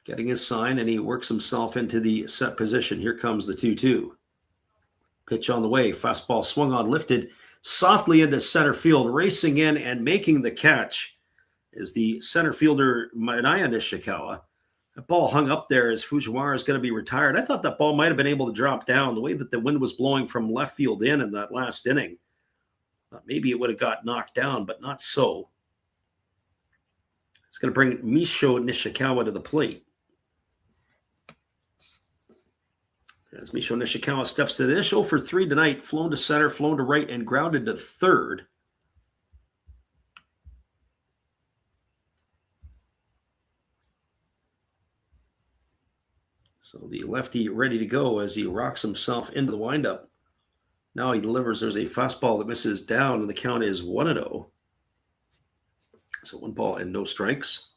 Getting his sign, and he works himself into the set position. Here comes the 2-2. Pitch on the way. Fastball swung on, lifted softly into center field. Racing in and making the catch is the center fielder, Manaya Nishikawa. That ball hung up there as Fujiwara is going to be retired. I thought that ball might have been able to drop down the way that the wind was blowing from left field in that last inning. Maybe it would have got knocked down, but not so. It's going to bring Misho Nishikawa to the plate. As Misho Nishikawa steps to the dish, 0 for 3 tonight, flown to center, flown to right, and grounded to third. So the lefty ready to go as he rocks himself into the windup. Now he delivers. There's a fastball that misses down, and the count is 1-0. So 1 ball and no strikes.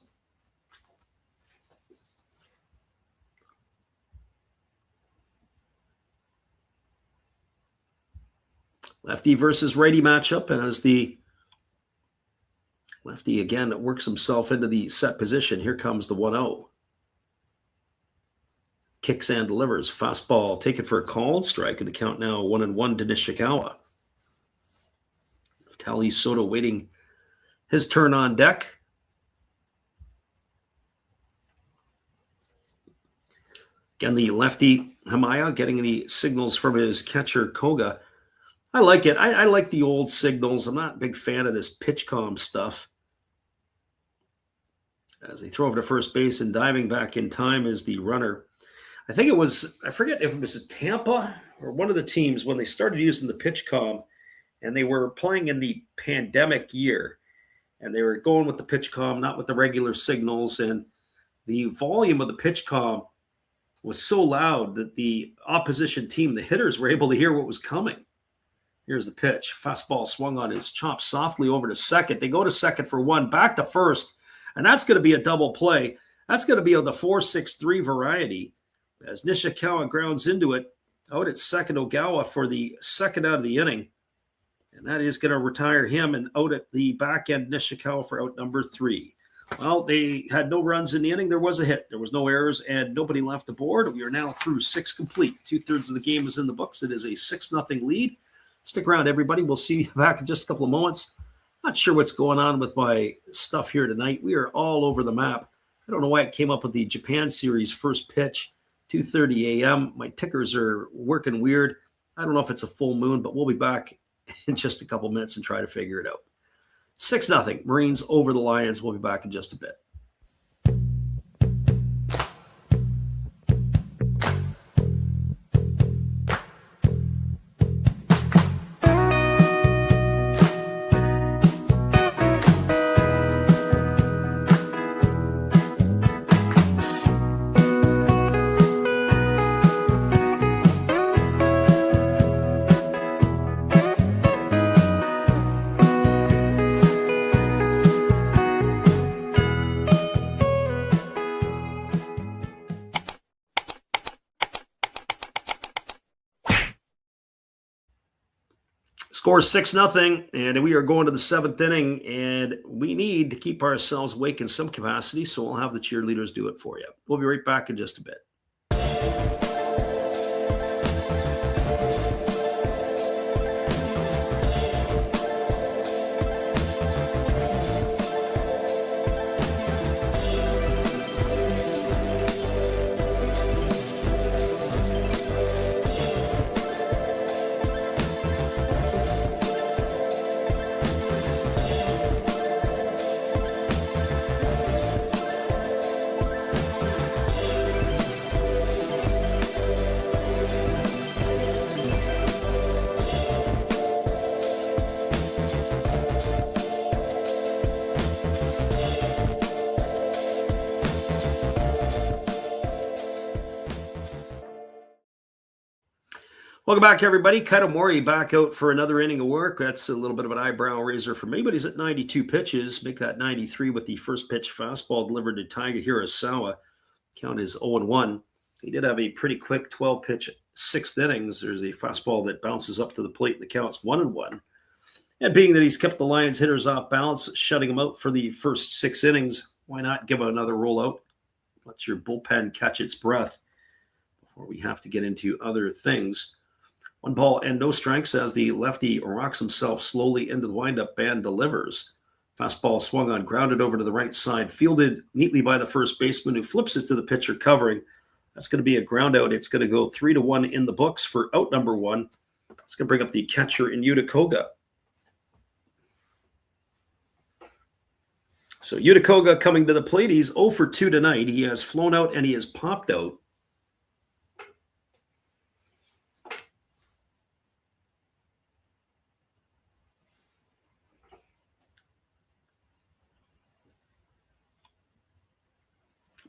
Lefty versus righty matchup, and as the lefty again works himself into the set position, here comes the 1-0. Kicks and delivers. Fastball taken for a called strike, and the count now 1-1 to Nishikawa. Tally Soto waiting his turn on deck. Again, the lefty Hamaya getting the signals from his catcher Koga. I like it. I like the old signals. I'm not a big fan of this pitch-com stuff. As they throw over to first base and diving back in time is the runner. I think it was, I forget if it was Tampa or one of the teams when they started using the pitch-com, and they were playing in the pandemic year, and they were going with the pitch-com, not with the regular signals, and the volume of the pitch-com was so loud that the opposition team, the hitters, were able to hear what was coming. Here's the pitch. Fastball swung on. It's chopped softly over to second. They go to second for 1, back to first, and that's going to be a double play. That's going to be on the 4-6-3 variety as Nishikawa grounds into it. Out at second, Ogawa for the second out of the inning, and that is going to retire him, and out at the back end, Nishikawa for out number 3. Well, they had no runs in the inning. There was a hit. There was no errors, and nobody left the board. We are now through 6 complete. 2/3 of the game is in the books. It is a 6-0 lead. Stick around, everybody. We'll see you back in just a couple of moments Not sure what's going on with my stuff here tonight. We are all over the map. I don't know why it came up with the Japan series first pitch, 2:30 a.m. My tickers are working weird. I don't know if it's a full moon, but we'll be back in just a couple minutes and try to figure it out. 6-0, Marines over the Lions. We'll be back in just a bit. Score 6-0, and we are going to the 7th inning, and we need to keep ourselves awake in some capacity, so we'll have the cheerleaders do it for you. We'll be right back in just a bit. Welcome back, everybody. Kaito Mori back out for another inning of work. That's a little bit of an eyebrow raiser for me, but he's at 92 pitches. Make that 93 with the first pitch fastball delivered to Taiga Hirasawa. Count is 0-1. He did have a pretty quick 12-pitch 6th innings. There's a fastball that bounces up to the plate, and the count's 1-1. And being that he's kept the Lions hitters off balance, shutting them out for the first 6 innings, why not give another rollout? Let your bullpen catch its breath before we have to get into other things. 1 ball and no strikes as the lefty rocks himself slowly into the windup and delivers. Fastball swung on, grounded over to the right side, fielded neatly by the first baseman, who flips it to the pitcher covering. That's going to be a ground out. It's going to go 3-1 in the books for out number 1. It's going to bring up the catcher in Yuta Koga. So Yuta Koga coming to the plate. He's 0 for 2 tonight. He has flown out and he has popped out.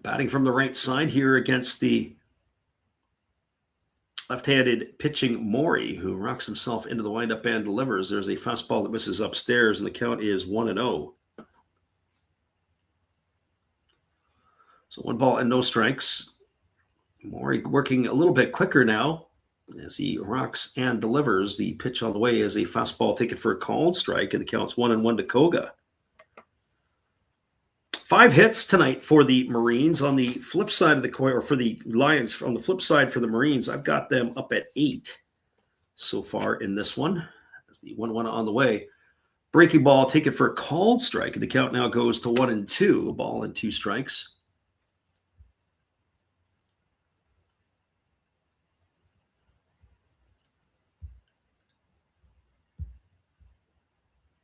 Batting from the right side here against the left-handed pitching Mori, who rocks himself into the windup and delivers. There's a fastball that misses upstairs, and the count is 1-0. So 1 ball and no strikes. Mori working a little bit quicker now as he rocks and delivers. The pitch on the way is a fastball taken for a called strike, and the count's 1-1 to Koga. 5 hits tonight for the Marines. On the flip side of the coin, or for the Lions, on the flip side for the Marines, I've got them up at 8 so far in this one. As the 1-1 on the way. Breaking ball taken for a called strike, and the count now goes to 1-2. A ball and 2 strikes.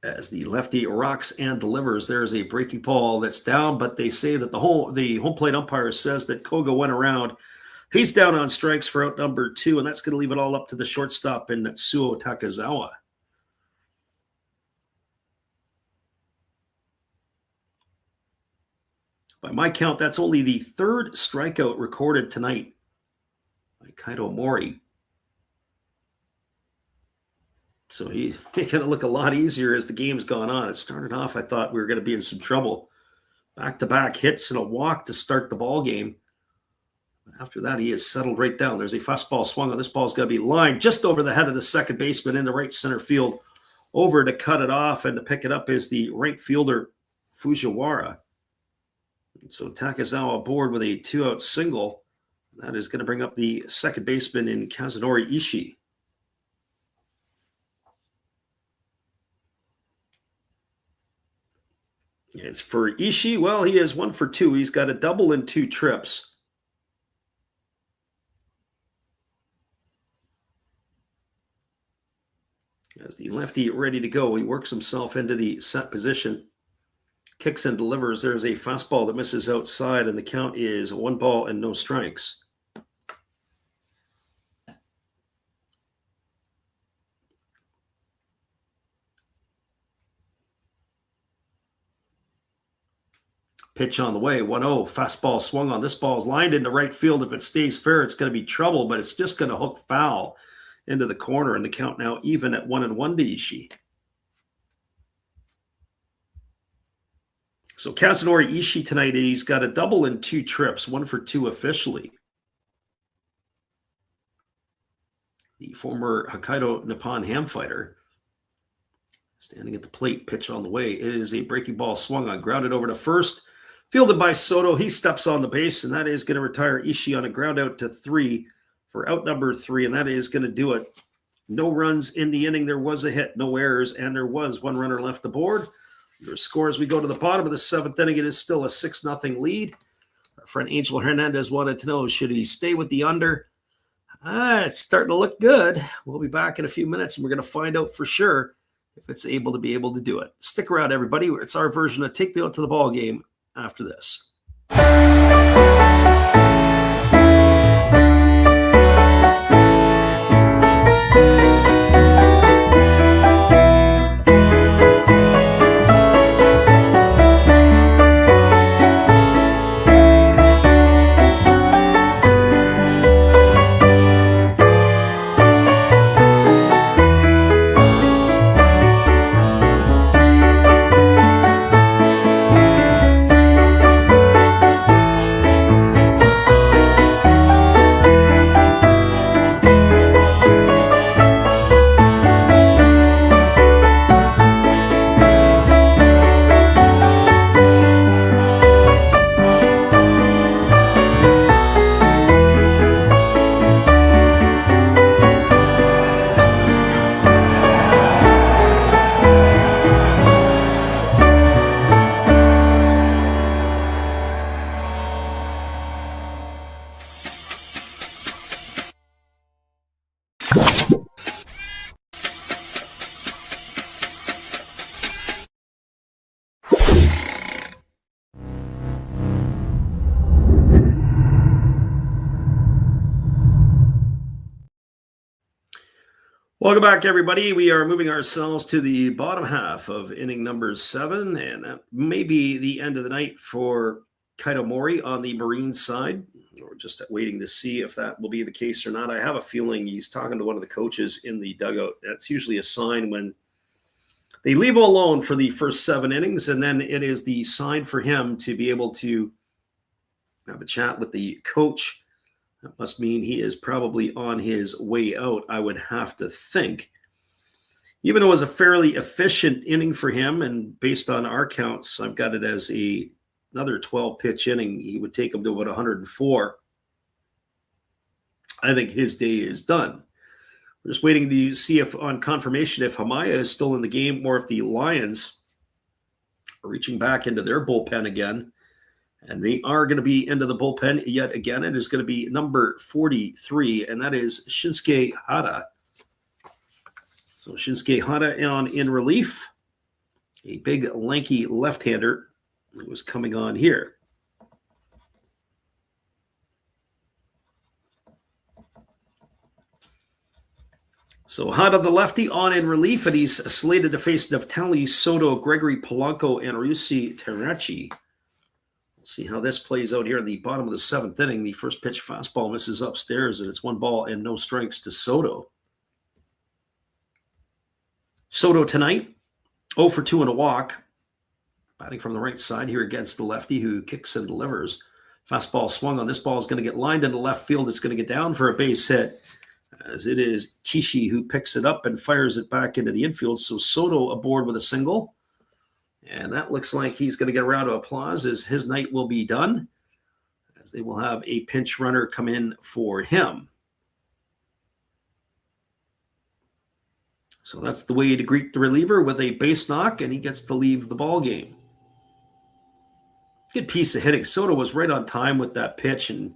As the lefty rocks and delivers, there's a breaking ball that's down, but they say that the home plate umpire says that Koga went around. He's down on strikes for out number 2, and that's going to leave it all up to the shortstop in Natsuo Takazawa. By my count, that's only the 3rd strikeout recorded tonight by Kaito Mori. So he's going to look a lot easier as the game's gone on. It started off, I thought we were going to be in some trouble. Back-to-back hits and a walk to start the ball game. After that, he has settled right down. There's a fastball swung on. This ball's going to be lined just over the head of the second baseman in the right center field. Over to cut it off and to pick it up is the right fielder, Fujiwara. So Takazawa aboard with a 2-out single. That is going to bring up the second baseman in Kazunori Ishii. As for Ishii, well, he is 1 for 2. He's got a double and 2 trips. As the lefty ready to go, he works himself into the set position. Kicks and delivers. There's a fastball that misses outside, and the count is 1 ball and no strikes. Pitch on the way, 1-0. Fastball swung on. This ball is lined into right field. If it stays fair, it's going to be trouble, but it's just going to hook foul into the corner, and the count now even at 1-1 to Ishii. So Kazunori Ishii tonight, he's got a double and 2 trips, 1 for 2 officially. The former Hokkaido Nippon ham fighter standing at the plate, pitch on the way. It is a breaking ball swung on, grounded over to first. Fielded by Soto. He steps on the base, and that is going to retire Ishii on a ground out to 3 for out number 3, and that is going to do it. No runs in the inning. There was a hit, no errors, and there was 1 runner left aboard. Your score as we go to the bottom of the 7th inning, it is still a 6-0 lead. Our friend Angel Hernandez wanted to know, should he stay with the under? It's starting to look good. We'll be back in a few minutes, and we're going to find out for sure if it's able to do it. Stick around, everybody. It's our version of Take Me Out to the Ball Game after this. Welcome back, everybody. We are moving ourselves to the bottom half of inning number 7, and that may be the end of the night for Kaido Mori on the Marines side. We're just waiting to see if that will be the case or not. I have a feeling he's talking to one of the coaches in the dugout. That's usually a sign when they leave him alone for the first 7 innings, and then it is the sign for him to be able to have a chat with the coach. That must mean he is probably on his way out, I would have to think. Even though it was a fairly efficient inning for him, and based on our counts, I've got it as another 12-pitch inning. He would take him to about 104. I think his day is done. We're just waiting to see if, on confirmation, if Hamaya is still in the game or if the Lions are reaching back into their bullpen again. And they are going to be into the bullpen yet again. It is going to be number 43, and that is Shinsuke Hara. So Shinsuke Hara on in relief. A big, lanky left-hander that was coming on here. So Hara, the lefty, on in relief, and he's slated to face Neftali Soto, Gregory Polanco, and Ryusi Terrachi. See how this plays out here in the bottom of the 7th inning. The first pitch fastball misses upstairs, and it's 1 ball and no strikes to Soto. Soto tonight, 0 for 2 and a walk. Batting from the right side here against the lefty who kicks and delivers. Fastball swung on. This ball is going to get lined into left field. It's going to get down for a base hit, as it is Kishi who picks it up and fires it back into the infield. So Soto aboard with a single. And that looks like he's going to get a round of applause as his night will be done, as they will have a pinch runner come in for him. So that's the way to greet the reliever, with a base knock, and he gets to leave the ball game. Good piece of hitting. Soto was right on time with that pitch and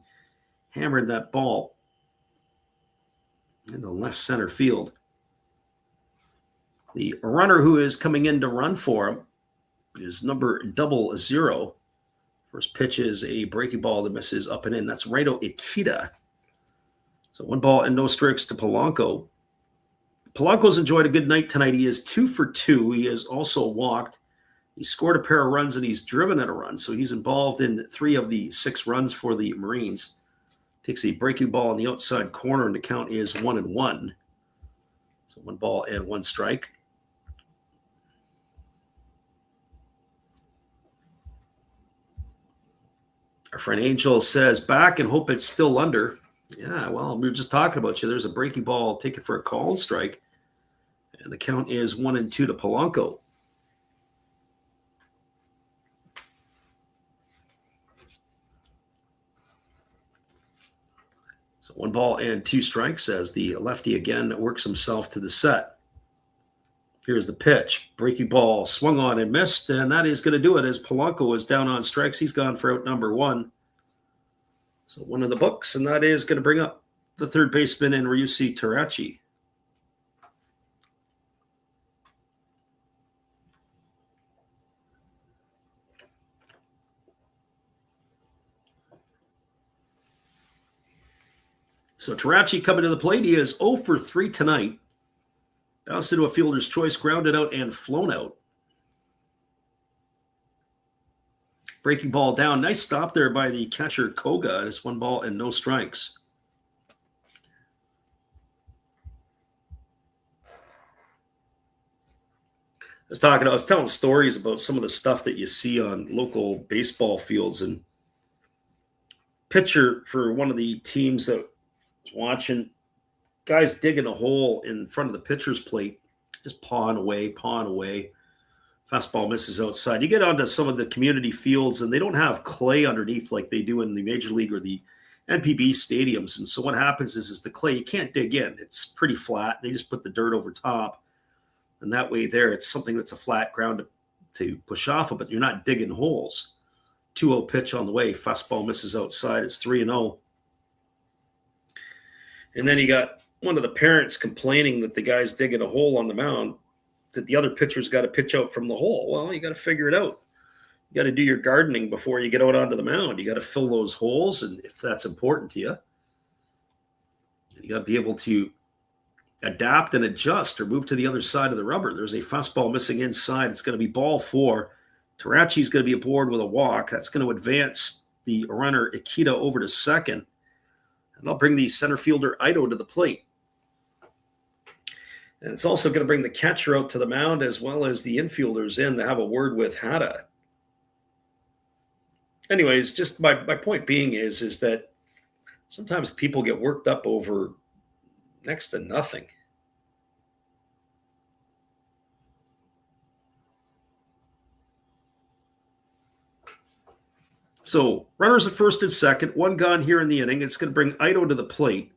hammered that ball in the left center field. The runner who is coming in to run for him is number 00. First pitch is a breaking ball that misses up and in. That's Raito Ikeda. So 1 ball and no strikes to Polanco. Polanco's enjoyed a good night tonight. He is 2 for 2. He has also walked. He scored a pair of runs and he's driven in a run. So he's involved in 3 of the 6 runs for the Marines. Takes a breaking ball on the outside corner and the count is 1-1. So 1 ball and 1 strike. Our friend Angel says, back and hope it's still under. Yeah, well, we were just talking about you. There's a breaking ball, take it for a called strike. And the count is 1-2 to Polanco. So 1 ball and 2 strikes as the lefty again works himself to the set. Here's the pitch. Breaking ball swung on and missed, and that is going to do it as Polanco is down on strikes. He's gone for out number 1. So 1 in the books, and that is going to bring up the third baseman in Ryusi Terachi. So Terachi coming to the plate. He is 0 for 3 tonight. Bounced into a fielder's choice, grounded out and flown out. Breaking ball down. Nice stop there by the catcher Koga. It's 1 ball and no strikes. I was telling stories about some of the stuff that you see on local baseball fields, and pitcher for one of the teams that was watching, guys digging a hole in front of the pitcher's plate, just pawing away. Fastball misses outside. You get onto some of the community fields, and they don't have clay underneath like they do in the Major League or the NPB stadiums. And so what happens is the clay, you can't dig in. It's pretty flat. They just put the dirt over top. And that way there, it's something that's a flat ground to push off of, but you're not digging holes. 2-0 pitch on the way. Fastball misses outside. It's 3-0. And then you got one of the parents complaining that the guy's digging a hole on the mound, that the other pitcher's got to pitch out from the hole. Well, you got to figure it out. You got to do your gardening before you get out onto the mound. You got to fill those holes, and if that's important to you, you got to be able to adapt and adjust or move to the other side of the rubber. There's a fastball missing inside. It's going to be ball 4. Terachi's going to be aboard with a walk. That's going to advance the runner Ikeda over to second. And I'll bring the center fielder Ito to the plate. And it's also going to bring the catcher out to the mound as well as the infielders in to have a word with Hada. Anyways, just my point being is that sometimes people get worked up over next to nothing. So runners at first and second, 1 gone here in the inning. It's going to bring Ito to the plate.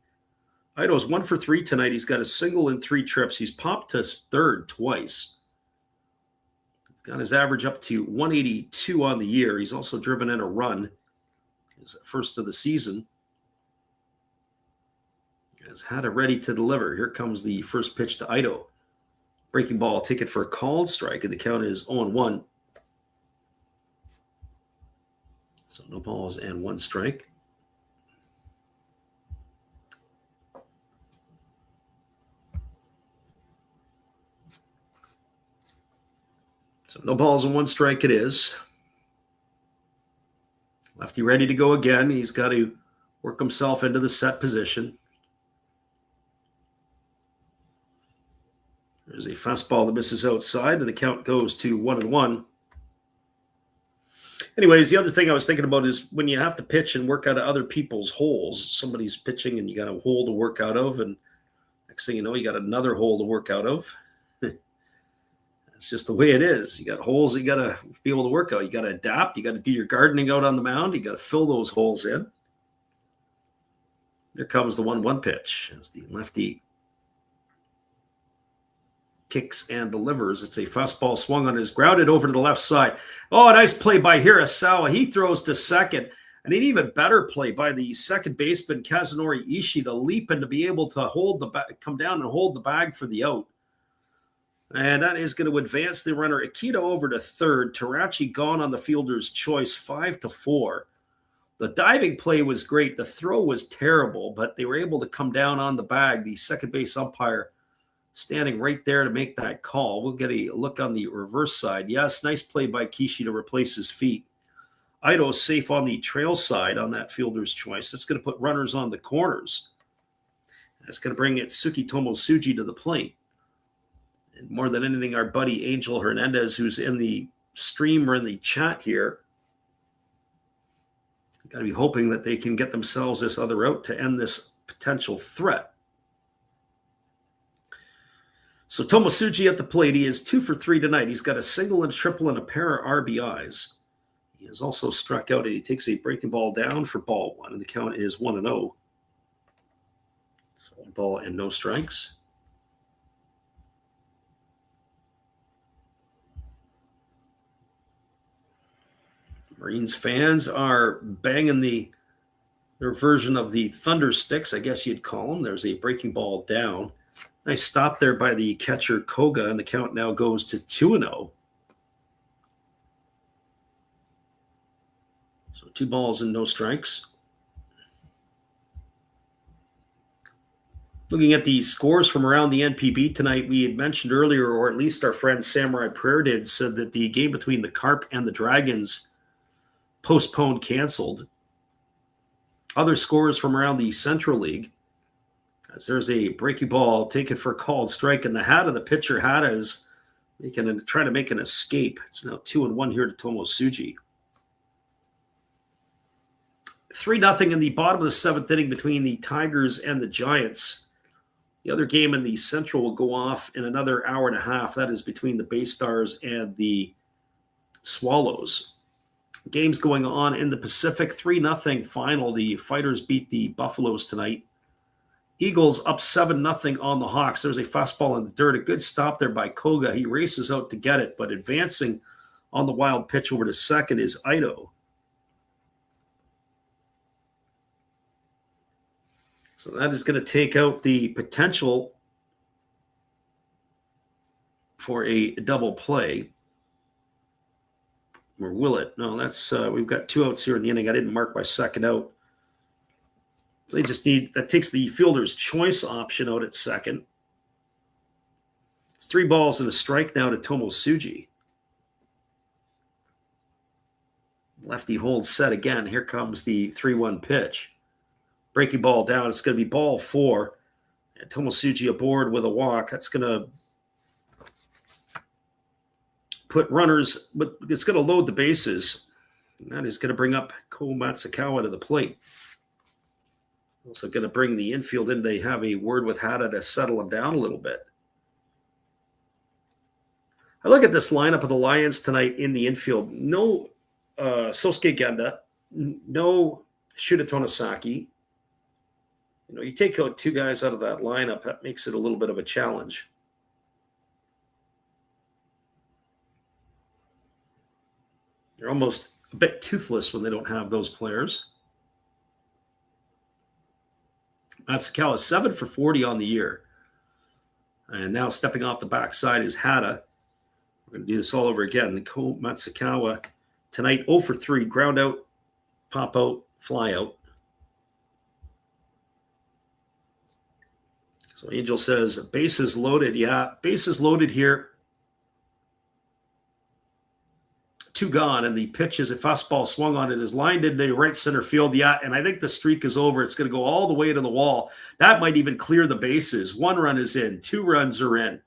Ito's 1 for 3 tonight. He's got a single in 3 trips. He's popped to third twice. He's got his average up to 182 on the year. He's also driven in a run. His first of the season. Has had it ready to deliver. Here comes the first pitch to Ito. Breaking ball, take it for a called strike, and the count is 0-1. So no balls and 1 strike. So no balls and 1 strike it is. Lefty ready to go again. He's got to work himself into the set position. There's a fastball that misses outside, and the count goes to 1-1. Anyways, the other thing I was thinking about is when you have to pitch and work out of other people's holes, somebody's pitching and you got a hole to work out of, and next thing you know, you got another hole to work out of. It's just the way it is. You got holes that you got to be able to work out. You got to adapt. You got to do your gardening out on the mound. You got to fill those holes in. There comes the 1-1 pitch as the lefty kicks and delivers. It's a fastball swung on, is grounded over to the left side. Oh, a nice play by Hirasawa. He throws to second. And an even better play by the second baseman, Kazunori Ishii, to leap and to be able to come down and hold the bag for the out. And that is going to advance the runner Akita over to third. Tarachi gone on the fielder's choice, 5-4. The diving play was great. The throw was terrible, but they were able to come down on the bag. The second base umpire standing right there to make that call. We'll get a look on the reverse side. Yes, nice play by Kishi to replace his feet. Ito safe on the trail side on that fielder's choice. That's going to put runners on the corners. That's going to bring Itsuki Tomosuji to the plate. And more than anything, our buddy Angel Hernandez, who's in the stream or in the chat here, got to be hoping that they can get themselves this other out to end this potential threat. So Tomosuji at the plate. He is 2 for 3 tonight. He's got a single and a triple and a pair of RBIs. He has also struck out, and he takes a breaking ball down for ball one, and the count is 1-0. So 1 ball and no strikes. Marines fans are banging their version of the thunder sticks, I guess you'd call them. There's a breaking ball down. Nice stop there by the catcher Koga, and the count now goes to 2-0. So 2 balls and no strikes. Looking at the scores from around the NPB tonight, we had mentioned earlier, or at least our friend Samurai Prayer did, said that the game between the Carp and the Dragons postponed, canceled. Other scores from around the Central League, as there's a breaking ball taken for a called strike, and the pitcher Hata is trying to make an escape. It's now 2-1 here to Tomosuji. 3-0 in the bottom of the 7th inning between the Tigers and the Giants. The other game in the Central will go off in another hour and a half. That is between the Bay Stars and the Swallows. Games going on in the Pacific, 3-0 final. The Fighters beat the Buffaloes tonight. Eagles up 7-0 on the Hawks. There's a fastball in the dirt. A good stop there by Koga. He races out to get it, but advancing on the wild pitch over to second is Ito. So that is going to take out the potential for a double play. Or will it? No, that's we've got 2 outs here in the inning. I didn't mark my second out. They just that takes the fielder's choice option out at second. It's 3 balls and a strike now to Tomosuji. Lefty holds set again. Here comes the 3-1 pitch. Breaking ball down. It's going to be ball 4. And Tomosuji aboard with a walk. That's going to put runners, but it's going to load the bases. And that is going to bring up Ko Matsukawa to the plate. Also going to bring the infield in. They have a word with Hata to settle him down a little bit. I look at this lineup of the Lions tonight in the infield. No Sosuke Genda, no Shuta Tonosaki. You take out 2 guys out of that lineup, that makes it a little bit of a challenge. They're almost a bit toothless when they don't have those players. Matsukawa 7 for 40 on the year. And now stepping off the backside is Hata. We're going to do this all over again. Ko Matsukawa tonight 0 for 3. Ground out, pop out, fly out. So Angel says, bases loaded. Yeah, bases loaded here. 2 gone, and the pitch is a fastball swung on it, is lined into right center field. Yeah, and I think the streak is over. It's going to go all the way to the wall. That might even clear the bases. 1 run is in, 2 runs are in,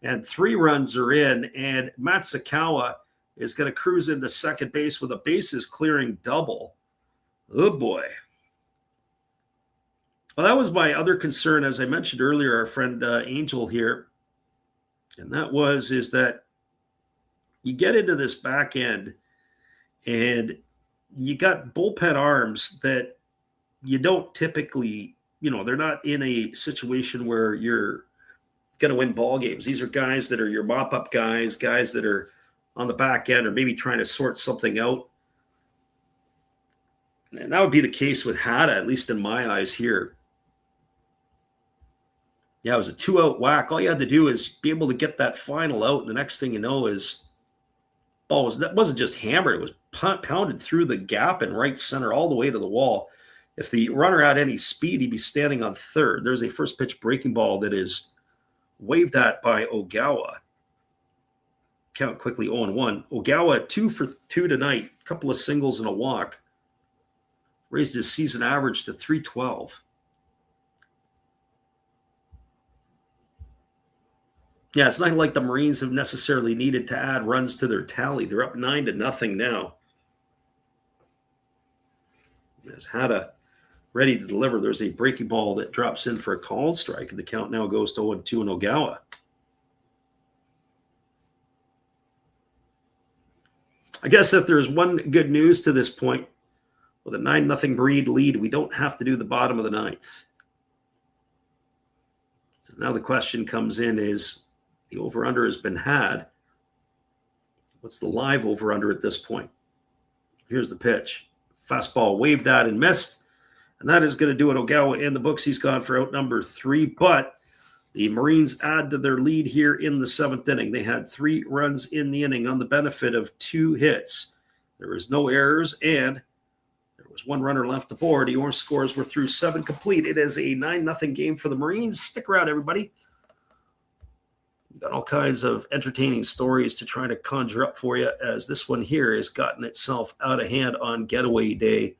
and 3 runs are in. And Matsukawa is going to cruise into second base with a bases clearing double. Oh boy. Well, that was my other concern, as I mentioned earlier, our friend Angel here, and that is that you get into this back end and you got bullpen arms that you don't typically, they're not in a situation where you're going to win ball games. These are guys that are your mop-up guys that are on the back end or maybe trying to sort something out. And that would be the case with Hada, at least in my eyes here. Yeah, it was a 2-out whack. All you had to do is be able to get that final out, and the next thing you know is ball wasn't just hammered. It was pounded through the gap in right center all the way to the wall. If the runner had any speed, he'd be standing on third. There's a first pitch breaking ball that is waved at by Ogawa. Count quickly 0-1. Ogawa 2 for 2 tonight. A couple of singles and a walk. Raised his season average to 312. Yeah, it's not like the Marines have necessarily needed to add runs to their tally. They're up 9-0 now. As Hada ready to deliver, there's a breaking ball that drops in for a called strike, and the count now goes to 0-2 in Ogawa. I guess if there's one good news to this point, with a 9-0 Breed lead, we don't have to do the bottom of the ninth. So now the question comes in is, the over-under has been had. What's the live over-under at this point? Here's the pitch. Fastball waved at and missed. And that is going to do it. Ogawa in the books. He's gone for out number 3. But the Marines add to their lead here in the 7th inning. They had 3 runs in the inning on the benefit of 2 hits. There was no errors, and there was 1 runner left aboard. Your scores were through 7 complete. It is a 9-0 game for the Marines. Stick around, everybody. We've got all kinds of entertaining stories to try to conjure up for you, as this one here has gotten itself out of hand on Getaway Day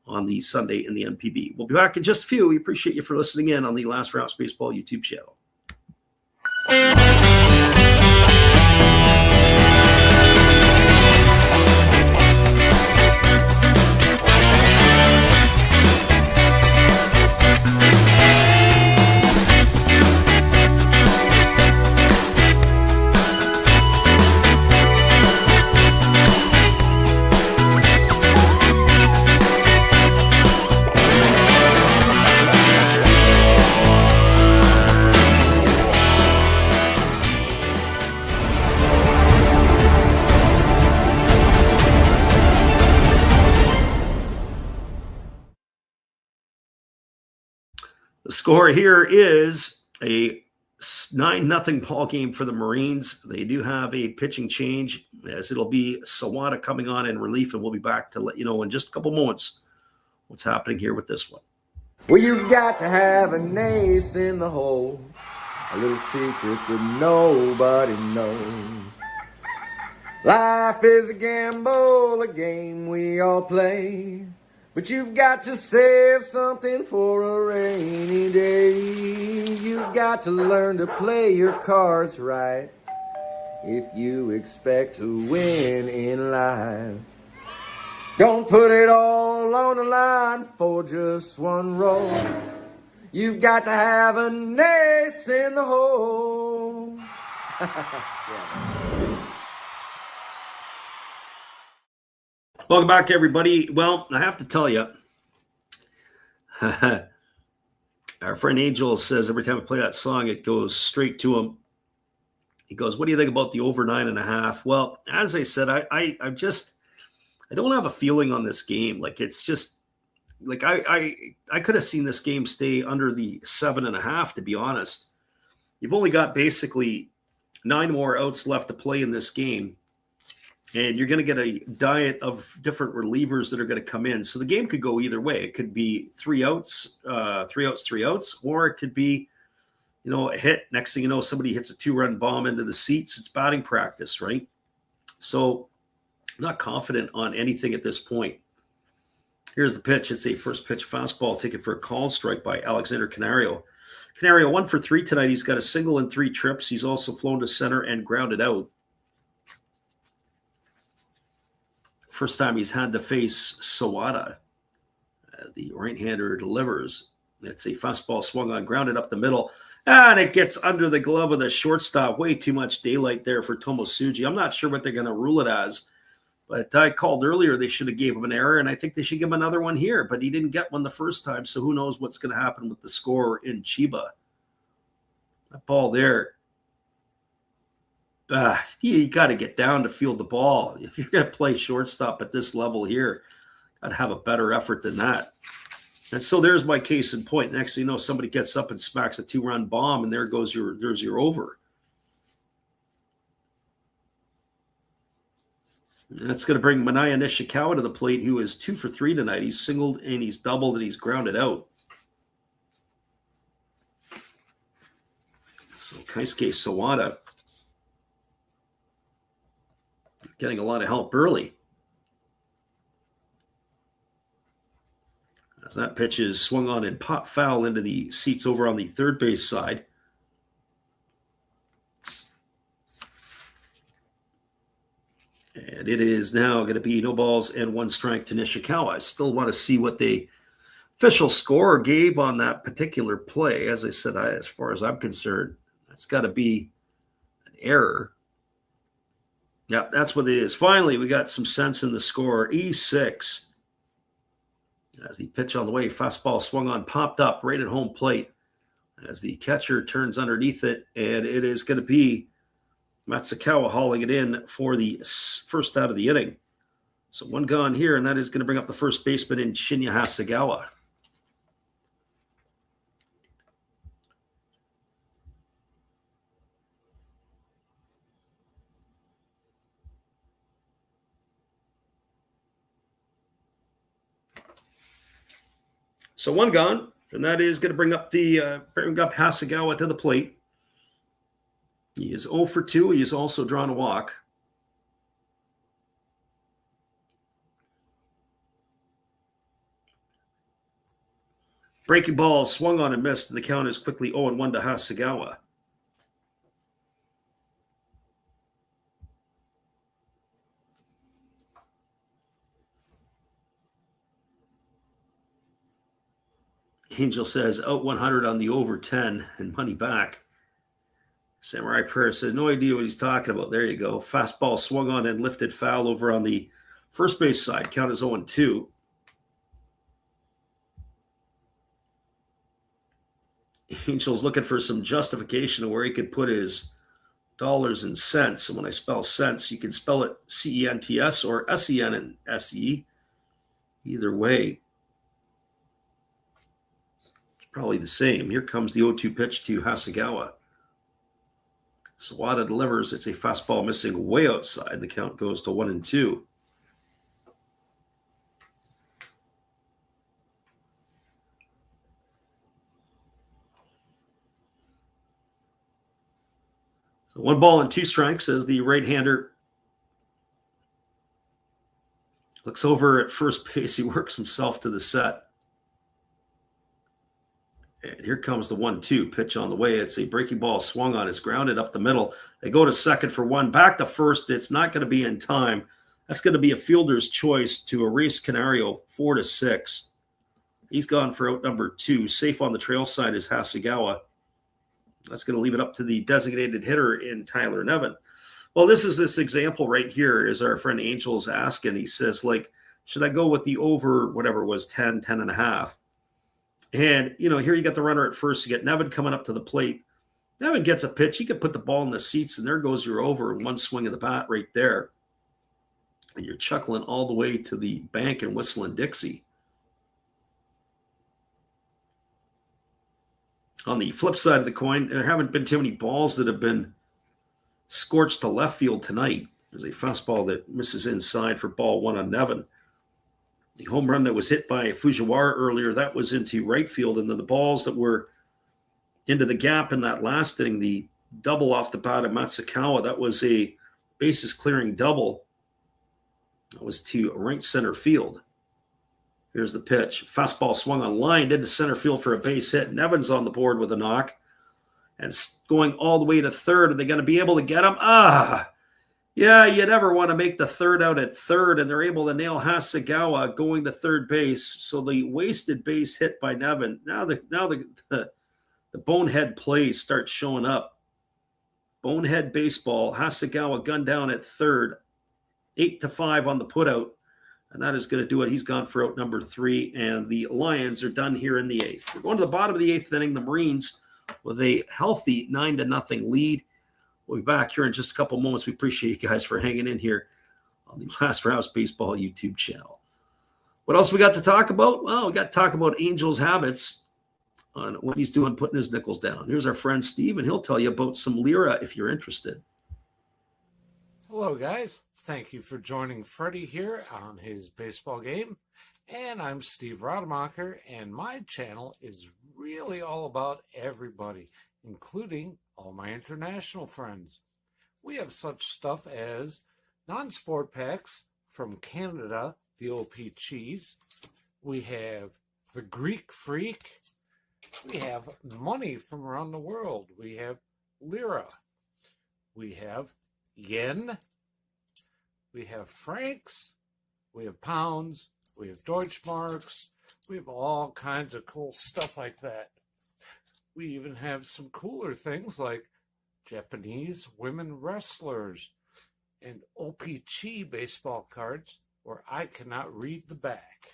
on the Sunday in the NPB. We'll be back in just a few. We appreciate you for listening in on the Last Raps Baseball YouTube channel. The score here is a 9-0 ball game for the Marines. They do have a pitching change, as it'll be Sawada coming on in relief, and we'll be back to let you know in just a couple moments what's happening here with this one. Well, you've got to have an ace in the hole, a little secret that nobody knows. Life is a gamble, a game we all play. But you've got to save something for a rainy day. You've got to learn to play your cards right if you expect to win in life. Don't put it all on the line for just one roll. You've got to have an ace in the hole. Welcome back, everybody. Well, I have to tell you, our friend Angel says every time I play that song, it goes straight to him. He goes, "What do you think about the over 9.5?" Well, as I said, I don't have a feeling on this game. Like, it's just like I could have seen this game stay under the 7.5. To be honest, you've only got basically 9 more outs left to play in this game. And you're going to get a diet of different relievers that are going to come in. So the game could go either way. It could be 3 outs, 3 outs, or it could be, a hit. Next thing you know, somebody hits a 2-run bomb into the seats. It's batting practice, right? So I'm not confident on anything at this point. Here's the pitch. It's a first pitch fastball taken for a called strike by Alexander Canario. Canario 1 for 3 tonight. He's got a single and 3 trips. He's also flown to center and grounded out. First time he's had to face Sawada as the right-hander delivers. It's a fastball swung on, grounded up the middle, and it gets under the glove of the shortstop. Way too much daylight there for Tomosuji. I'm not sure what they're going to rule it as, but I called earlier they should have gave him an error, and I think they should give him another one here, but he didn't get one the first time, so who knows what's going to happen with the score in Chiba. That ball there. You got to get down to field the ball. If you're going to play shortstop at this level here, got to have a better effort than that. And so there's my case in point. Next thing you know, somebody gets up and smacks a 2-run bomb, and there's your over. And that's going to bring Manaya Nishikawa to the plate, who is 2 for 3 tonight. He's singled and he's doubled and he's grounded out. So Keisuke Sawada getting a lot of help early. As that pitch is swung on and pop foul into the seats over on the third base side. And it is now going to be no balls and 1 strike to Nishikawa. I still want to see what the official score gave on that particular play. As I said, as far as I'm concerned, that's got to be an error. Yeah, that's what it is. Finally, we got some sense in the score. E6. As the pitch on the way, fastball swung on, popped up right at home plate. As the catcher turns underneath it, and it is going to be Matsukawa hauling it in for the first out of the inning. So 1 gone here, and that is going to bring up the first baseman in Shinya Hasegawa. So 1 gone, and that is going to bring up Hasegawa to the plate. He is 0 for 2. He has also drawn a walk. Breaking ball swung on and missed, and the count is quickly 0-1 to Hasegawa. Angel says out 100 on the over 10 and money back. Samurai Prayer said, no idea what he's talking about. There you go. Fastball swung on and lifted foul over on the first base side. Count is 0-2. Angel's looking for some justification of where he could put his dollars and cents. And when I spell cents, you can spell it C-E-N-T-S or S-E-N and S-E. Either way, it's probably the same. Here comes the 0-2 pitch to Hasegawa. Sawada delivers. It's a fastball missing way outside. The count goes to 1-2. So 1 ball and 2 strikes as the right-hander looks over at first base. He works himself to the set. And here comes the 1-2 pitch on the way. It's a breaking ball swung on. It's grounded up the middle. They go to second for 1. Back to first. It's not going to be in time. That's going to be a fielder's choice to erase Canario 4-6. He's gone for out number 2. Safe on the trail side is Hasegawa. That's going to leave it up to the designated hitter in Tyler Nevin. Well, this example right here is our friend Angel's asking. He says, should I go with the over, whatever it was, 10.5? And, here you got the runner at first. You get Nevin coming up to the plate. Nevin gets a pitch. He could put the ball in the seats, and there goes your over in 1 swing of the bat right there. And you're chuckling all the way to the bank and whistling Dixie. On the flip side of the coin, there haven't been too many balls that have been scorched to left field tonight. There's a fastball that misses inside for ball 1 on Nevin. The home run that was hit by Fujiwara earlier, that was into right field. And then the balls that were into the gap in that last inning, the double off the bat of Matsukawa, that was a bases clearing double. That was to right center field. Here's the pitch. Fastball swung on line into center field for a base hit. Nevin's on the board with a knock. And going all the way to third. Are they going to be able to get him? Yeah, you never want to make the third out at third. And they're able to nail Hasegawa going to third base. So the wasted base hit by Nevin. Now the bonehead plays start showing up. Bonehead baseball. Hasegawa gunned down at third. 8-5 on the putout. And that is going to do it. He's gone for out number 3. And the Lions are done here in the 8th. We're going to the bottom of the 8th inning. The Marines with a healthy 9-0 lead. We'll be back here in just a couple moments. We appreciate you guys for hanging in here on the Last Raps Baseball YouTube channel. What else we got to talk about? Well, we got to talk about Angel's habits on what he's doing, putting his nickels down. Here's our friend Steve, and he'll tell you about some lira if you're interested. Hello, guys. Thank you for joining Freddie here on his baseball game. And I'm Steve Rademacher, and my channel is really all about everybody, including all my international friends. We have such stuff as non-sport packs from Canada, the OP Cheese. We have the Greek Freak. We have money from around the world. We have lira. We have yen. We have francs. We have pounds. We have Deutschmarks. We have all kinds of cool stuff like that. We even have some cooler things like Japanese women wrestlers and OPC baseball cards where I cannot read the back.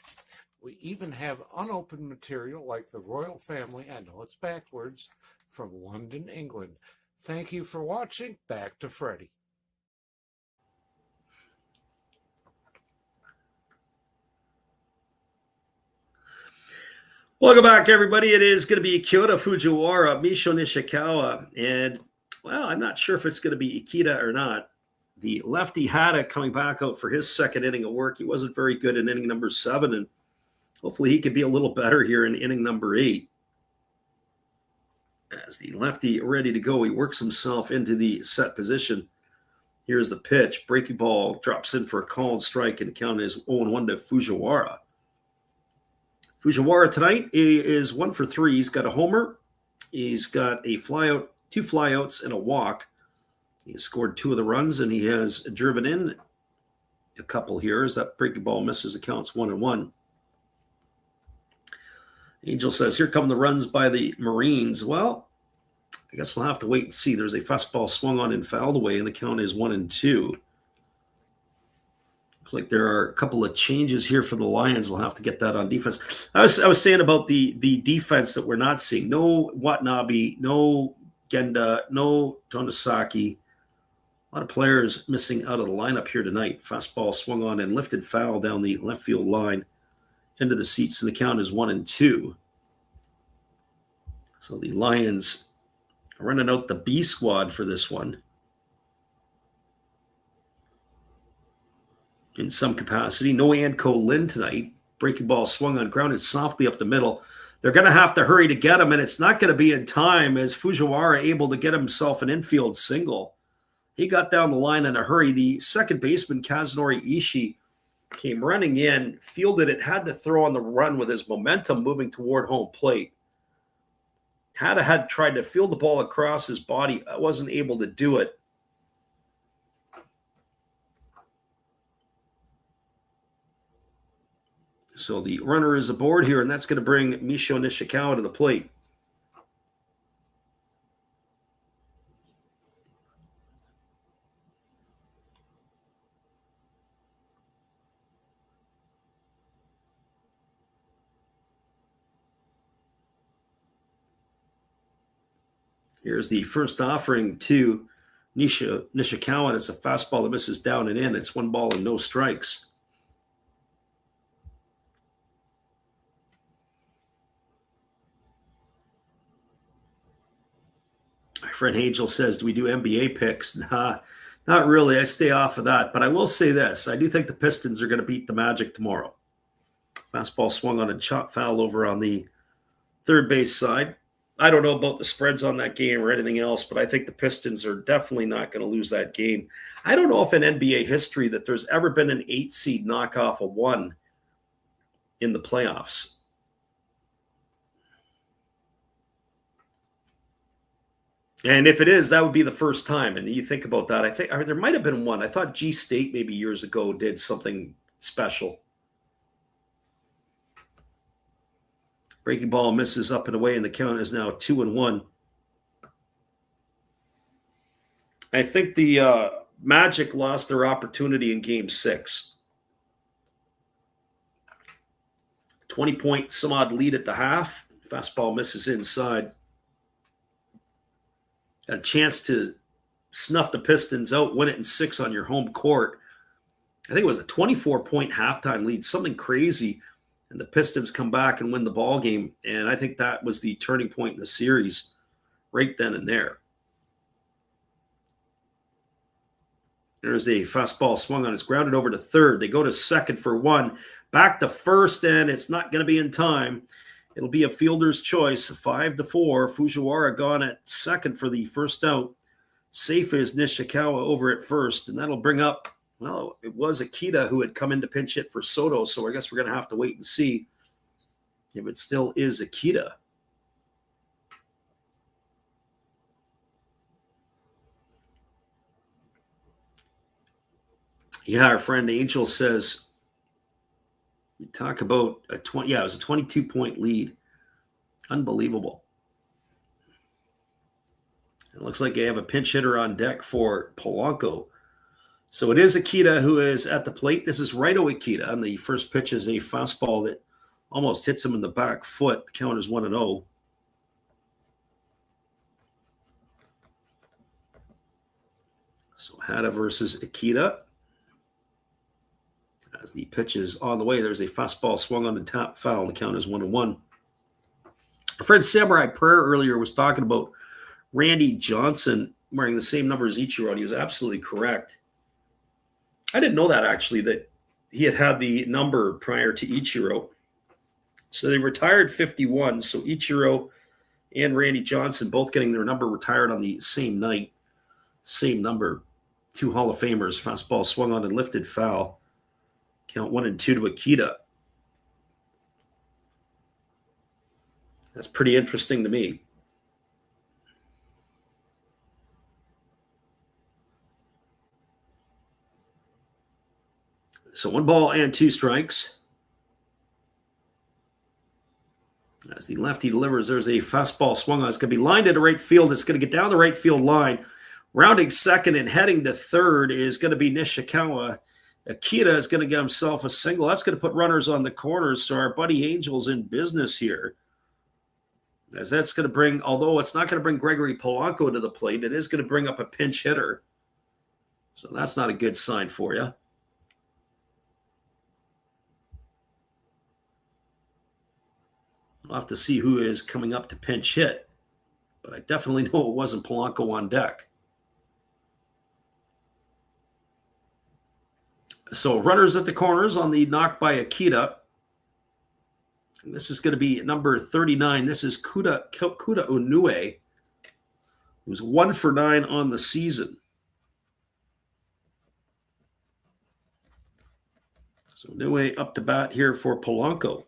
We even have unopened material like the royal family, I know it's backwards, from London, England. Thank you for watching. Back to Freddie. Welcome back, everybody. It is going to be Kyoto Fujiwara, Misho Nishikawa, and, well, I'm not sure if it's going to be Ikeda or not. The lefty Hada coming back out for his second inning of work. He wasn't very good in inning number 7, and hopefully he could be a little better here in inning number 8. As the lefty ready to go, he works himself into the set position. Here's the pitch. Breaking ball drops in for a called strike, and the count is 0-1 to Fujiwara. Fujiwara tonight is 1 for 3. He's got a homer. He's got a flyout, 2 flyouts, and a walk. He has scored 2 of the runs, and he has driven in a couple here as that breaking ball misses. The count's 1-1. Angel says, here come the runs by the Marines. Well, I guess we'll have to wait and see. There's a fastball swung on and fouled away, and the count is 1-2. Looks like there are a couple of changes here for the Lions. We'll have to get that on defense. I was saying about the defense that we're not seeing. No Watanabe, no Genda, no Tonosaki. A lot of players missing out of the lineup here tonight. Fastball swung on and lifted foul down the left field line into the seats, and the count is 1-2. So the Lions are running out the B squad for this one in some capacity. No Anko Lin tonight. Breaking ball swung on, grounded softly up the middle. They're going to have to hurry to get him, and it's not going to be in time as Fujiwara able to get himself an infield single. He got down the line in a hurry. The second baseman, Kazunori Ishii, came running in, fielded it, had to throw on the run with his momentum moving toward home plate. Hada had tried to field the ball across his body, wasn't able to do it. So the runner is aboard here, and that's going to bring Misho Nishikawa to the plate. Here's the first offering to Nishikawa, and it's a fastball that misses down and in. It's 1 ball and no strikes. My friend Angel says, do we do NBA picks? Nah, not really. I stay off of that. But I will say this. I do think the Pistons are going to beat the Magic tomorrow. Fastball swung on and shot foul over on the third base side. I don't know about the spreads on that game or anything else, but I think the Pistons are definitely not going to lose that game. I don't know if in NBA history that there's ever been an 8 seed knock off a 1 in the playoffs. And if it is, that would be the first time. And you think about that, I think there might have been one. I thought G State maybe years ago did something special. Breaking ball misses up and away, and the count is now 2-1. I think the Magic lost their opportunity in Game 6. 20-point some odd lead at the half. Fastball misses inside. Got a chance to snuff the Pistons out, win it in 6 on your home court. I think it was a 24-point halftime lead, something crazy. And the Pistons come back and win the ball game. And I think that was the turning point in the series right then and there. There's a fastball swung on. It's grounded over to third. They go to second for 1. Back to first, and it's not going to be in time. It'll be a fielder's choice, 5-4. Fujiwara gone at second for the first out. Safe is Nishikawa over at first, and that'll bring up, well, it was Akita who had come in to pinch hit for Soto, so I guess we're going to have to wait and see if it still is Akita. Yeah, our friend Angel says, you talk about a 20, yeah, it was a 22-point lead. Unbelievable. It looks like they have a pinch hitter on deck for Polanco. So it is Akita who is at the plate. This is Raito Akita, and the first pitch is a fastball that almost hits him in the back foot. The count is 1-0. So Hada versus Akita. As the pitch is on the way, there's a fastball swung on the top foul. The count is 1-1. Our friend Samurai Prayer earlier was talking about Randy Johnson wearing the same number as Ichiro, and he was absolutely correct. I didn't know that, actually, that he had the number prior to Ichiro. So they retired 51. So Ichiro and Randy Johnson both getting their number retired on the same night. Same number. 2 Hall of Famers. Fastball swung on and lifted foul. Count 1-2 to Akita. That's pretty interesting to me. So 1 ball and 2 strikes. As the lefty delivers, there's a fastball swung on. It's going to be lined into right field. It's going to get down the right field line. Rounding second and heading to third is going to be Nishikawa. Akita is going to get himself a single. That's going to put runners on the corners. So our buddy Angel's in business here. As that's going to bring, although it's not going to bring Gregory Polanco to the plate, it is going to bring up a pinch hitter. So that's not a good sign for you. We'll have to see who is coming up to pinch hit. But I definitely know it wasn't Polanco on deck. So runners at the corners on the knock by Akita. And this is going to be number 39. This is Kuda Inoue, who's 1 for 9 on the season. So Inoue up to bat here for Polanco.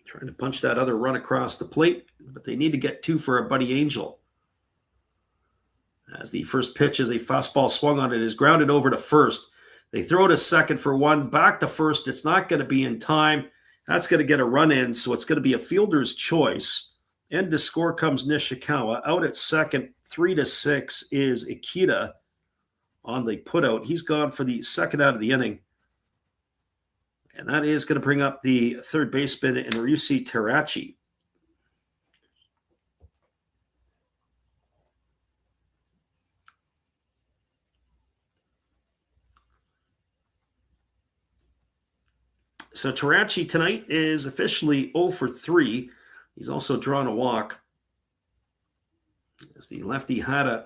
Trying to punch that other run across the plate, but they need to get 2 for our buddy Angel. As the first pitch is a fastball swung on, it is grounded over to first. They throw to second for 1, back to first. It's not going to be in time. That's going to get a run in, so it's going to be a fielder's choice. And to score comes Nishikawa. Out at second, 3-6 is Akita on the putout. He's gone for the second out of the inning. And that is going to bring up the third baseman, Ryusi Terachi. So Terachi tonight is officially 0 for 3. He's also drawn a walk. As the lefty Hada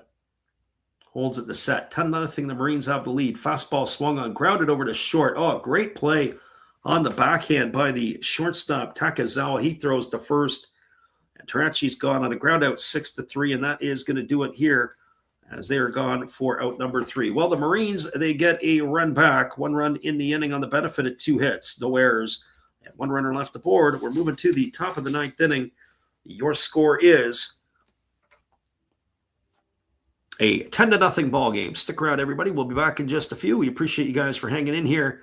holds at the set. 10-0, the Marines have the lead. Fastball swung on, grounded over to short. Oh, great play on the backhand by the shortstop Takazawa. He throws to first. And Terachi's gone on a ground out 6-3, and that is going to do it here as they are gone for out number 3. Well, the Marines, they get a run back. 1 run in the inning on the benefit of 2 hits. No errors. And 1 runner left aboard. We're moving to the top of the 9th inning. Your score is a 10-0 ball game. Stick around, everybody. We'll be back in just a few. We appreciate you guys for hanging in here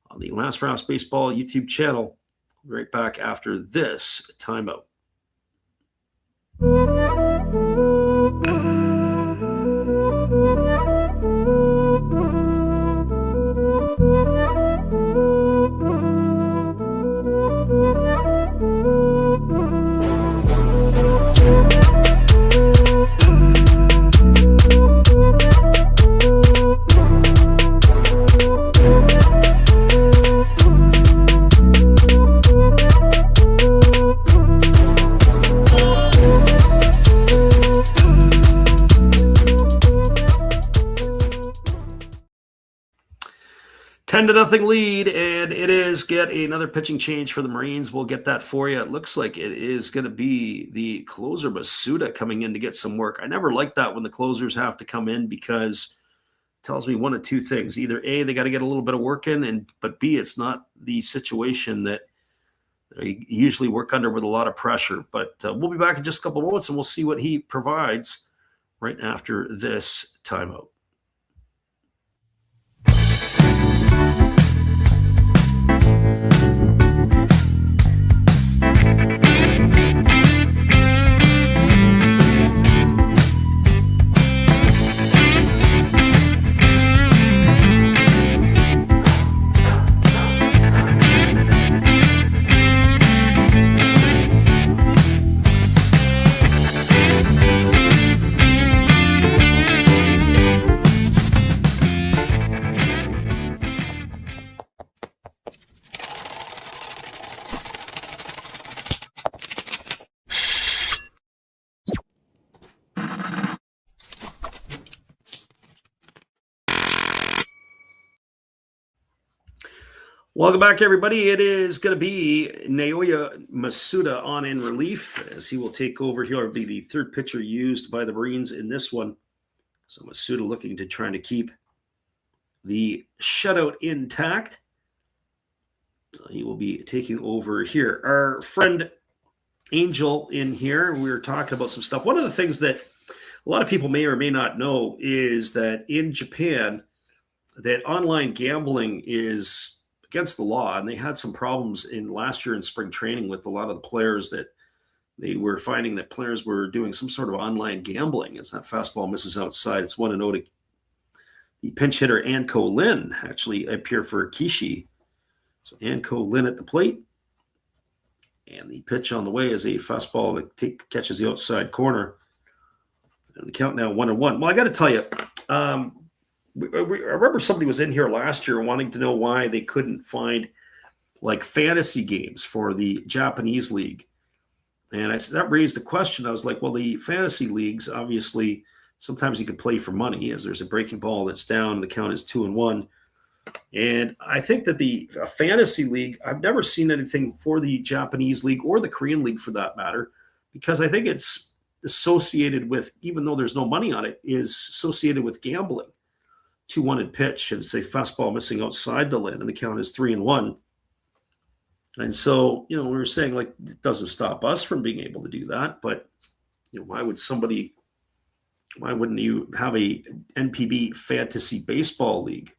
on the Last Raps Baseball YouTube channel. We'll be right back after this timeout. 10-0 lead, and it is get another pitching change for the Marines. We'll get that for you. It looks like it is going to be the closer Masuda coming in to get some work. I never like that when the closers have to come in because it tells me one of two things. Either A, they got to get a little bit of work in, but B, it's not the situation that they usually work under with a lot of pressure. But we'll be back in just a couple of moments, and we'll see what he provides right after this timeout. Welcome back, everybody. It is going to be Naoya Masuda on in relief as he will take over. He'll be the third pitcher used by the Marines in this one. So Masuda looking to try to keep the shutout intact. So he will be taking over here. Our friend Angel in here, we were talking about some stuff. One of the things that a lot of people may or may not know is that in Japan, that online gambling is against the law, and they had some problems in last year in spring training with a lot of the players that they were finding that players were doing some sort of online gambling. As that fastball misses outside, it's 1-0 to the pinch hitter Anko Lin actually appear for Kishi. So Anko Lin at the plate, and the pitch on the way is a fastball that catches the outside corner. And the count now 1-1. Well, I got to tell you, I remember somebody was in here last year wanting to know why they couldn't find like fantasy games for the Japanese league. And that raised the question. I was like, well, the fantasy leagues, obviously, sometimes you can play for money as there's a breaking ball that's down. The count is 2-1. And I think that the fantasy league, I've never seen anything for the Japanese league or the Korean league for that matter, because I think it's associated with, even though there's no money on it, is associated with gambling. 2-1 in pitch, and it's a fastball missing outside the lane, and the count is 3-1. And so, we were saying, like, it doesn't stop us from being able to do that, but, why wouldn't you have a NPB fantasy baseball league?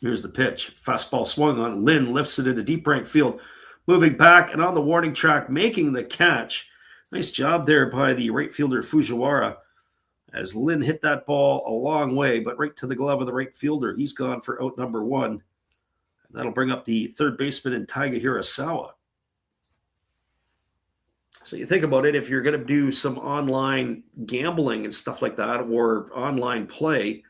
Here's the pitch. Fastball swung on. Lin lifts it into deep right field, moving back and on the warning track, making the catch. Nice job there by the right fielder Fujiwara, as Lin hit that ball a long way, but right to the glove of the right fielder. He's gone for out number 1. And that'll bring up the third baseman in Taiga Hirasawa. So you think about it, if you're going to do some online gambling and stuff like that, or online play,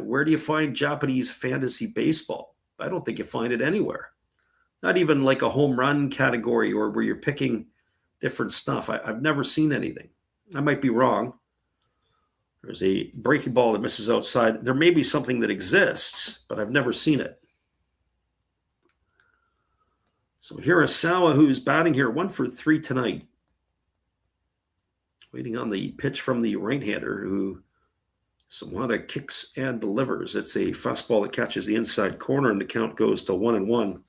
where do you find Japanese fantasy baseball? I don't think you find it anywhere. Not even like a home run category or where you're picking different stuff. I've never seen anything. I might be wrong. There's a breaking ball that misses outside. There may be something that exists, but I've never seen it. So Hirasawa, who's batting here, 1 for 3 tonight. Waiting on the pitch from the right-hander, who Samada kicks and delivers. It's a fastball that catches the inside corner, and the count goes to 1-1.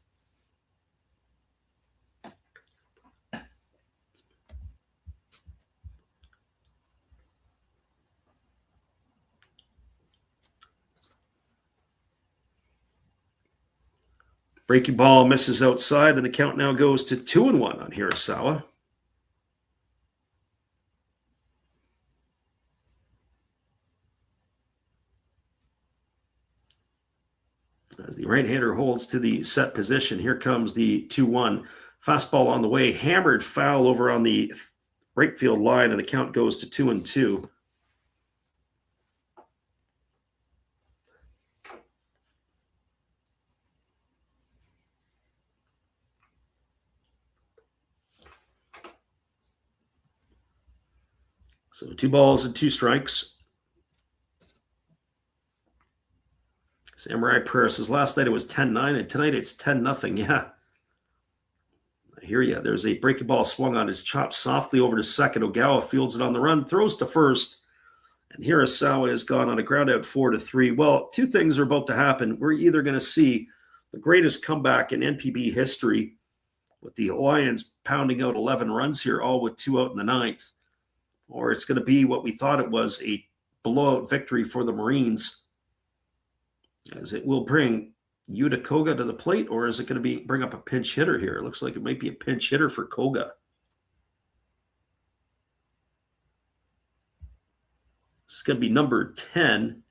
Breaking ball misses outside, and the count now goes to 2-1 on Hirasawa. As the right-hander holds to the set position, here comes the 2-1. Fastball on the way, hammered foul over on the right field line, and the count goes to 2-2. So 2 balls and 2 strikes. Samurai Prayer says last night it was 10-9 and tonight it's 10-0. Yeah. I hear you. There's a breaking ball swung on, his chopped softly over to second. Ogawa fields it on the run, throws to first. And Hirasawa has gone on a ground out 4-3. Well, two things are about to happen. We're either going to see the greatest comeback in NPB history with the Lions pounding out 11 runs here, all with 2 out in the ninth, or it's going to be what we thought it was, a blowout victory for the Marines, as it will bring Yuta Koga to the plate, or is it going to bring up a pinch hitter here? It looks like it might be a pinch hitter for Koga. This is going to be number 10.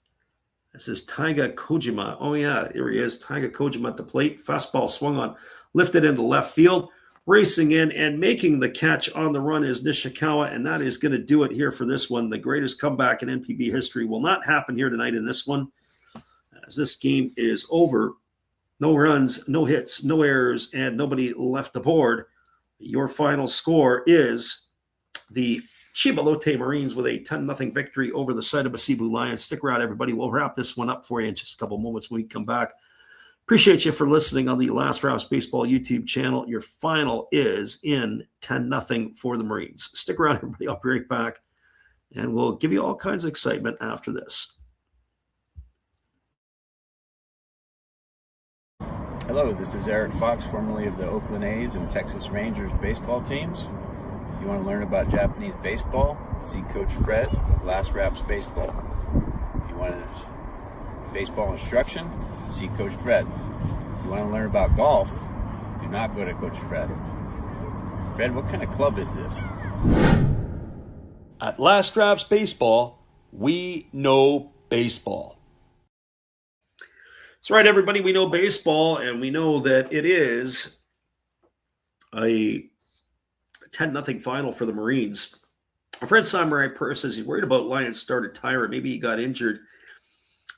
This is Taiga Kojima. Oh, yeah, here he is. Taiga Kojima at the plate. Fastball swung on, lifted into left field. Racing in and making the catch on the run is Nishikawa, and that is going to do it here for this one. The greatest comeback in NPB history will not happen here tonight in this one, as this game is over. No runs, no hits, no errors, and nobody left the board. Your final score is the Chiba Lotte Marines with a 10-0 victory over the Saitama Seibu Lions. Stick around, everybody. We'll wrap this one up for you in just a couple moments when we come back. Appreciate you for listening on the Last Raps Baseball YouTube channel. Your final is in 10-0 for the Marines. Stick around, everybody. I'll be right back, and we'll give you all kinds of excitement after this. Hello, this is Eric Fox, formerly of the Oakland A's and Texas Rangers baseball teams. If you want to learn about Japanese baseball, see Coach Fred of Last Raps Baseball. If you want baseball instruction, see Coach Fred. If you want to learn about golf, do not go to Coach Fred. Fred, what kind of club is this? At Last Raps Baseball, we know baseball. That's right, everybody. We know baseball, and we know that it is a 10-0 final for the Marines. Our friend Samurai Purr says he's worried about Lions starter Tyra. Maybe he got injured.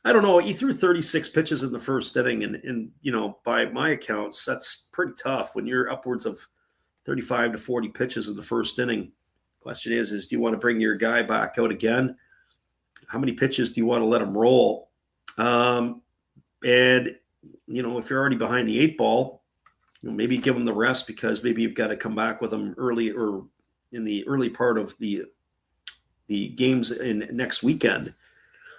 I don't know. He threw 36 pitches in the first inning, and you know, by my accounts, that's pretty tough when you're upwards of 35 to 40 pitches in the first inning. Question is do you want to bring your guy back out again? How many pitches do you want to let him roll? And, you know, if you're already behind the 8 ball, you know, maybe give him the rest, because maybe you've got to come back with him early or in the early part of the games in next weekend.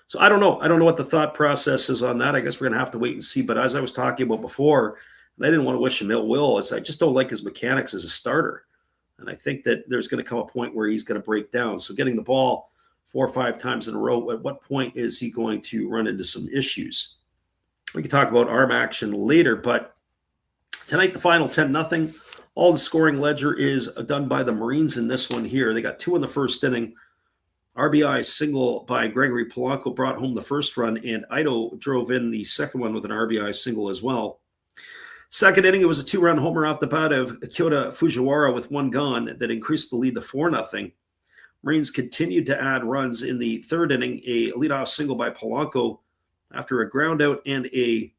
So I don't know. I don't know what the thought process is on that. I guess we're going to have to wait and see. But as I was talking about before, and I didn't want to wish him ill will, I just don't like his mechanics as a starter. And I think that there's going to come a point where he's going to break down. So getting the ball 4 or 5 times in a row, at what point is he going to run into some issues? We can talk about arm action later, but tonight the final 10-0. All the scoring ledger is done by the Marines in this one here. They got 2 in the first inning. RBI single by Gregory Polanco brought home the first run, and Ito drove in the second one with an RBI single as well. Second inning, it was a 2-run homer off the bat of Kyota Fujiwara with 1 gone that increased the lead to 4-0. Marines continued to add runs in the third inning. A leadoff single by Polanco after a ground out and a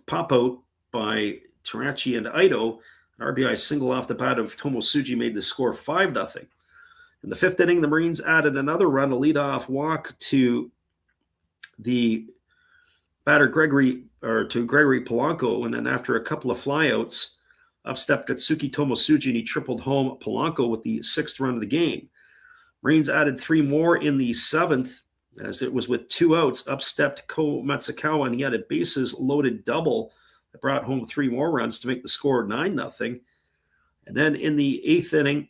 pop out by Tarachi and Ito. An RBI single off the bat of Tomosuji made the score 5-0. In the fifth inning, the Marines added another run, a leadoff walk to the batter Gregory Polanco, and then after a couple of flyouts, up stepped Katsuki Tomosuji, and he tripled home Polanco with the 6th run of the game. Marines added 3 more in the 7th, as it was with 2 outs. Up stepped Ko Matsukawa, and he had a bases-loaded double that brought home 3 more runs to make the score 9-0. And then in the 8th inning,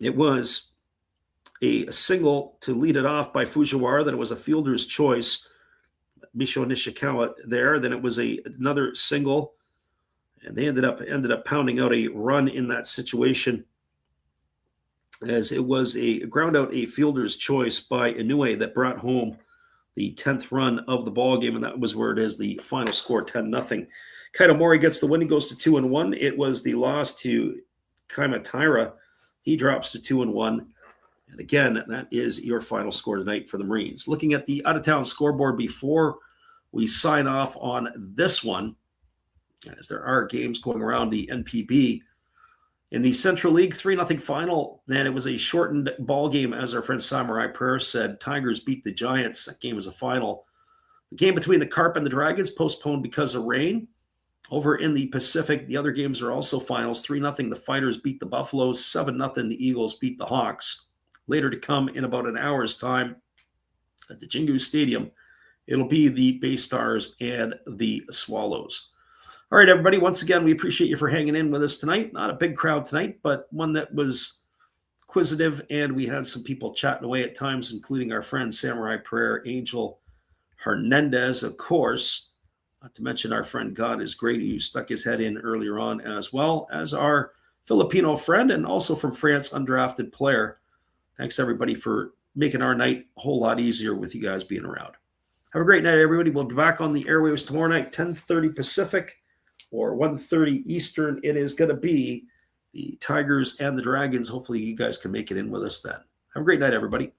it was a single to lead it off by Fujiwara. That it was a fielder's choice, Misho Nishikawa there. Then it was another single, and they ended up pounding out a run in that situation, as it was a ground out, a fielder's choice by Inoue that brought home the 10th run of the ball game, and that was where it is the final score, 10-0. Kaito Mori gets the win. He goes to 2-1. It was the loss to Kaima Taira. He drops to 2-1. And again, that is your final score tonight for the Marines. Looking at the out-of-town scoreboard before we sign off on this one, as there are games going around the NPB. In the Central League 3-0 final, and it was a shortened ball game, as our friend Samurai Prayer said. Tigers beat the Giants. That game was a final The game between the Carp and the Dragons postponed because of rain. Over in the Pacific, the other games are also finals. 3-0, the Fighters beat the Buffaloes. 7-0, the Eagles beat the Hawks. Later to come in about an hour's time at the Jingu Stadium, it'll be the Bay Stars and the Swallows. All right, everybody, once again, we appreciate you for hanging in with us tonight. Not a big crowd tonight, but one that was inquisitive, and we had some people chatting away at times, including our friend Samurai Prayer, Angel Hernandez, of course, not to mention our friend God is Great, who stuck his head in earlier on, as well as our Filipino friend and also from France, undrafted player. Thanks, everybody, for making our night a whole lot easier with you guys being around. Have a great night, everybody. We'll be back on the airwaves tomorrow night, 10:30 Pacific or 1:30 Eastern. It is going to be the Tigers and the Dragons. Hopefully you guys can make it in with us then. Have a great night, everybody.